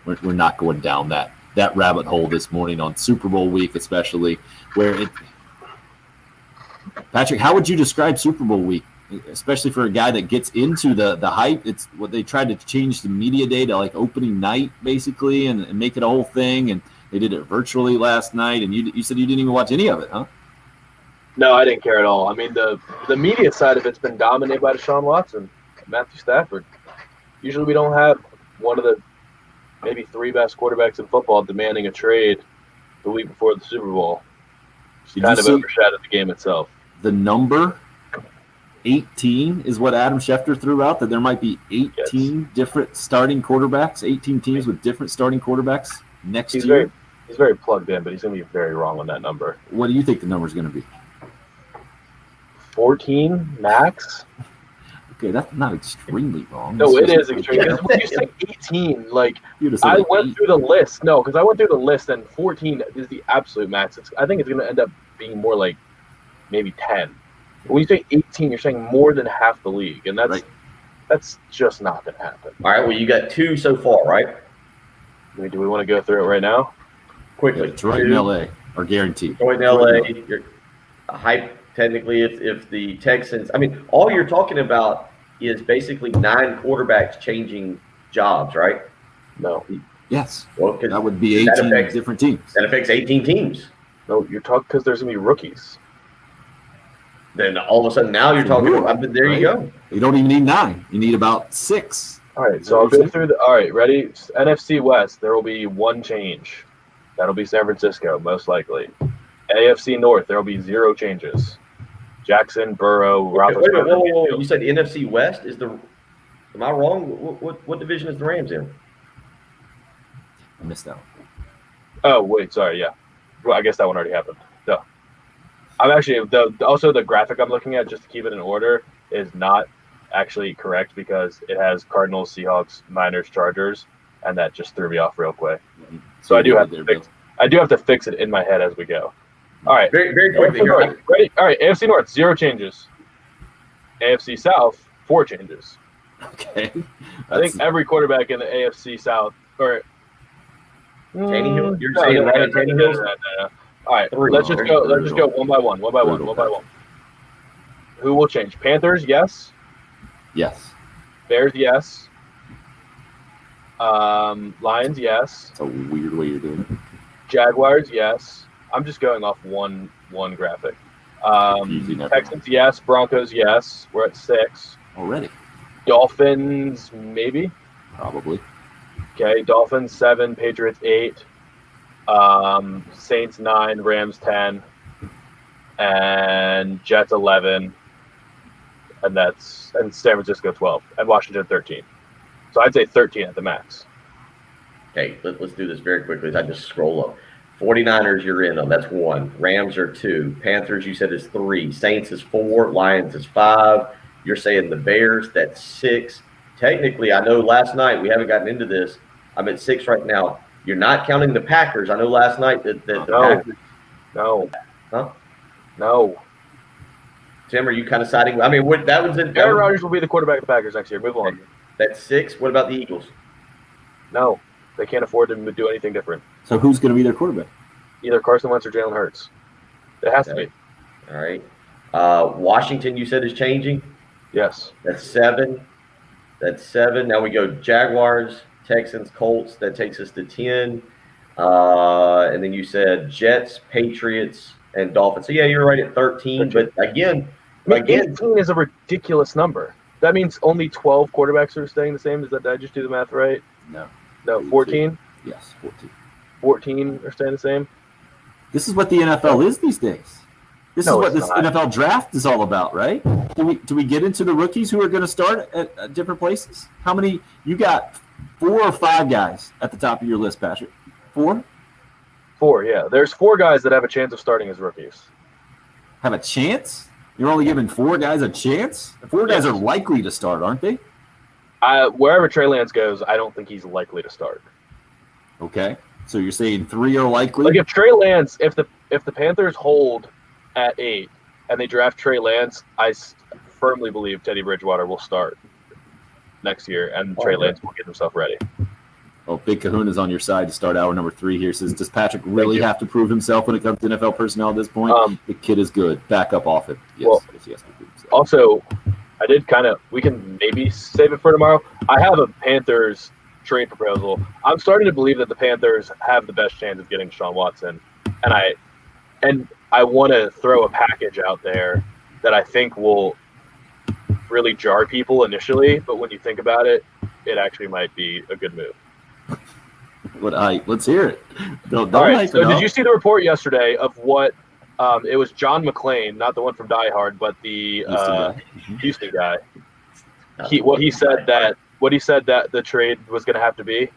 We're not going down that rabbit hole this morning on Super Bowl week, especially where it. Patrick, how would you describe Super Bowl week, especially for a guy that gets into the hype? It's what they tried to change the media day to like opening night, basically, and make it a whole thing. And they did it virtually last night. And you said you didn't even watch any of it, huh? No, I didn't care at all. I mean, the media side of it's been dominated by Deshaun Watson, Matthew Stafford. Usually we don't have one of the maybe 3 best quarterbacks in football demanding a trade the week before the Super Bowl. Did Kind you of see overshadowed the game itself. the number 18 is what Adam Schefter threw out, that there might be 18 different starting quarterbacks, 18 teams with different starting quarterbacks next year? He's very plugged in, but he's going to be very wrong on that number. What do you think the number is going to be? 14 max? Okay, that's not extremely wrong. No, it It's is just- extreme. Because when you say 18, like, You would've said I like went 8. through the list. No, because I went through the list, and 14 is the absolute max. I think it's going to end up being more like maybe 10. When you say 18, you're saying more than half the league, and Right. that's just not going to happen. All right. Well, you got 2 so far, right? I mean, do we want to go through it right now? Quickly. Detroit and 2, LA are guaranteed. Detroit and LA. You're hype technically if the Texans. I mean, all you're talking about is basically 9 quarterbacks changing jobs, right? No. Yes, Well, 'cause that would be that 18 affects- different teams. that affects 18 teams. No, you're talking because there's going to be rookies. Then all of a sudden now you're talking Rule, about, there you go. You don't even need 9. You need about 6. All right, so I'll go through all right, ready? NFC West, there will be 1 change. That'll be San Francisco, most likely. AFC North, there will be 0 changes. Jackson, Burrow, Wait a minute, Roethlisberger. whoa. You Mayfield. said NFC West is the. Am I wrong? What division is the Rams in? I missed out. Oh, wait, sorry, yeah. Well, I guess that one already happened. Duh. I'm actually also the graphic I'm looking at, just to keep it in order, is not actually correct because it has Cardinals, Seahawks, Niners, Chargers, and that just threw me off real quick. So I do have to fix it in my head as we go. All right. Very, very quickly. AFC North, ready? All right, AFC North, 0 changes. AFC South, 4 changes. Okay. I think every quarterback in the AFC South, or Tannehill? You're saying Ryan Tannehill? No. All right, 3. let's just go one by one. Who will change? Panthers, yes. Yes. Bears, yes. Lions, yes. It's a weird way you're doing it. Jaguars, yes. I'm just going off one graphic. Confusing everyone. Texans, yes. Broncos, yes. We're at 6. Already. Dolphins, maybe. Probably. Okay, Dolphins 7, Patriots 8, Saints 9, Rams 10, and Jets 11, and San Francisco 12, and Washington 13. So I'd say 13 at the max. Okay, let's do this very quickly as I just scroll up. 49ers, you're in on. That's 1. Rams are 2. Panthers, you said, is 3. Saints is 4. Lions is 5. You're saying the Bears, that's 6. Technically, I know last night, we haven't gotten into this. I'm at 6 right now. You're not counting the Packers. I know last night that the Packers. No. Huh? No. Tim, are you kind of siding? I mean, that was in. Aaron Rodgers will be the quarterback of the Packers next year. Move on. That's 6. What about the Eagles? No. They can't afford to do anything different. So who's going to be their quarterback? Either Carson Wentz or Jalen Hurts. It has to be. All right. Washington, you said, is changing? Yes. That's 7. Now we go Jaguars, Texans, Colts. That takes us to 10. And then you said Jets, Patriots, and Dolphins. So, yeah, you're right at 13. But, again, 18 is a ridiculous number. That means only 12 quarterbacks are staying the same. Did I just do the math right? No. No, 14? Yes, 14. 14 are staying the same? This is what the NFL is these days. This is what this not. NFL draft is all about, right? Do we get into the rookies who are going to start at different places? How many? You got 4 or 5 guys at the top of your list, Patrick. 4? 4, yeah. There's 4 guys that have a chance of starting as rookies. Have a chance? You're only giving 4 guys a chance? 4 guys are likely to start, aren't they? Wherever Trey Lance goes, I don't think he's likely to start. Okay. So you're saying 3 are likely? Like if Trey Lance, if the Panthers hold at 8 and they draft Trey Lance, I firmly believe Teddy Bridgewater will start next year and Trey Lance will get himself ready. Oh, Big Kahuna's on your side to start hour number 3 here. Says, does Patrick really have to prove himself when it comes to NFL personnel at this point? The kid is good. Back up off it. Yes, well, yes, he has to prove himself. Also, I did we can maybe save it for tomorrow. I have a Panthers trade proposal. I'm starting to believe that the Panthers have the best chance of getting Deshaun Watson. And I want to throw a package out there that I think will really jar people initially, but when you think about it, it actually might be a good move. Let's hear it. Don't All right. So did you see the report yesterday of what it was John McClane, not the one from Die Hard, but the Houston guy. What he said that the trade was going to have to be?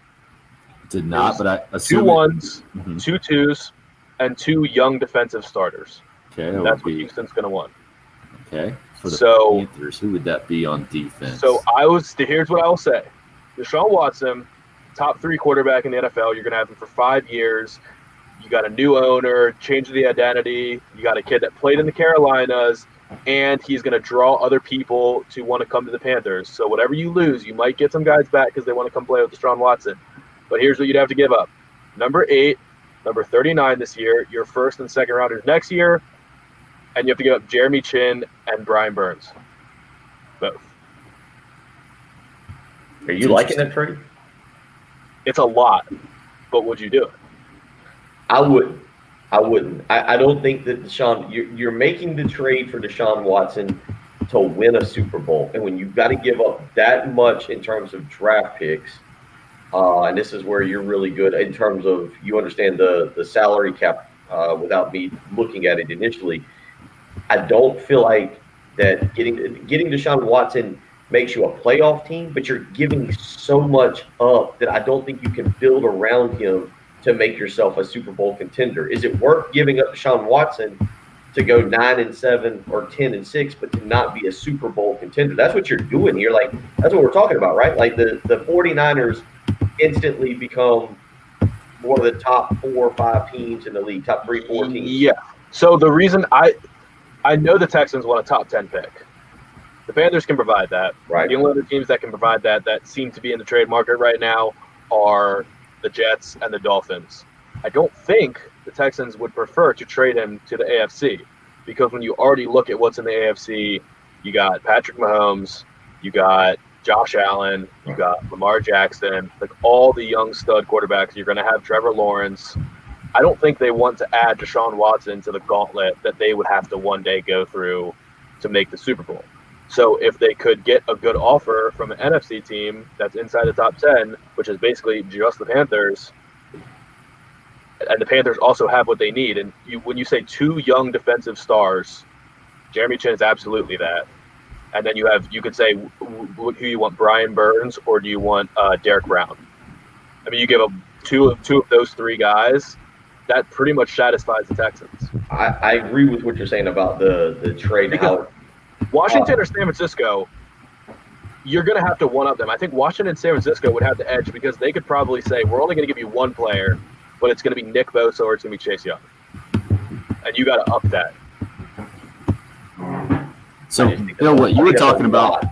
Did not, but I assume 2 1s, 2 2s, and 2 young defensive starters. Okay, that's what Houston's going to want. Okay. For the Panthers, who would that be on defense? So here's what I will say: Deshaun Watson, top 3 quarterback in the NFL. You're going to have him for 5 years. You got a new owner, change the identity. You got a kid that played in the Carolinas, and he's going to draw other people to want to come to the Panthers. So whatever you lose, you might get some guys back because they want to come play with Deshaun Watson. But here's what you'd have to give up. Number 8, number 39 this year, your first and second rounders next year, and you have to give up Jeremy Chin and Brian Burns. Both. Are you liking that trade? It's a lot, but would you do it? I wouldn't. I don't think that you're making the trade for Deshaun Watson to win a Super Bowl. And when you've got to give up that much in terms of draft picks, and this is where you're really good in terms of you understand the salary cap without me looking at it initially, I don't feel like that getting Deshaun Watson makes you a playoff team, but you're giving so much up that I don't think you can build around him to make yourself a Super Bowl contender. Is it worth giving up Deshaun Watson to go 9-7 or 10-6, but to not be a Super Bowl contender? That's what you're doing here. Like, that's what we're talking about, right? Like the 49ers instantly become one of the top 4 or 5 teams in the league, top 3, 4 teams. Yeah. So the reason I know the Texans want a top 10 pick. The Panthers can provide that. Right. The only other teams that can provide that seem to be in the trade market right now are the Jets and the Dolphins. I don't think the Texans would prefer to trade him to the AFC because when you already look at what's in the AFC, you got Patrick Mahomes, you got Josh Allen, you got Lamar Jackson, like all the young stud quarterbacks. You're going to have Trevor Lawrence. I don't think they want to add Deshaun Watson to the gauntlet that they would have to one day go through to make the Super Bowl. So if they could get a good offer from an NFC team that's inside the top 10, which is basically just the Panthers, and the Panthers also have what they need. And when you say 2 young defensive stars, Jeremy Chin is absolutely that. And then you could say who you want, Brian Burns, or do you want Derek Brown? I mean, you give up two of those three guys, that pretty much satisfies the Texans. I agree with what you're saying about the trade. Because Washington or San Francisco, you're going to have to one-up them. I think Washington and San Francisco would have the edge because they could probably say, we're only going to give you one player, but it's going to be Nick Bosa or it's going to be Chase Young. And you got to up that. So, you know what you were talking about.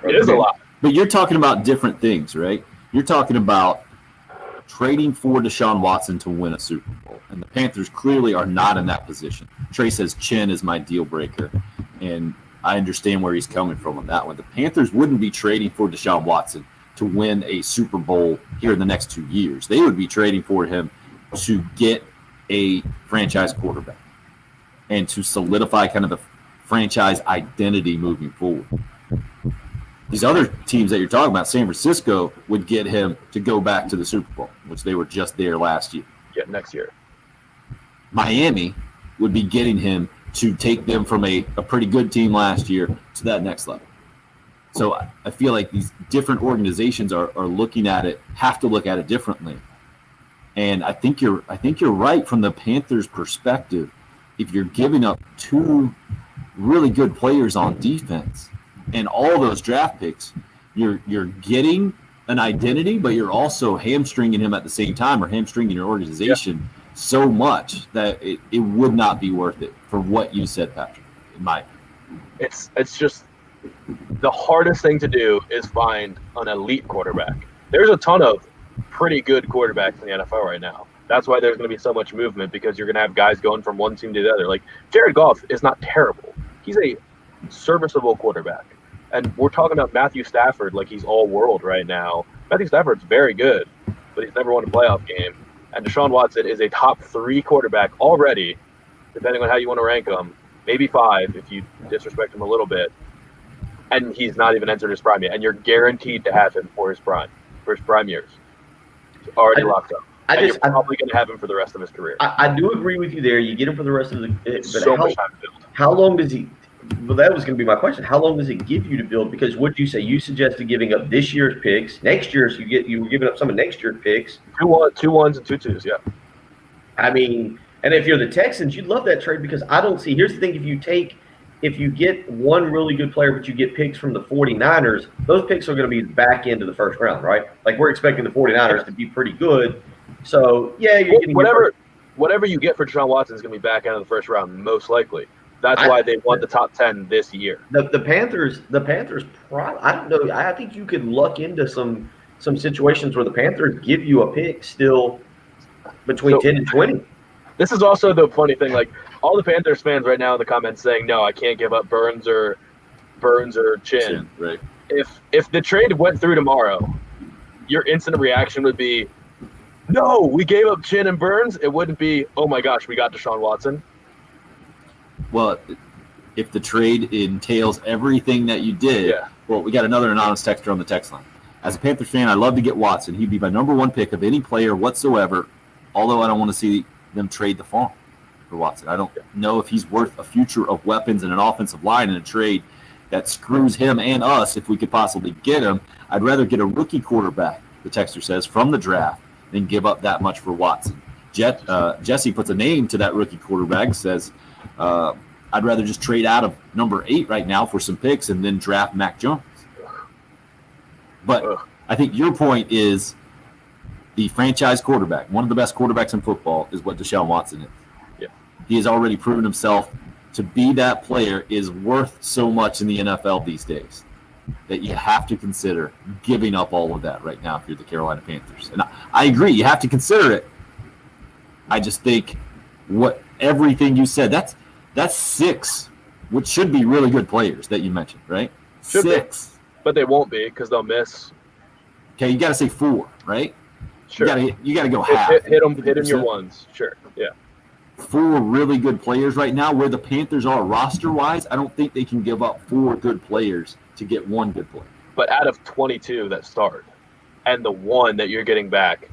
It is a lot. But you're talking about different things, right? You're talking about trading for Deshaun Watson to win a Super Bowl. And the Panthers clearly are not in that position. Trey says chin is my deal breaker. And I understand where he's coming from on that one. The Panthers wouldn't be trading for Deshaun Watson to win a Super Bowl here in the next 2 years. They would be trading for him to get a franchise quarterback and to solidify kind of the franchise identity moving forward. These other teams that you're talking about, San Francisco, would get him to go back to the Super Bowl, which they were just there last year. Yeah, next year. Miami would be getting him to take them from a pretty good team last year to that next level. So I feel like these different organizations are looking at it, have to look at it differently. And I think you're right from the Panthers' perspective. If you're giving up two really good players on defense and all those draft picks, you're getting an identity, but you're also hamstringing him at the same time, or hamstringing your organization so much that it would not be worth it for what you said, Patrick, in my opinion. It's just the hardest thing to do is find an elite quarterback. There's a ton of pretty good quarterbacks in the NFL right now. That's why there's going to be so much movement, because you're going to have guys going from one team to the other. Like Jared Goff is not terrible. He's a serviceable quarterback. And we're talking about Matthew Stafford like he's all world right now. Matthew Stafford's very good, but he's never won a playoff game. And Deshaun Watson is a top 3 quarterback already, depending on how you want to rank him. Maybe 5 if you disrespect him a little bit. And he's not even entered his prime yet. And you're guaranteed to have him for his prime years. It's already locked up. You're probably going to have him for the rest of his career. I do agree with you there. You get him for the rest of the. But so much time to build. How long does he? Well, that was going to be my question. How long does it give you to build? Because what you say, you suggested giving up this year's picks. Next year's you were giving up some of next year's picks. 2 1s and 2 2s, yeah. I mean, and if you're the Texans, you'd love that trade, because I don't see. Here's the thing: if you get one really good player, but you get picks from the 49ers, those picks are going to be the back end of the first round, right? Like, we're expecting the 49ers to be pretty good. So yeah, you're getting whatever you get for Deshaun Watson is going to be back end of the first round, most likely. That's why they want the top 10 this year. The Panthers. I don't know. I think you could luck into some situations where the Panthers give you a pick still between 10 and 20. This is also the funny thing. Like, all the Panthers fans right now in the comments saying, "No, I can't give up Burns or Chin." Right. If the trade went through tomorrow, your instant reaction would be, "No, we gave up Chin and Burns." It wouldn't be, "Oh my gosh, we got Deshaun Watson." Well, if the trade entails everything that you did, well, we got another anonymous texter on the text line. As a Panthers fan, I'd love to get Watson. He'd be my number 1 pick of any player whatsoever, although I don't want to see them trade the farm for Watson. I don't know if he's worth a future of weapons and an offensive line in a trade that screws him and us if we could possibly get him. I'd rather get a rookie quarterback, the texter says, from the draft than give up that much for Watson. Jesse puts a name to that rookie quarterback, says, I'd rather just trade out of number 8 right now for some picks and then draft Mac Jones. But I think your point is the franchise quarterback, one of the best quarterbacks in football, is what Deshaun Watson is. Yeah. He has already proven himself to be that player, is worth so much in the NFL these days that you have to consider giving up all of that right now if you're the Carolina Panthers. And I agree, you have to consider it. I just think everything you said, that's 6, which should be really good players that you mentioned, right? Should 6. Be, but they won't be because they'll miss. Okay, you got to say 4, right? Sure. You got to go half. Hit them your ones. Sure, yeah. 4 really good players right now. Where the Panthers are roster-wise, I don't think they can give up 4 good players to get 1 good player. But out of 22 that start, and the 1 that you're getting back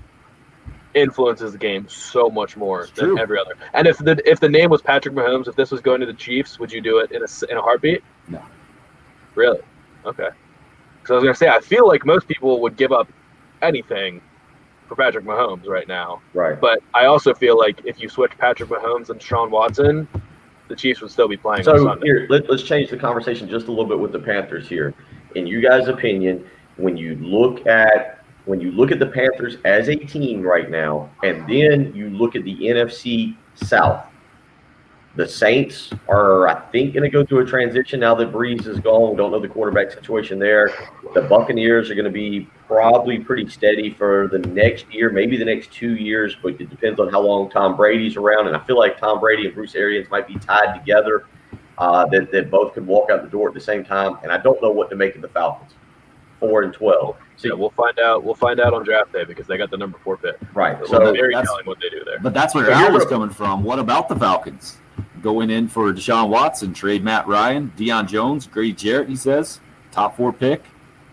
influences the game so much more than every other. And if the name was Patrick Mahomes, if this was going to the Chiefs, would you do it in a heartbeat? No. Really? Okay. So I was gonna say, I feel like most people would give up anything for Patrick Mahomes right now. Right. But I also feel like if you switch Patrick Mahomes and Deshaun Watson, the Chiefs would still be playing on So Sunday. here, let's change the conversation just a little bit with the Panthers here. In you guys' opinion, when you look at the Panthers as a team right now, and then you look at the NFC South, the Saints are, I think, going to go through a transition now that Breeze is gone. Don't know the quarterback situation there. The Buccaneers are going to be probably pretty steady for the next year, maybe the next 2 years, but it depends on how long Tom Brady's around. And I feel like Tom Brady and Bruce Arians might be tied together, that both could walk out the door at the same time. And I don't know what to make of the Falcons, 4-12. So yeah, we'll find out. We'll find out on draft day because they got the number 4 pick. Right. So So very telling what they do there. But that's where Al was coming from. What about the Falcons? Going in for Deshaun Watson, trade Matt Ryan, Deion Jones, Grady Jarrett, he says, top 4 pick,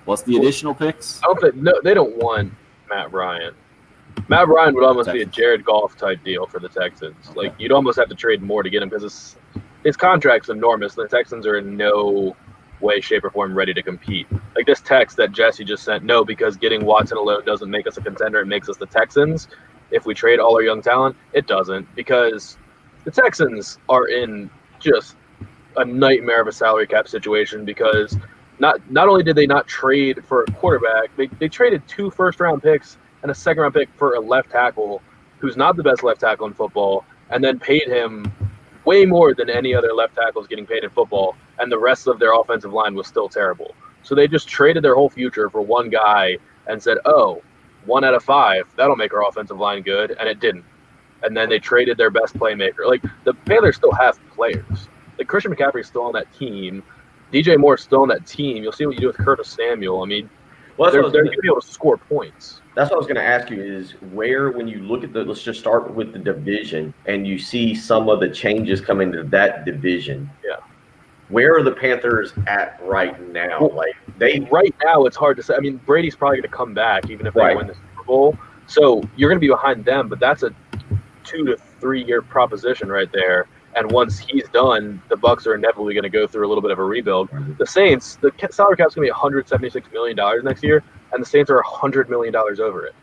plus the additional picks. I don't think, no, they don't want Matt Ryan. Matt Ryan would almost be a Jared Goff type deal for the Texans. Okay. Like, you'd almost have to trade more to get him because his contract's enormous. The Texans are in no way, shape, or form ready to compete. Like this text that Jesse just sent, no, because getting Watson alone doesn't make us a contender. It makes us the Texans. If we trade all our young talent, it doesn't, because the Texans are in just a nightmare of a salary cap situation because not only did they not trade for a quarterback, they traded 2 first-round picks and a second-round pick for a left tackle who's not the best left tackle in football, and then paid him way more than any other left tackle is getting paid in football, and the rest of their offensive line was still terrible. So they just traded their whole future for one guy and said, oh, 1 out of 5, that'll make our offensive line good, and it didn't. And then they traded their best playmaker. Like, the Panthers still have players. Like, Christian McCaffrey's still on that team. DJ Moore's still on that team. You'll see what you do with Curtis Samuel. I mean, they're going to be able to score points. That's what I was going to ask you is where, when you look at let's just start with the division and you see some of the changes coming to that division. Yeah. Where are the Panthers at right now? Well, like right now, it's hard to say. I mean, Brady's probably going to come back even if they Right. win the Super Bowl. So you're going to be behind them, but that's a 2 to 3 year proposition right there. And once he's done, the Bucs are inevitably going to go through a little bit of a rebuild. The Saints, the salary cap's going to be $176 million next year, and the Saints are $100 million over it.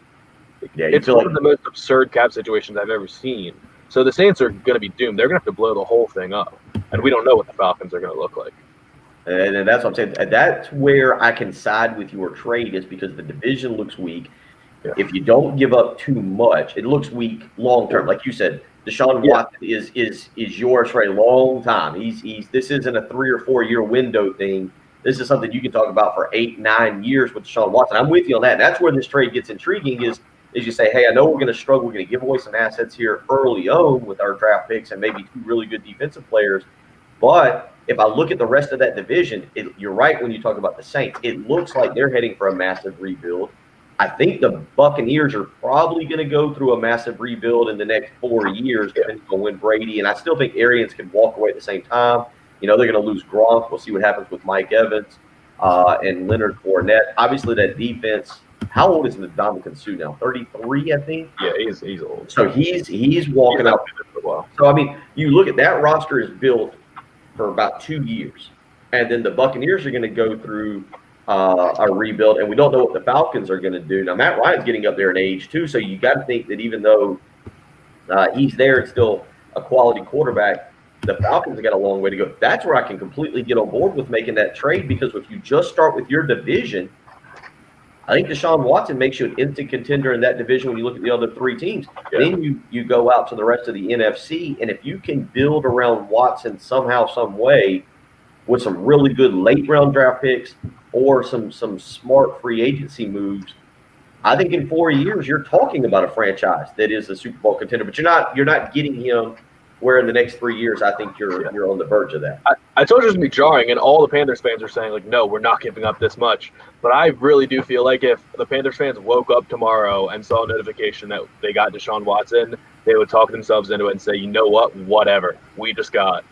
Yeah, It's one of the most absurd cap situations I've ever seen. So the Saints are going to be doomed. They're going to have to blow the whole thing up. And we don't know what the Falcons are going to look like. And that's what I'm saying. That's where I can side with your trade is because the division looks weak. Yeah. If you don't give up too much, it looks weak long term. Like you said, Deshaun Watson is yours for a long time. This isn't a 3 or 4 year window thing. This is something you can talk about for 8, 9 years with Deshaun Watson. I'm with you on that. And that's where this trade gets intriguing is you say, hey, I know we're going to struggle. We're going to give away some assets here early on with our draft picks and maybe 2 really good defensive players. But if I look at the rest of that division, you're right when you talk about the Saints. It looks like they're heading for a massive rebuild. I think the Buccaneers are probably going to go through a massive rebuild in the next 4 years, depending on when Brady. And I still think Arians can walk away at the same time. You know, they're going to lose Gronk. We'll see what happens with Mike Evans and Leonard Fournette. Obviously, that defense. How old is Ndamukong Suh now? 33, I think. Yeah, he's old. So he's walking out for a while. So I mean, you look at that roster is built for about 2 years, and then the Buccaneers are going to go through a rebuild, and we don't know what the Falcons are going to do. Now, Matt Ryan's getting up there in age too, so you got to think that even though he's there, it's still a quality quarterback. The Falcons have got a long way to go. That's where I can completely get on board with making that trade because if you just start with your division, I think Deshaun Watson makes you an instant contender in that division when you look at the other 3 teams. Yeah. Then you go out to the rest of the NFC, and if you can build around Watson somehow, some way, with some really good late-round draft picks or some smart free agency moves, I think in 4 years you're talking about a franchise that is a Super Bowl contender. But you're not getting him where in the next 3 years I think you're on the verge of that. I told you it's going to be jarring, and all the Panthers fans are saying, like, no, we're not giving up this much. But I really do feel like if the Panthers fans woke up tomorrow and saw a notification that they got Deshaun Watson, they would talk themselves into it and say, you know what, whatever. We just got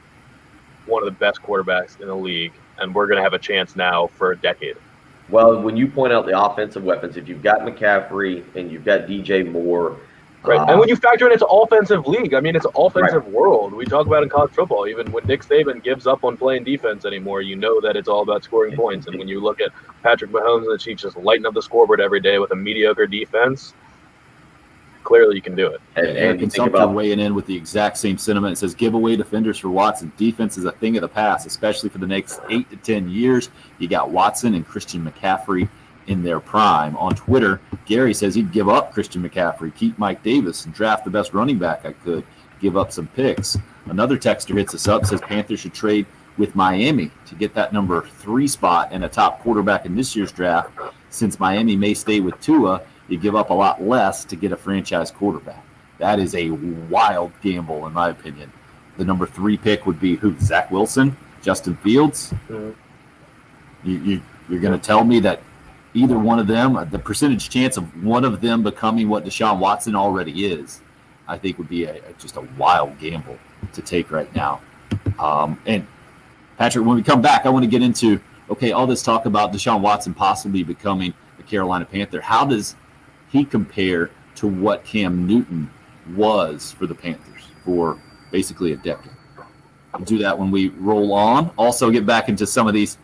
one of the best quarterbacks in the league, and we're going to have a chance now for a decade. Well, when you point out the offensive weapons, if you've got McCaffrey and you've got DJ Moore, Right. And when you factor in it's an offensive league, I mean, it's an offensive world. We talk about in college football, even when Nick Saban gives up on playing defense anymore, you know that it's all about scoring points. And when you look at Patrick Mahomes and the Chiefs just lighting up the scoreboard every day with a mediocre defense, clearly you can do it. And Consumptor weighing in with the exact same sentiment. It says, give away defenders for Watson. Defense is a thing of the past, especially for the next 8 to 10 years. You got Watson and Christian McCaffrey in their prime. On Twitter, Gary says he'd give up Christian McCaffrey, keep Mike Davis, and draft the best running back I could, give up some picks. Another texter hits us up, says Panthers should trade with Miami to get that number 3 spot and a top quarterback in this year's draft. Since Miami may stay with Tua, you give up a lot less to get a franchise quarterback. That is a wild gamble, in my opinion. The number 3 pick would be who? Zach Wilson? Justin Fields? You're going to tell me that either one of them, the percentage chance of one of them becoming what Deshaun Watson already is, I think would be just a wild gamble to take right now. And Patrick, when we come back, I want to get into, okay, all this talk about Deshaun Watson possibly becoming a Carolina Panther. How does he compare to what Cam Newton was for the Panthers for basically a decade? We'll do that when we roll on. Also get back into some of these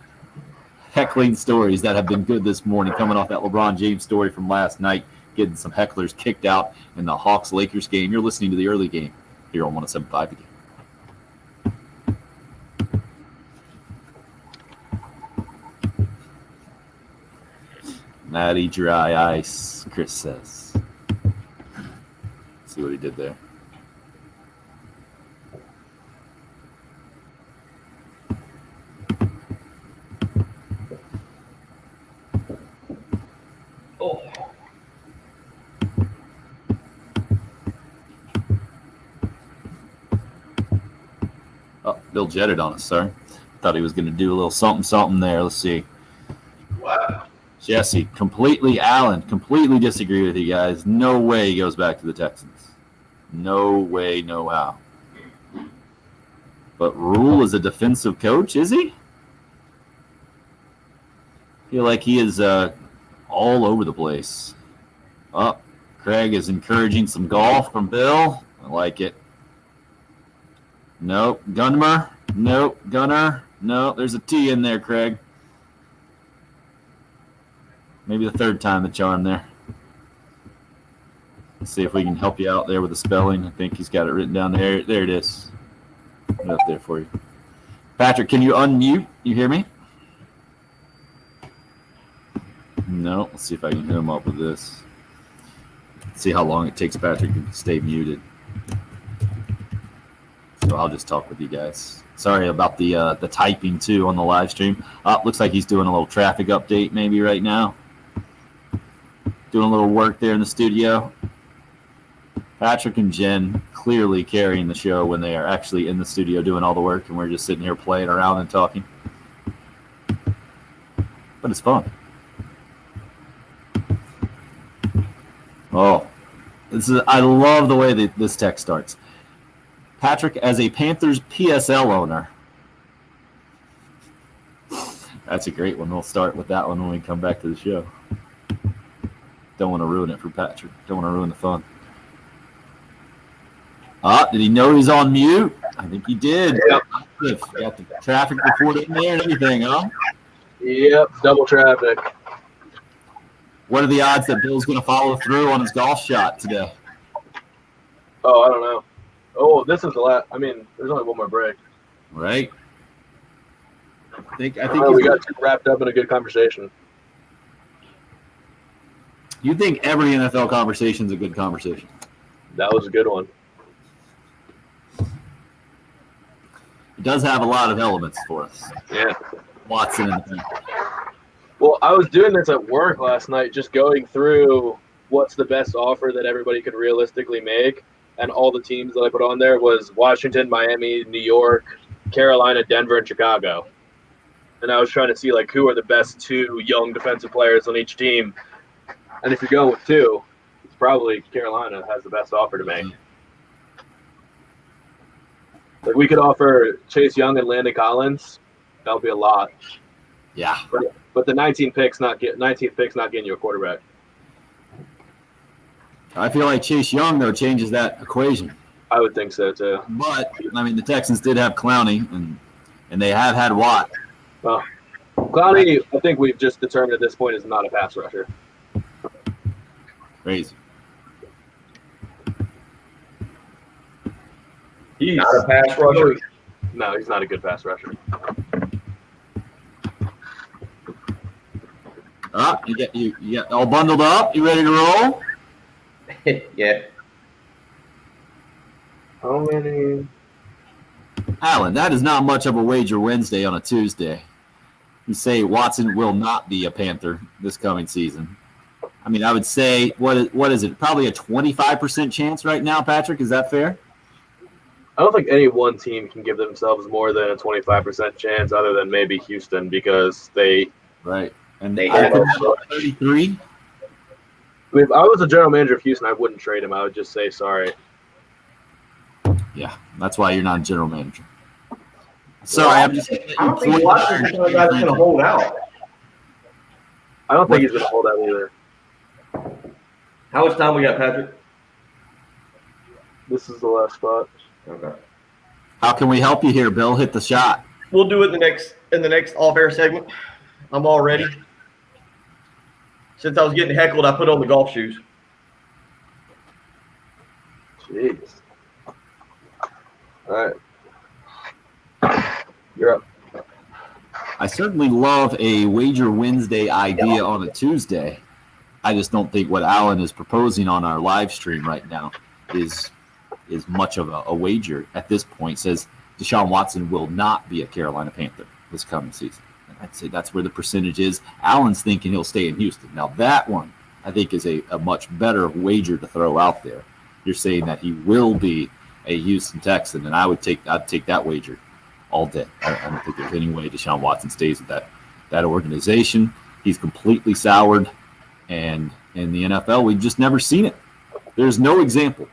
heckling stories that have been good this morning, coming off that LeBron James story from last night, getting some hecklers kicked out in the Hawks-Lakers game. You're listening to the early game here on 107.5 The Game. Natty dry ice, Chris says. See what he did there. Oh, Bill jetted on us, sir. Thought he was going to do a little something there. Let's see. Wow. Jesse, Allen, completely disagree with you guys. No way he goes back to the Texans. No way, no how. But Rule is a defensive coach, is he? I feel like he is all over the place. Oh, Craig is encouraging some golf from Bill. I like it. Nope. Gunmer. Nope. Gunner. No, there's a T in there, Craig. Maybe the third time the charm there. Let's see if we can help you out there with the spelling. I think he's got it written down there. There it is. Put it up there for you. Patrick, can you unmute? You hear me? No. Let's see if I can hit him up with this. Let's see how long it takes Patrick to stay muted. So I'll just talk with you guys. Sorry about the typing too on the live stream. Looks like he's doing a little traffic update maybe right now. Doing a little work there in the studio. Patrick and Jen clearly carrying the show when they are actually in the studio doing all the work, and we're just sitting here playing around and talking. But it's fun. Oh, I love the way that this text starts. Patrick, as a Panthers PSL owner. That's a great one. We'll start with that one when we come back to the show. Don't want to ruin it for Patrick. Don't want to ruin the fun. Did he know he's on mute? I think he did. Yep. Got the traffic report in there and everything, huh? Yep, double traffic. What are the odds that Bill's going to follow through on his golf shot today? Oh, I don't know. Oh, this is the last. I mean, there's only one more break. Right. I think we got too wrapped up in a good conversation. You think every NFL conversation is a good conversation? That was a good one. It does have a lot of elements for us. Yeah. Watson and the Well, I was doing this at work last night, just going through what's the best offer that everybody could realistically make. And all the teams that I put on there was Washington, Miami, New York, Carolina, Denver, and Chicago. And I was trying to see, like, who are the best 2 young defensive players on each team. And if you're going with 2, it's probably Carolina has the best offer to make. Like, we could offer Chase Young and Landon Collins. That would be a lot. Yeah. But the 19th pick's not getting you a quarterback. I feel like Chase Young, though, changes that equation. I would think so too. But, I mean, the Texans did have Clowney, and they have had Watt. Well, Clowney, I think we've just determined at this point is not a pass rusher. Crazy. He's Not a pass rusher. No, he's not a good pass rusher. You get all bundled up. You ready to roll? Yeah. How many? Alan, that is not much of a wager Wednesday on a Tuesday. You say Watson will not be a Panther this coming season. I mean, I would say, what is it? Probably a 25% chance right now, Patrick. Is that fair? I don't think any one team can give themselves more than a 25% chance, other than maybe Houston, because they. Right. And They I have could also- 33. If I was a general manager of Houston, I wouldn't trade him. I would just say sorry. Yeah, that's why you're not a general manager. Sorry, I'm just. I don't think Watson's the kind of guy that's going to hold out. I don't think he's going to hold out either. How much time we got, Patrick? This is the last spot. Okay. How can we help you here, Bill? Hit the shot. We'll do it in the next off-air segment. I'm all ready. Since I was getting heckled, I put on the golf shoes. Jeez. All right. You're up. I certainly love a Wager Wednesday idea on a Tuesday. I just don't think what Alan is proposing on our live stream right now is much of a wager at this point. Says Deshaun Watson will not be a Carolina Panther this coming season. And I'd say that's where the percentage is. Alan's thinking he'll stay in Houston. Now that one I think is a much better wager to throw out there. You're saying that he will be a Houston Texan, and I'd take that wager all day. I don't think there's any way Deshaun Watson stays with that organization. He's completely soured, and in the NFL, we've just never seen it. There's no example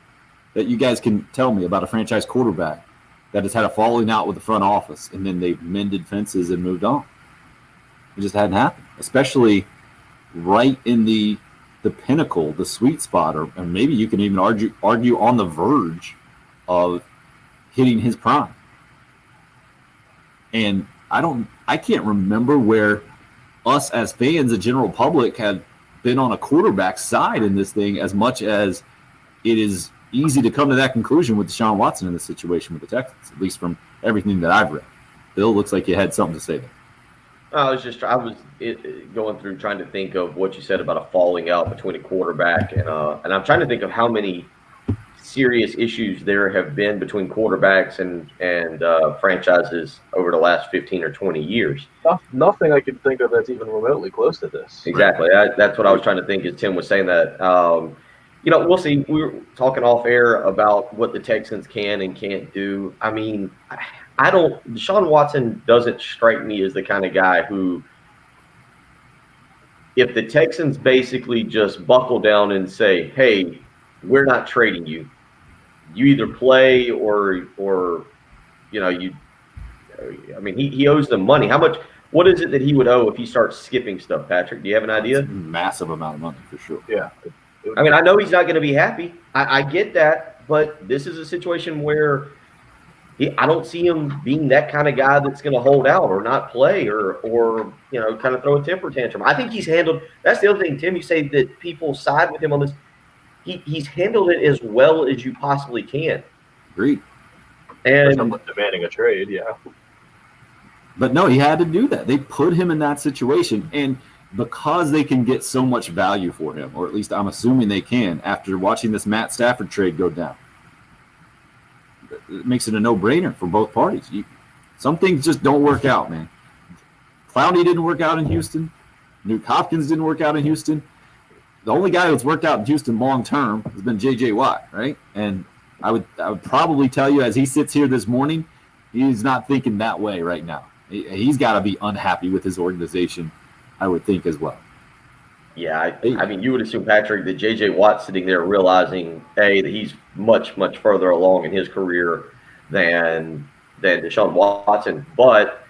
that you guys can tell me about a franchise quarterback that has had a falling out with the front office, and then they've mended fences and moved on. It just hadn't happened, especially right in the pinnacle, the sweet spot, or maybe you can even argue on the verge of hitting his prime. And I can't remember where us as fans, the general public, had been on a quarterback side in this thing as much as it is easy to come to that conclusion with Deshaun Watson in this situation with the Texans, at least from everything that I've read. Bill, looks like you had something to say there. I was going through trying to think of what you said about a falling out between a quarterback and I'm trying to think of how many serious issues there have been between quarterbacks and franchises over the last 15 or 20 years. Nothing I can think of that's even remotely close to this. Exactly. That's what I was trying to think as Tim was saying that. We'll see. We were talking off air about what the Texans can and can't do. I mean, Deshaun Watson doesn't strike me as the kind of guy who, if the Texans basically just buckle down and say, hey, we're not trading you. You either play or he owes them money. What is it that he would owe if he starts skipping stuff, Patrick? Do you have an idea? It's a massive amount of money for sure. Yeah. I mean, I know he's not going to be happy. I get that, but this is a situation where I don't see him being that kind of guy that's going to hold out or not play or kind of throw a temper tantrum. I think he's handled – that's the other thing, Tim. You say that people side with him on this. He's handled it as well as you possibly can. Agreed. And someone demanding a trade, yeah. But no, he had to do that. They put him in that situation, and because they can get so much value for him, or at least I'm assuming they can, after watching this Matt Stafford trade go down, it makes it a no-brainer for both parties. Some things just don't work out, man. Clowney didn't work out in Houston. Nuke Hopkins didn't work out in Houston. The only guy that's worked out in Houston long-term has been J.J. Watt, right? And I would probably tell you, as he sits here this morning, he's not thinking that way right now. He's got to be unhappy with his organization, I would think, as well. Yeah, I mean, you would assume, Patrick, that J.J. Watt's sitting there realizing, that he's much, much further along in his career than Deshaun Watson. But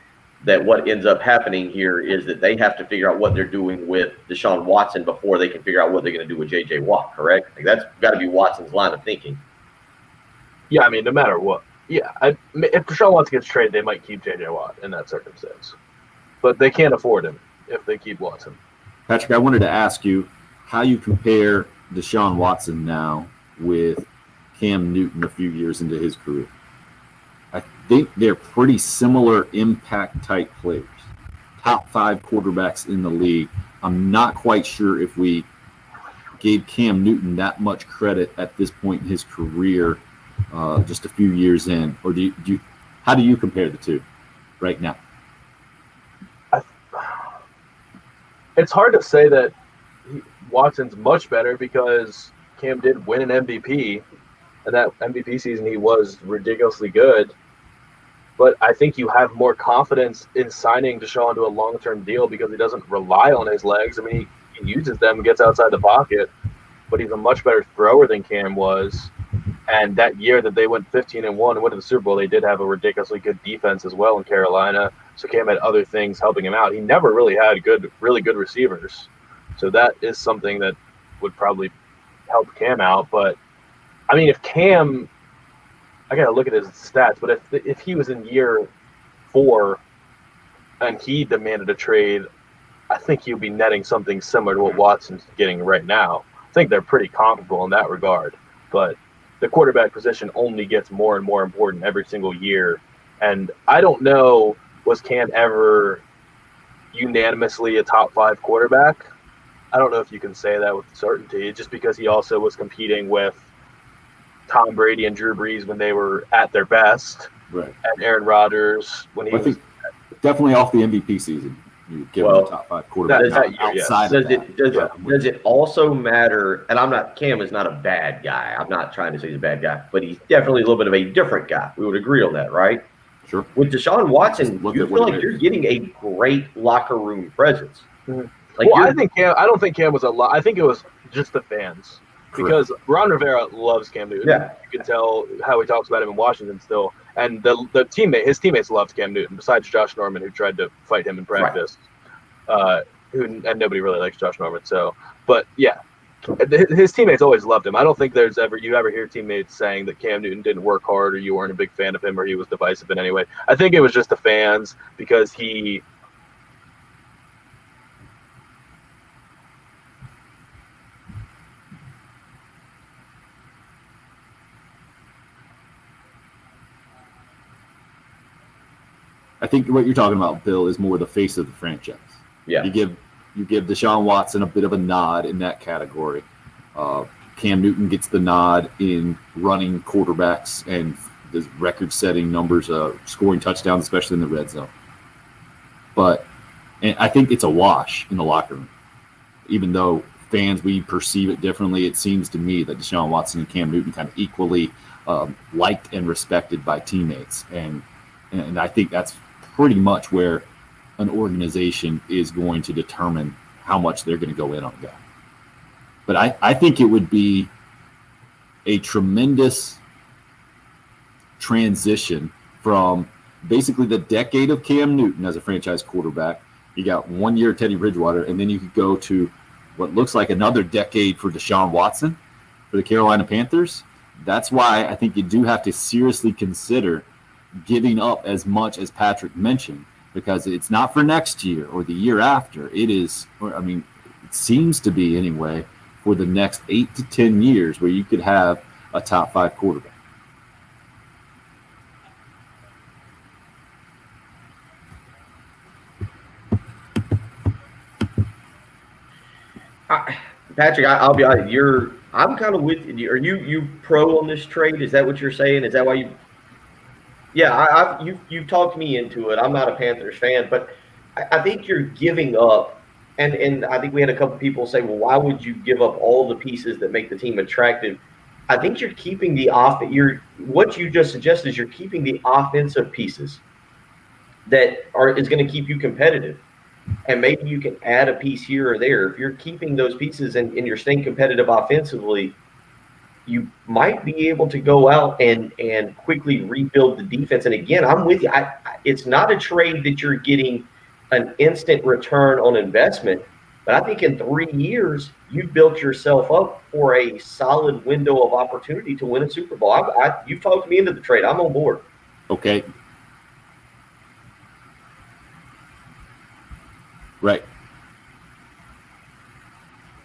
that what ends up happening here is that they have to figure out what they're doing with Deshaun Watson before they can figure out what they're going to do with J.J. Watt, correct? Like that's got to be Watson's line of thinking. Yeah, I mean, no matter what. Yeah, if Deshaun Watson gets traded, they might keep J.J. Watt in that circumstance. But they can't afford him if they keep Watson. Patrick, I wanted to ask you how you compare Deshaun Watson now with Cam Newton a few years into his career. I think they're pretty similar impact type players, top 5 quarterbacks in the league. I'm not quite sure if we gave Cam Newton that much credit at this point in his career, just a few years in, or how do you compare the two right now? It's hard to say that Watson's much better because Cam did win an MVP, and that MVP season he was ridiculously good. But I think you have more confidence in signing Deshaun to a long-term deal because he doesn't rely on his legs. I mean, he uses them and gets outside the pocket, but he's a much better thrower than Cam was. And that year that they went 15-1 and went to the Super Bowl, they did have a ridiculously good defense as well in Carolina. So Cam had other things helping him out. He never really had really good receivers. So that is something that would probably help Cam out. But, I mean, if Cam – I got to look at his stats. But if he was in year 4 and he demanded a trade, I think he would be netting something similar to what Watson's getting right now. I think they're pretty comparable in that regard. But the quarterback position only gets more and more important every single year. And I don't know, was Cam ever unanimously a top 5 quarterback? I don't know if you can say that with certainty, just because he also was competing with Tom Brady and Drew Brees when they were at their best, Right. and Aaron Rodgers when he was definitely off the MVP season. You give him a top 5 quarterback outside of that. Does it also matter? And Cam is not a bad guy. I'm not trying to say he's a bad guy, but he's definitely a little bit of a different guy. We would agree on that, right? Sure. With Deshaun Watson, you feel like you're getting a great locker room presence. Mm-hmm. Like I don't think Cam was a lot. I think it was just the fans. Because Ron Rivera loves Cam Newton. Yeah. You can tell how he talks about him in Washington still. And his teammates loved Cam Newton, besides Josh Norman, who tried to fight him in practice. Right. And nobody really likes Josh Norman. So, but yeah, his teammates always loved him. I don't think you ever hear teammates saying that Cam Newton didn't work hard, or you weren't a big fan of him, or he was divisive in any way. I think it was just the fans because he. I think what you're talking about, Bill, is more the face of the franchise. Yeah. You give Deshaun Watson a bit of a nod in that category. Cam Newton gets the nod in running quarterbacks and the record-setting numbers, scoring touchdowns, especially in the red zone. And I think it's a wash in the locker room. Even though fans, we perceive it differently, it seems to me that Deshaun Watson and Cam Newton kind of equally liked and respected by teammates. And I think that's pretty much where an organization is going to determine how much they're going to go in on a guy. But I think it would be a tremendous transition from basically the decade of Cam Newton as a franchise quarterback. You got 1 year Teddy Bridgewater, and then you could go to what looks like another decade for Deshaun Watson for the Carolina Panthers. That's why I think you do have to seriously consider giving up as much as Patrick mentioned, because it's not for next year or the year after. It is, it seems to be anyway, for the next 8 to 10 years where you could have a top 5 quarterback. Patrick, I'll be honest. I'm kind of with you. Are you pro on this trade? Is that what you're saying? Is that why you? Yeah, you've talked me into it. I'm not a Panthers fan, but I think you're giving up, and I think we had a couple people say, well, why would you give up all the pieces that make the team attractive? I think you're keeping what you just suggested is you're keeping the offensive pieces that is going to keep you competitive. And maybe you can add a piece here or there. If you're keeping those pieces and you're staying competitive offensively, you might be able to go out and quickly rebuild the defense. And again, I'm with you. It's not a trade that you're getting an instant return on investment, but I think in 3 years, you've built yourself up for a solid window of opportunity to win a Super Bowl. You've talked me into the trade. I'm on board. Okay. Right.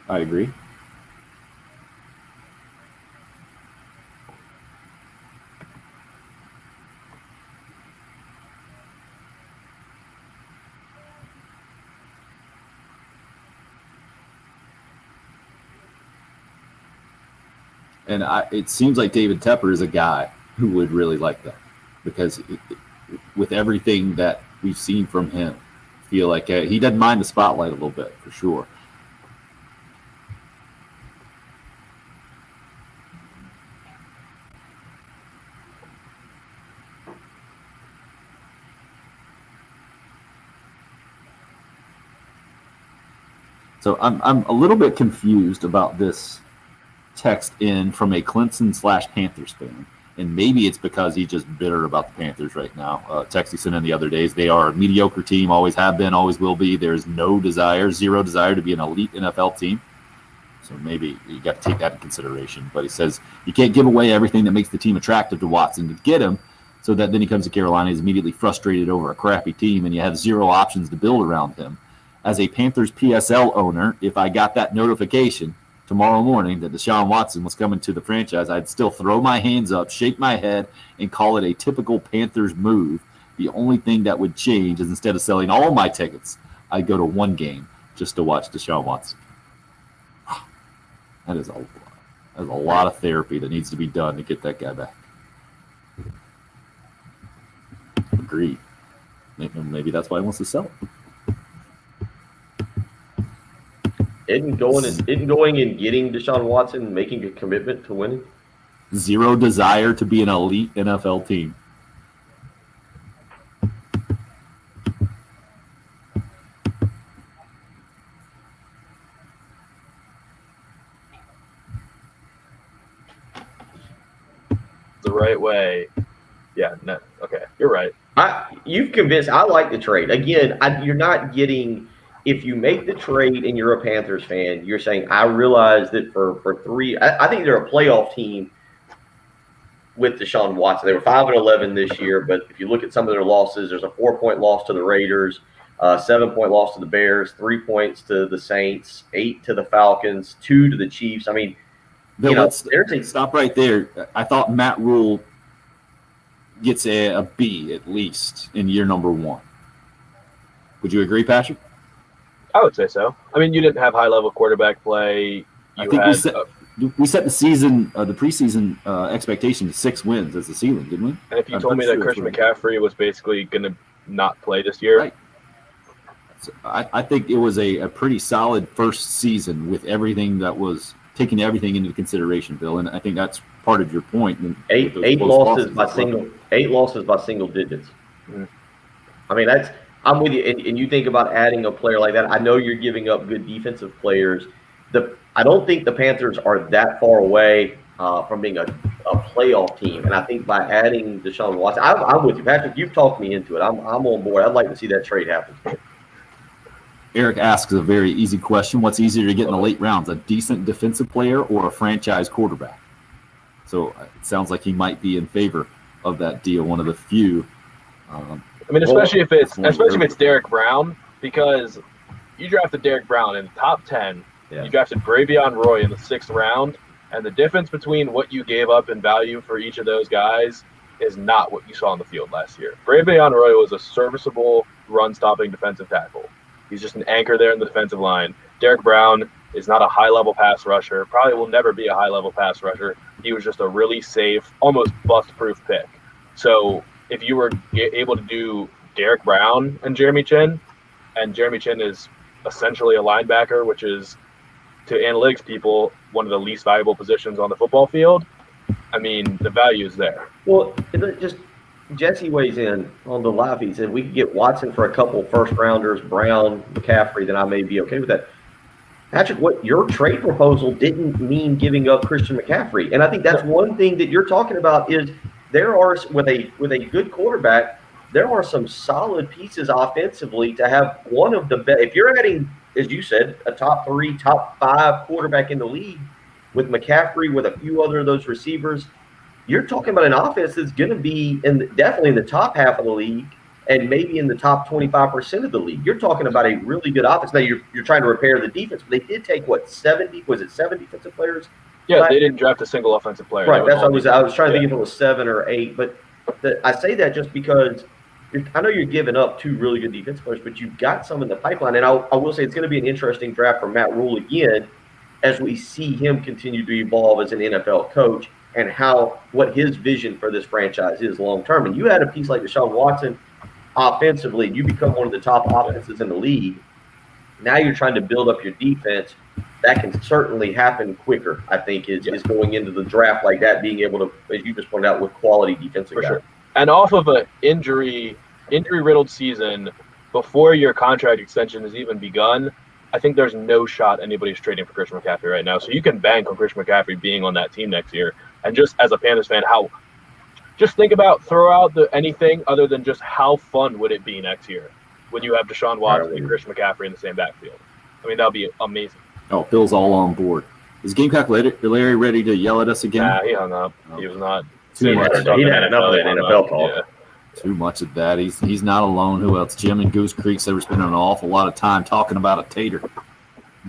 I agree. And it seems like David Tepper is a guy who would really like that, because with everything that we've seen from him, I feel like he doesn't mind the spotlight a little bit, for sure. So I'm a little bit confused about this text in from a Clemson/Panthers fan, and maybe it's because he's just bitter about the Panthers right now. Text he sent in the other days: they are a mediocre team, always have been, always will be. There's zero desire to be an elite NFL team. So maybe you got to take that in consideration. But he says you can't give away everything that makes the team attractive to Watson to get him, so that then he comes to Carolina, he's immediately frustrated over a crappy team, and you have zero options to build around him. As a Panthers PSL owner, if I got that notification tomorrow morning that Deshaun Watson was coming to the franchise, I'd still throw my hands up, shake my head, and call it a typical Panthers move. The only thing that would change is instead of selling all my tickets, I'd go to one game just to watch Deshaun Watson. That is a lot of therapy that needs to be done to get that guy back. Agreed. Maybe that's why he wants to sell it. Isn't going and getting Deshaun Watson making a commitment to winning? Zero desire to be an elite NFL team. The right way. Yeah, no, okay, you're right. You've convinced. I like the trade. Again, you're not getting. If you make the trade and you're a Panthers fan, you're saying, I realize that for 3, I think they're a playoff team with Deshaun Watson. They were 5-11 this year, but if you look at some of their losses, there's a 4-point loss to the Raiders, 7-point loss to the Bears, 3 points to the Saints, 8 to the Falcons, 2 to the Chiefs. I mean, let's stop right there. I thought Matt Rule gets a B at least in year number 1. Would you agree, Patrick? I would say so. I mean, you didn't have high-level quarterback play. I think we set the season, the preseason expectation to 6 wins as the ceiling, didn't we? And if you told me that Christian McCaffrey was basically going to not play this year, right? So I think it was a pretty solid first season with everything that was taking everything into consideration, Bill. And I think that's part of your point. Eight losses by single digits. Mm-hmm. I mean, I'm with you. And you think about adding a player like that. I know you're giving up good defensive players. I don't think the Panthers are that far away from being a playoff team. And I think by adding Deshaun Watson, I'm with you, Patrick. You've talked me into it. I'm on board. I'd like to see that trade happen. Eric asks a very easy question. What's easier to get in the late rounds, a decent defensive player or a franchise quarterback? So it sounds like he might be in favor of that deal, one of the few. I mean, especially if it's Derek Brown, because you drafted Derek Brown in the top 10. Yeah. You drafted Bravion Roy in the 6th round, and the difference between what you gave up in value for each of those guys is not what you saw on the field last year. Bravion Roy was a serviceable run-stopping defensive tackle. He's just an anchor there in the defensive line. Derek Brown is not a high-level pass rusher, probably will never be a high-level pass rusher. He was just a really safe, almost bust-proof pick. So if you were able to do Derek Brown and Jeremy Chin is essentially a linebacker, which is, to analytics people, one of the least valuable positions on the football field, I mean, the value is there. Well, just Jesse weighs in on the live. He said we could get Watson for a couple first-rounders, Brown, McCaffrey, then I may be okay with that. Patrick, what your trade proposal didn't mean giving up Christian McCaffrey. And I think that's one thing that you're talking about is there are, with a good quarterback, there are some solid pieces offensively to have one of the best. If you're adding, as you said, a top 3, top 5 quarterback in the league with McCaffrey, with a few other of those receivers, you're talking about an offense that's going to be definitely in the top half of the league and maybe in the top 25% of the league. You're talking about a really good offense. Now you're trying to repair the defense, but they did take 70? Was it 7 defensive players? Yeah, they didn't draft a single offensive player. Right. That's what I was trying to think if it was 7 or 8. But I say that just because I know you're giving up 2 really good defensive players, but you've got some in the pipeline. And I will say it's going to be an interesting draft for Matt Rule again as we see him continue to evolve as an NFL coach and what his vision for this franchise is long term. And you had a piece like Deshaun Watson offensively, and you become one of the top offenses in the league. Now you're trying to build up your defense. That can certainly happen quicker, I think, is going into the draft like that, being able to, as you just pointed out, with quality defensive guys. Sure. And off of an injury-riddled season, before your contract extension has even begun, I think there's no shot anybody's trading for Christian McCaffrey right now. So you can bank on Christian McCaffrey being on that team next year. And just as a Panthers fan, just think about, throw out anything other than just how fun would it be next year when you have Deshaun Watson and Christian McCaffrey in the same backfield. I mean, that would be amazing. Oh, Bill's all on board. Is Gamecock Larry ready to yell at us again? Nah, he hung up. Oh. He was not. Too much. He had enough of that NFL talk. Yeah. Too much of that. He's not alone. Who else? Jim and Goose Creek said we're spending an awful lot of time talking about a tater.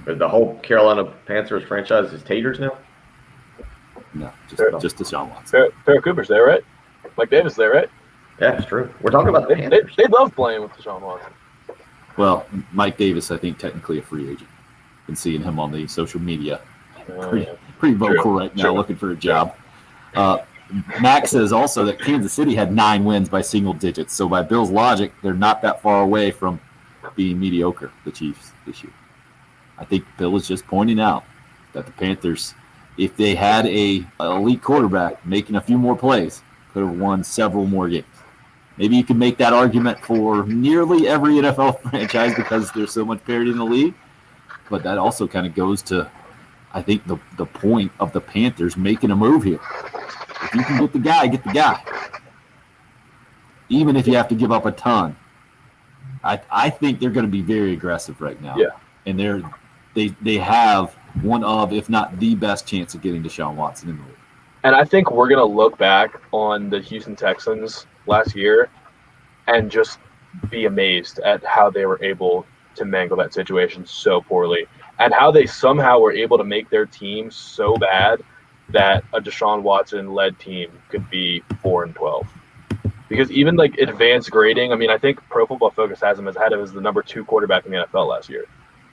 But the whole Carolina Panthers franchise is taters now? No, just Deshaun Watson. Tara Cooper's there, right? Mike Davis is there, right? Yeah, it's true. We're talking about the Panthers. They love playing with Deshaun Watson. Well, Mike Davis, I think, technically a free agent. Been seeing him on the social media. Pretty vocal right now, looking for a job. Max says also that Kansas City had 9 wins by single digits. So by Bill's logic, they're not that far away from being mediocre, the Chiefs, this year. I think Bill is just pointing out that the Panthers, if they had an elite quarterback making a few more plays, could have won several more games. Maybe you can make that argument for nearly every NFL franchise because there's so much parity in the league. But that also kind of goes to, I think, the point of the Panthers making a move here. If you can get the guy, get the guy. Even if you have to give up a ton. I think they're going to be very aggressive right now. Yeah. And they have one of, if not the best chance of getting Deshaun Watson in the league. And I think we're going to look back on the Houston Texans last year and just be amazed at how they were able to mangle that situation so poorly and how they somehow were able to make their team so bad that a Deshaun Watson-led team could be 4-12. Because even like advanced grading, I mean, I think Pro Football Focus has him as the number 2 quarterback in the NFL last year.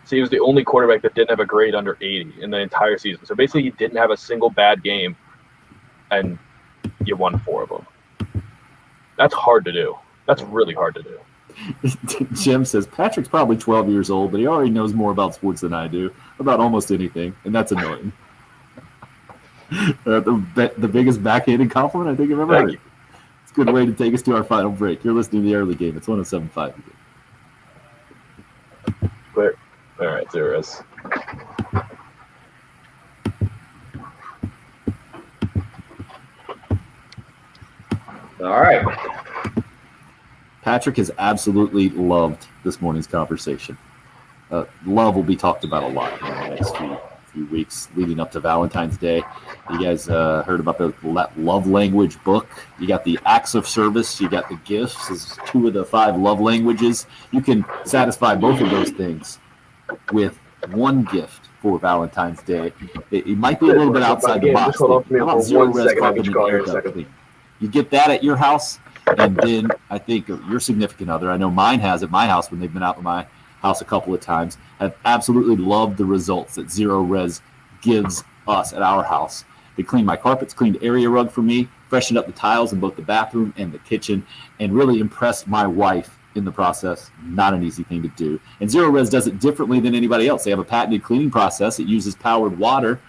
So he was the only quarterback that didn't have a grade under 80 in the entire season. So basically, he didn't have a single bad game, and you won 4 of them. That's hard to do. That's really hard to do. Jim says, Patrick's probably 12 years old, but he already knows more about sports than I do, about almost anything, and that's annoying. The biggest backhanded compliment I think I've ever heard. It's a good way to take us to our final break. You're listening to The Early Game. It's 107.5. Clear. All right, there is. All right. Patrick has absolutely loved this morning's conversation. Love will be talked about a lot in the next few weeks leading up to Valentine's Day. You guys heard about the love language book. You got the acts of service. You got the gifts as 2 of the 5 love languages. You can satisfy both of those things with one gift for Valentine's Day. It might be a little bit outside the box. How about zero-res carpet and air ducting? You get that at your house, and then I think your significant other, I know mine has at my house when they've been out to my house a couple of times, have absolutely loved the results that Zero Res gives us at our house. They cleaned my carpets, cleaned area rug for me, freshened up the tiles in both the bathroom and the kitchen, and really impressed my wife in the process. Not an easy thing to do. And Zero Res does it differently than anybody else. They have a patented cleaning process. It uses powered water.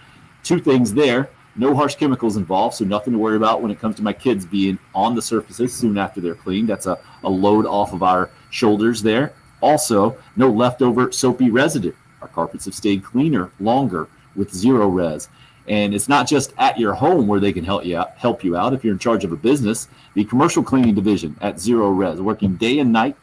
2 things there. No harsh chemicals involved, so nothing to worry about when it comes to my kids being on the surfaces soon after they're cleaned. That's a load off of our shoulders there. Also, no leftover soapy residue Our carpets have stayed cleaner longer with Zero Res. And it's not just at your home where they can help you out. If you're in charge of a business, the commercial cleaning division at Zero Res, working day and night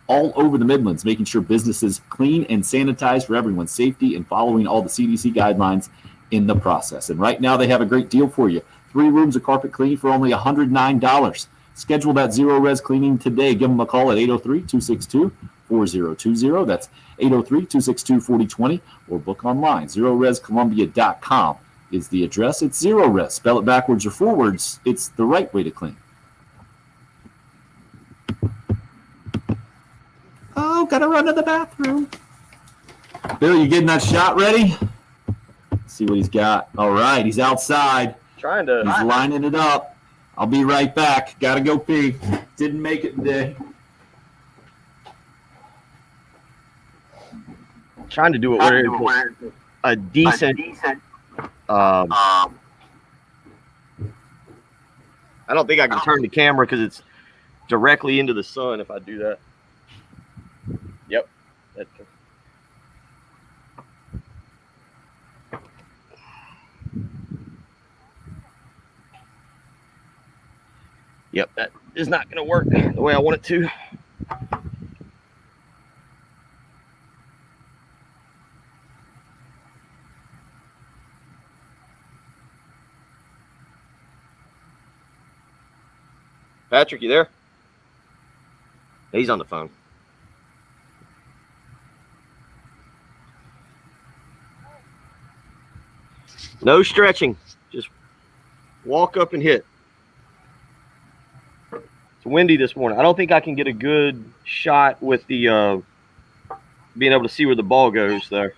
all over the Midlands, making sure businesses clean and sanitize for everyone's safety and following all the CDC guidelines in the process. And right now they have a great deal for you. 3 rooms of carpet cleaning for only $109. Schedule that Zero Res cleaning today. Give them a call at 803-262-4020. That's 803-262-4020, or book online. ZeroResColumbia.com is the address. It's Zero Res. Spell it backwards or forwards. It's the right way to clean. Oh, gotta run to the bathroom. Bill, you getting that shot ready? Let's see what he's got. All right, he's outside. He's lining it up. I'll be right back. Gotta go pee. Didn't make it today. Trying to do it where it's a decent. I don't think I can turn the camera because it's directly into the sun if I do that. Yep. Yep, that is not going to work the way I want it to. Patrick, you there? He's on the phone. No stretching. Just walk up and hit. It's windy this morning. I don't think I can get a good shot with the being able to see where the ball goes there.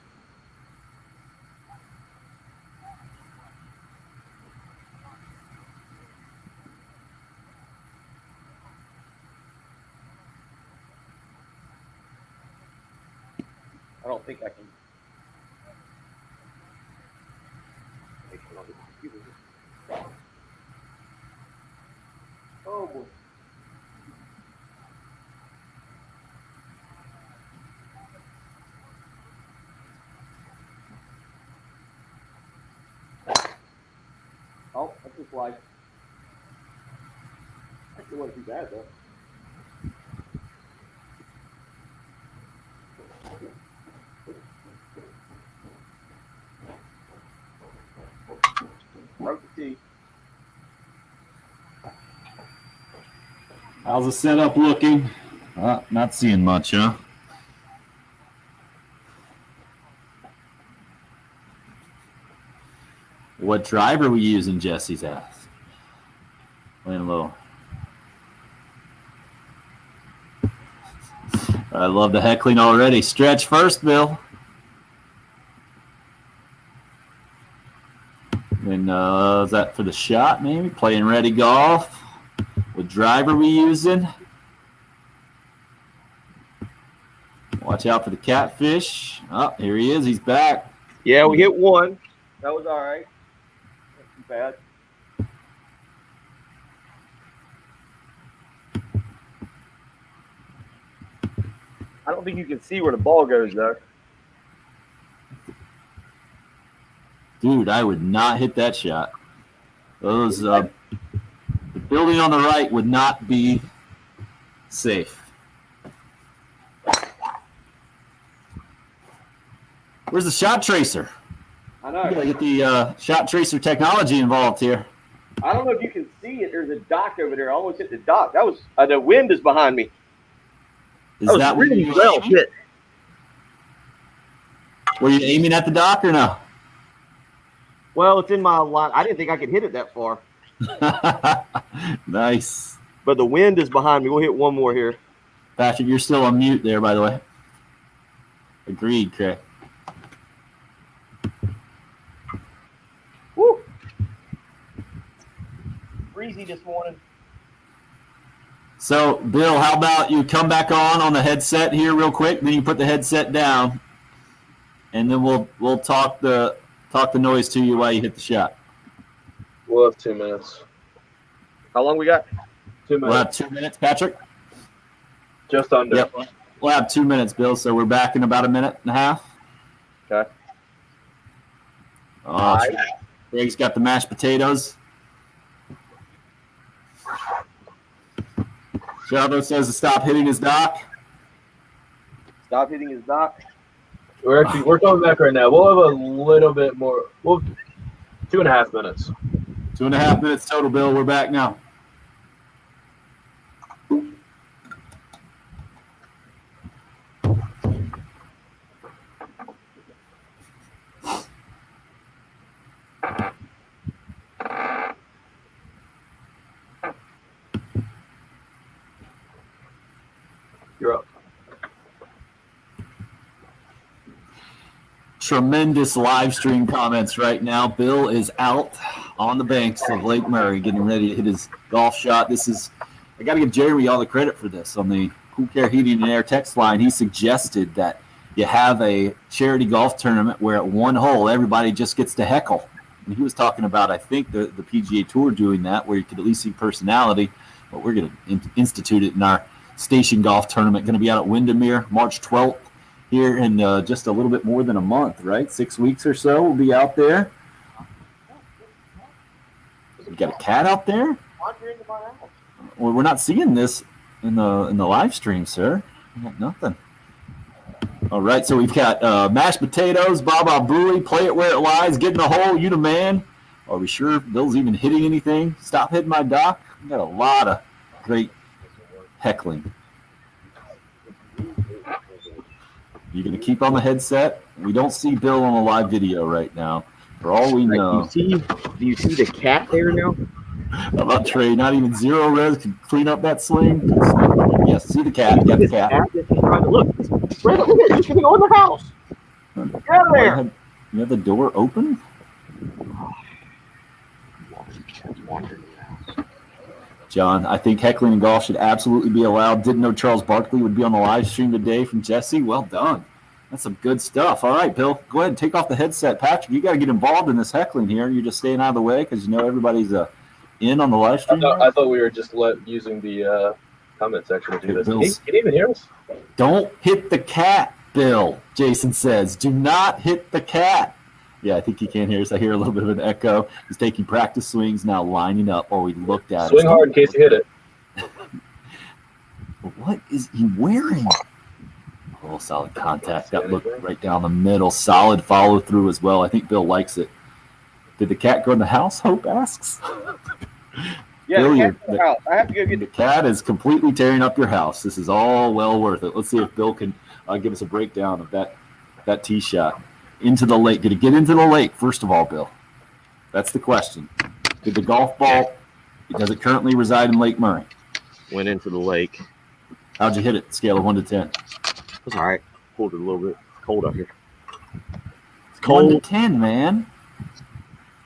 I don't think I can. Oh boy. Oh, that's just like. Actually, wasn't too bad though. How's the setup looking? Not seeing much, huh? What driver are we using, Jesse's asked. Playing low. I love the heckling already. Stretch first, Bill. And is that for the shot, maybe? Playing ready golf. What driver we using? Watch out for the catfish. Oh, here he is. He's back. Yeah, we hit one. That was all right. Not too bad. I don't think you can see where the ball goes, though. Dude, I would not hit that shot. Those the building on the right would not be safe. Where's the shot tracer? I know. You gotta get the shot tracer technology involved here. I don't know if you can see it. There's a dock over there. I almost hit the dock. That was the wind is behind me. Is that really well hit? Were you aiming at the dock or no? Well, it's in my line. I didn't think I could hit it that far. Nice. But the wind is behind me. We'll hit one more here. Patrick, you're still on mute there, by the way. Agreed, Craig. Woo! Breezy this morning. So, Bill, how about you come back on the headset here real quick, then you put the headset down, and then we'll talk the noise to you while you hit the shot. We'll have 2 minutes. How long we got? 2 minutes. We'll have 2 minutes, Patrick? Just under. Yep. We'll have 2 minutes, Bill, so we're back in about a minute and a half. Okay. Greg's got the mashed potatoes. Chavo says to stop hitting his dock. Stop hitting his dock. We're coming back right now. We'll have a little bit more. 2.5 minutes. 2.5 minutes total, Bill. We're back now. You're up. Tremendous live stream comments right now. Bill is out on the banks of Lake Murray getting ready to hit his golf shot. I got to give Jeremy all the credit for this. On the Cool Care Heating and Air text line, he suggested that you have a charity golf tournament where at one hole everybody just gets to heckle. And he was talking about, I think, the PGA Tour doing that, where you could at least see personality. But we're going to institute it in our station golf tournament. Going to be out at Windermere March 12th. Here in just a little bit more than a month, right? 6 weeks or so, we'll be out there. We got a cat out there? Well, we're not seeing this in the live stream, sir. We got nothing. All right, so we've got mashed potatoes, Baba Booey, play it where it lies, get in the hole, you the man. Are we sure Bill's even hitting anything? Stop hitting my dock. We got a lot of great heckling. You're going to keep on the headset. We don't see Bill on the live video right now. For all we know. Do you see the cat there now? How about Trey? Not even zero res can clean up that swing. Yes, see the cat. You got the cat. Look, Brandon, look at it. He's going to go in the house. Get out of there. You have the door open? John, I think heckling and golf should absolutely be allowed. Didn't know Charles Barkley would be on the live stream today from Jesse. Well done. That's some good stuff. All right, Bill, go ahead and take off the headset. Patrick, you got to get involved in this heckling here. You're just staying out of the way because you know everybody's in on the live stream. I thought we were just using the comment section to do this. Can you even hear us? Don't hit the cat, Bill, Jason says. Do not hit the cat. Yeah, I think he can't hear us. I hear a little bit of an echo. He's taking practice swings now, lining up while we looked at it. Swing hard in case you hit it. What is he wearing? Oh, solid contact. That looked right down the middle. Solid follow through as well. I think Bill likes it. Did the cat go in the house? Hope asks. Yeah, Bill, the cat's in the house. I have to go get the cat is completely tearing up your house. This is all well worth it. Let's see if Bill can give us a breakdown of that tee shot. Into the lake. Did it get into the lake, first of all, Bill? That's the question. Did the golf ball, does it currently reside in Lake Murray? Went into the lake. How'd you hit it? Scale of 1 to 10. It was all right. Pulled it a little bit. It's cold out here. It's 1 cold. to 10, man.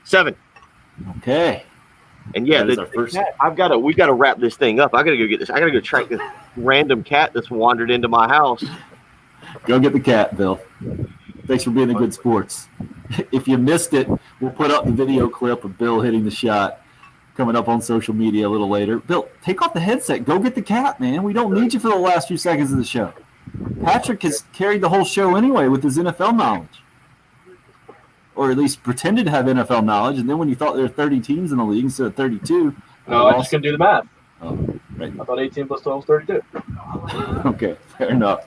7. Okay. And yeah, That is our first. we got to wrap this thing up. I got to go get this. I got to go track this random cat that's wandered into my house. Go get the cat, Bill. Thanks for being a good sports. If you missed it, we'll put up the video clip of Bill hitting the shot coming up on social media a little later. Bill, take off the headset. Go get the cat, man. We don't need you for the last few seconds of the show. Patrick has carried the whole show anyway with his NFL knowledge. Or at least pretended to have NFL knowledge. And then when you thought there were 30 teams in the league instead of 32. No, I just couldn't do the math. Oh, right. I thought 18 plus 12 is 32. Okay, fair enough.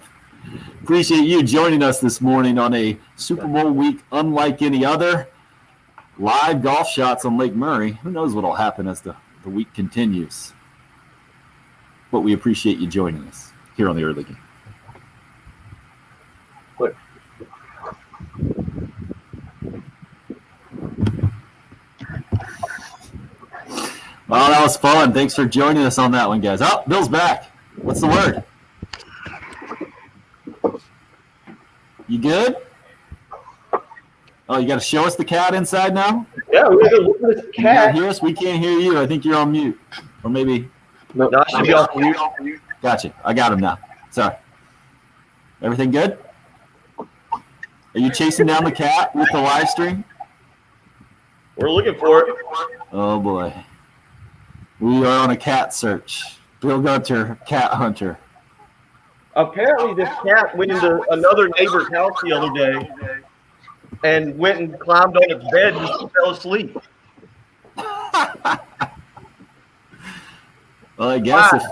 Appreciate you joining us this morning on a Super Bowl week unlike any other. Live golf shots on Lake Murray. Who knows what will happen as the week continues. But we appreciate you joining us here on the Early Game. Quick. Well, that was fun. Thanks for joining us on that one, guys. Oh, Bill's back. What's the word? You good? Oh, you got to show us the cat inside now? Yeah, we got to look at this You can't cat. hear us? We can't hear you. I think you're on mute. Or maybe. No, I should be off mute. Gotcha. I got him now. Sorry. Everything good? Are you chasing down the cat with the live stream? We're looking for it. Oh, boy. We are on a cat search. Bill Gunter, cat hunter. Apparently, this cat went into another neighbor's house the other day and went and climbed on its bed and just fell asleep. Well, I guess if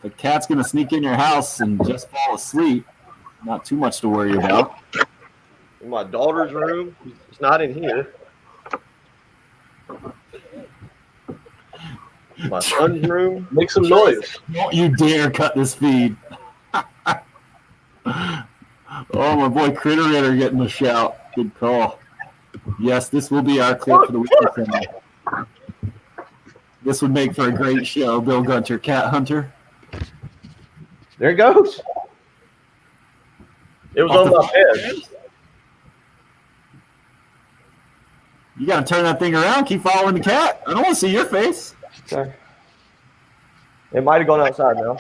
the cat's going to sneak in your house and just fall asleep, not too much to worry about. In my daughter's room, it's not in here. My son's room. Make some noise. Don't you dare cut this feed. Oh, my boy Critter Ritter getting the shout. Good call. Yes, this will be our clip for the weekend. This would make for a great show. Bill Gunter, Cat Hunter. There it goes. It was on my bed. You got to turn that thing around. Keep following the cat. I don't want to see your face. Okay. It might have gone outside now.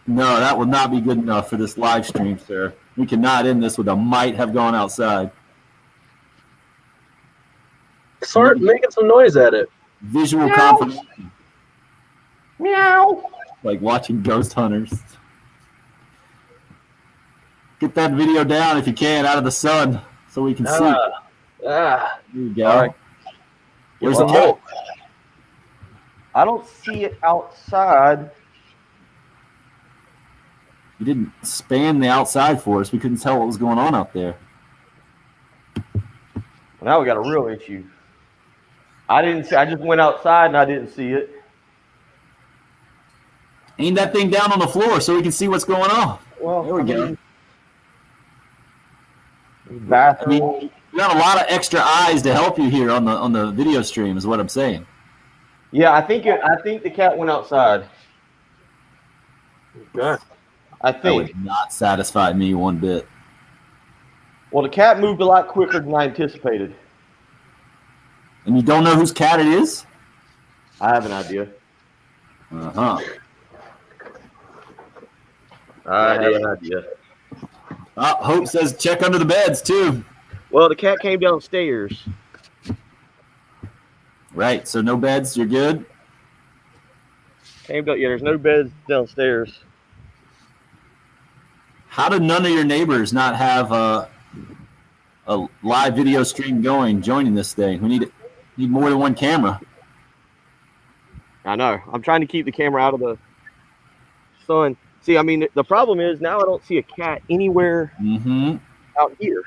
No, that would not be good enough for this live stream, sir. We cannot end this with a might have gone outside. Start making some noise at it. Visual confirmation. Meow. Like watching Ghost Hunters. Get that video down if you can out of the sun so we can see. There you go. All right. Where's the cat? I don't see it outside. You didn't span the outside for us. We couldn't tell what was going on out there. Now we got a real issue. I didn't see. I just went outside and I didn't see it. Aim that thing down on the floor so we can see what's going on. Well, There we go. Bathroom. We got a lot of extra eyes to help you here on the video stream, is what I'm saying. Yeah, I think the cat went outside. Okay. I That think. would not satisfy me one bit. Well, the cat moved a lot quicker than I anticipated. And you don't know whose cat it is? I have an idea. Uh-huh. I have an idea. Hope says check under the beds, too. Well, the cat came downstairs. Right, so no beds, you're good? Came down. Yeah, there's no beds downstairs. How did none of your neighbors not have a live video stream going, joining this thing? We need more than one camera. I know. I'm trying to keep the camera out of the sun. See, I mean, the problem is now I don't see a cat anywhere out here.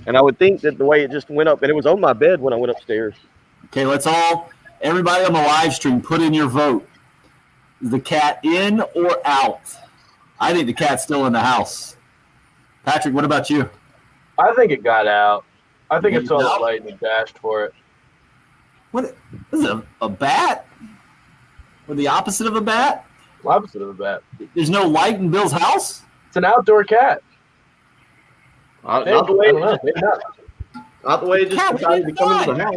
And I would think that the way it just went up, and it was on my bed when I went upstairs. Okay, everybody on the live stream, put in your vote. Is the cat in or out? I think the cat's still in the house. Patrick, what about you? I think it got out. I think You it saw the out? light and it dashed for it. What? This is a bat? Or the opposite of a bat? Opposite of a bat. There's no light in Bill's house? It's an outdoor cat. Not Hey, the I don't know. way, Maybe not. not the way it just decided to come into the house.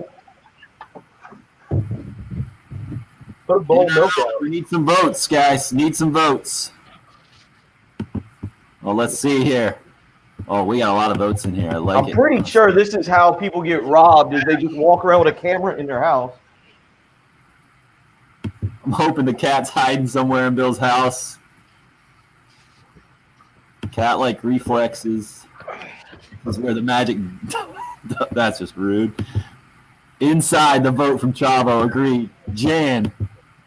Put a bowl of milk out. We need some votes, guys. Need some votes. Well, let's see here. Oh, we got a lot of votes in here. I like I'm it. pretty sure this is how people get robbed, is they just walk around with a camera in their house. I'm hoping the cat's hiding somewhere in Bill's house. Cat-like reflexes. This is where the magic... That's just rude. Inside, the vote from Chavo agreed. Jan,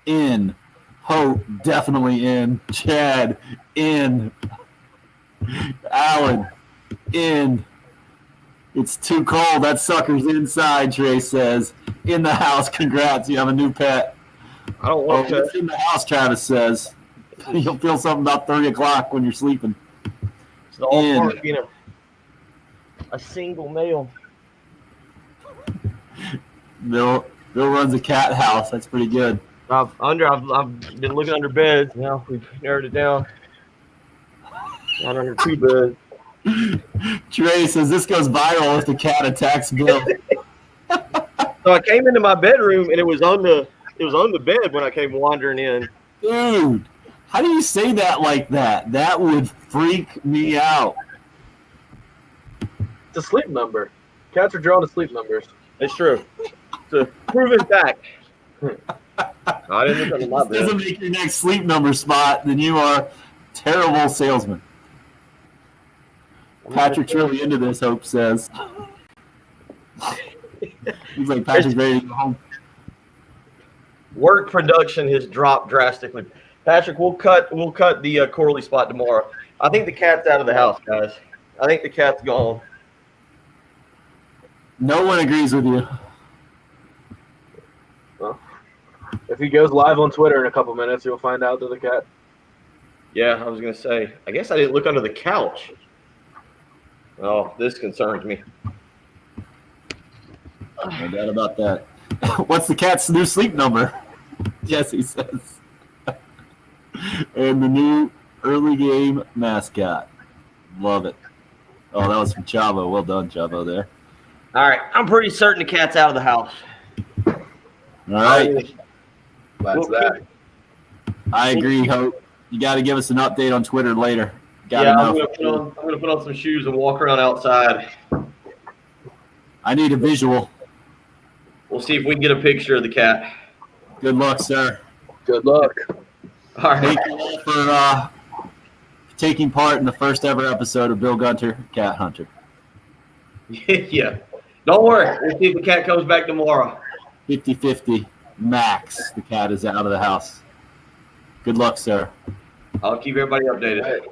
in. Hope, definitely in. Chad, in. Alan, in. It's too cold. That sucker's inside, Trey says. In the house, congrats. You have a new pet. I don't want It's in the house, Travis says. You'll feel something about 30 o'clock when you're sleeping. It's all in. part of being a single male. Bill runs a cat house. That's pretty good. I've been looking under beds. Now we've narrowed it down. Not under two beds. Trey says this goes viral if the cat attacks Bill. So I came into my bedroom and it was on the bed when I came wandering in. Dude, how do you say that like that? That would freak me out. It's a sleep number. Cats are drawn to sleep numbers. It's true. It's a proven fact. I didn't look under my If this doesn't bed. make your next sleep number spot, then you are a terrible salesman. Patrick's really into this, Hope says. He's like, Patrick's ready to go home. Work production has dropped drastically. Patrick, we'll cut the Corley spot tomorrow. I think the cat's out of the house, guys. I think the cat's gone. No one agrees with you. Well, if he goes live on Twitter in a couple minutes, you'll find out that the cat. Yeah, I was going to say, I guess I didn't look under the couch. Oh, this concerns me. No doubt about that. What's the cat's new sleep number? Jesse says. And the new early game mascot. Love it. Oh, that was from Chavo. Well done, Chavo, there. All right, I'm pretty certain the cat's out of the house. All right. That's that. I agree, Hope. You got to give us an update on Twitter later. Gotta Yeah, know. I'm gonna put on some shoes and walk around outside. I need a visual. We'll see if we can get a picture of the cat. Good luck, sir. Good luck. All right. Thank you all for taking part in the first ever episode of Bill Gunter, Cat Hunter. Yeah. Don't worry. We'll see if the cat comes back tomorrow. 50-50 max. The cat is out of the house. Good luck, sir. I'll keep everybody updated.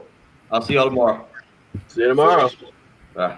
I'll see y'all tomorrow. See you tomorrow. Bye.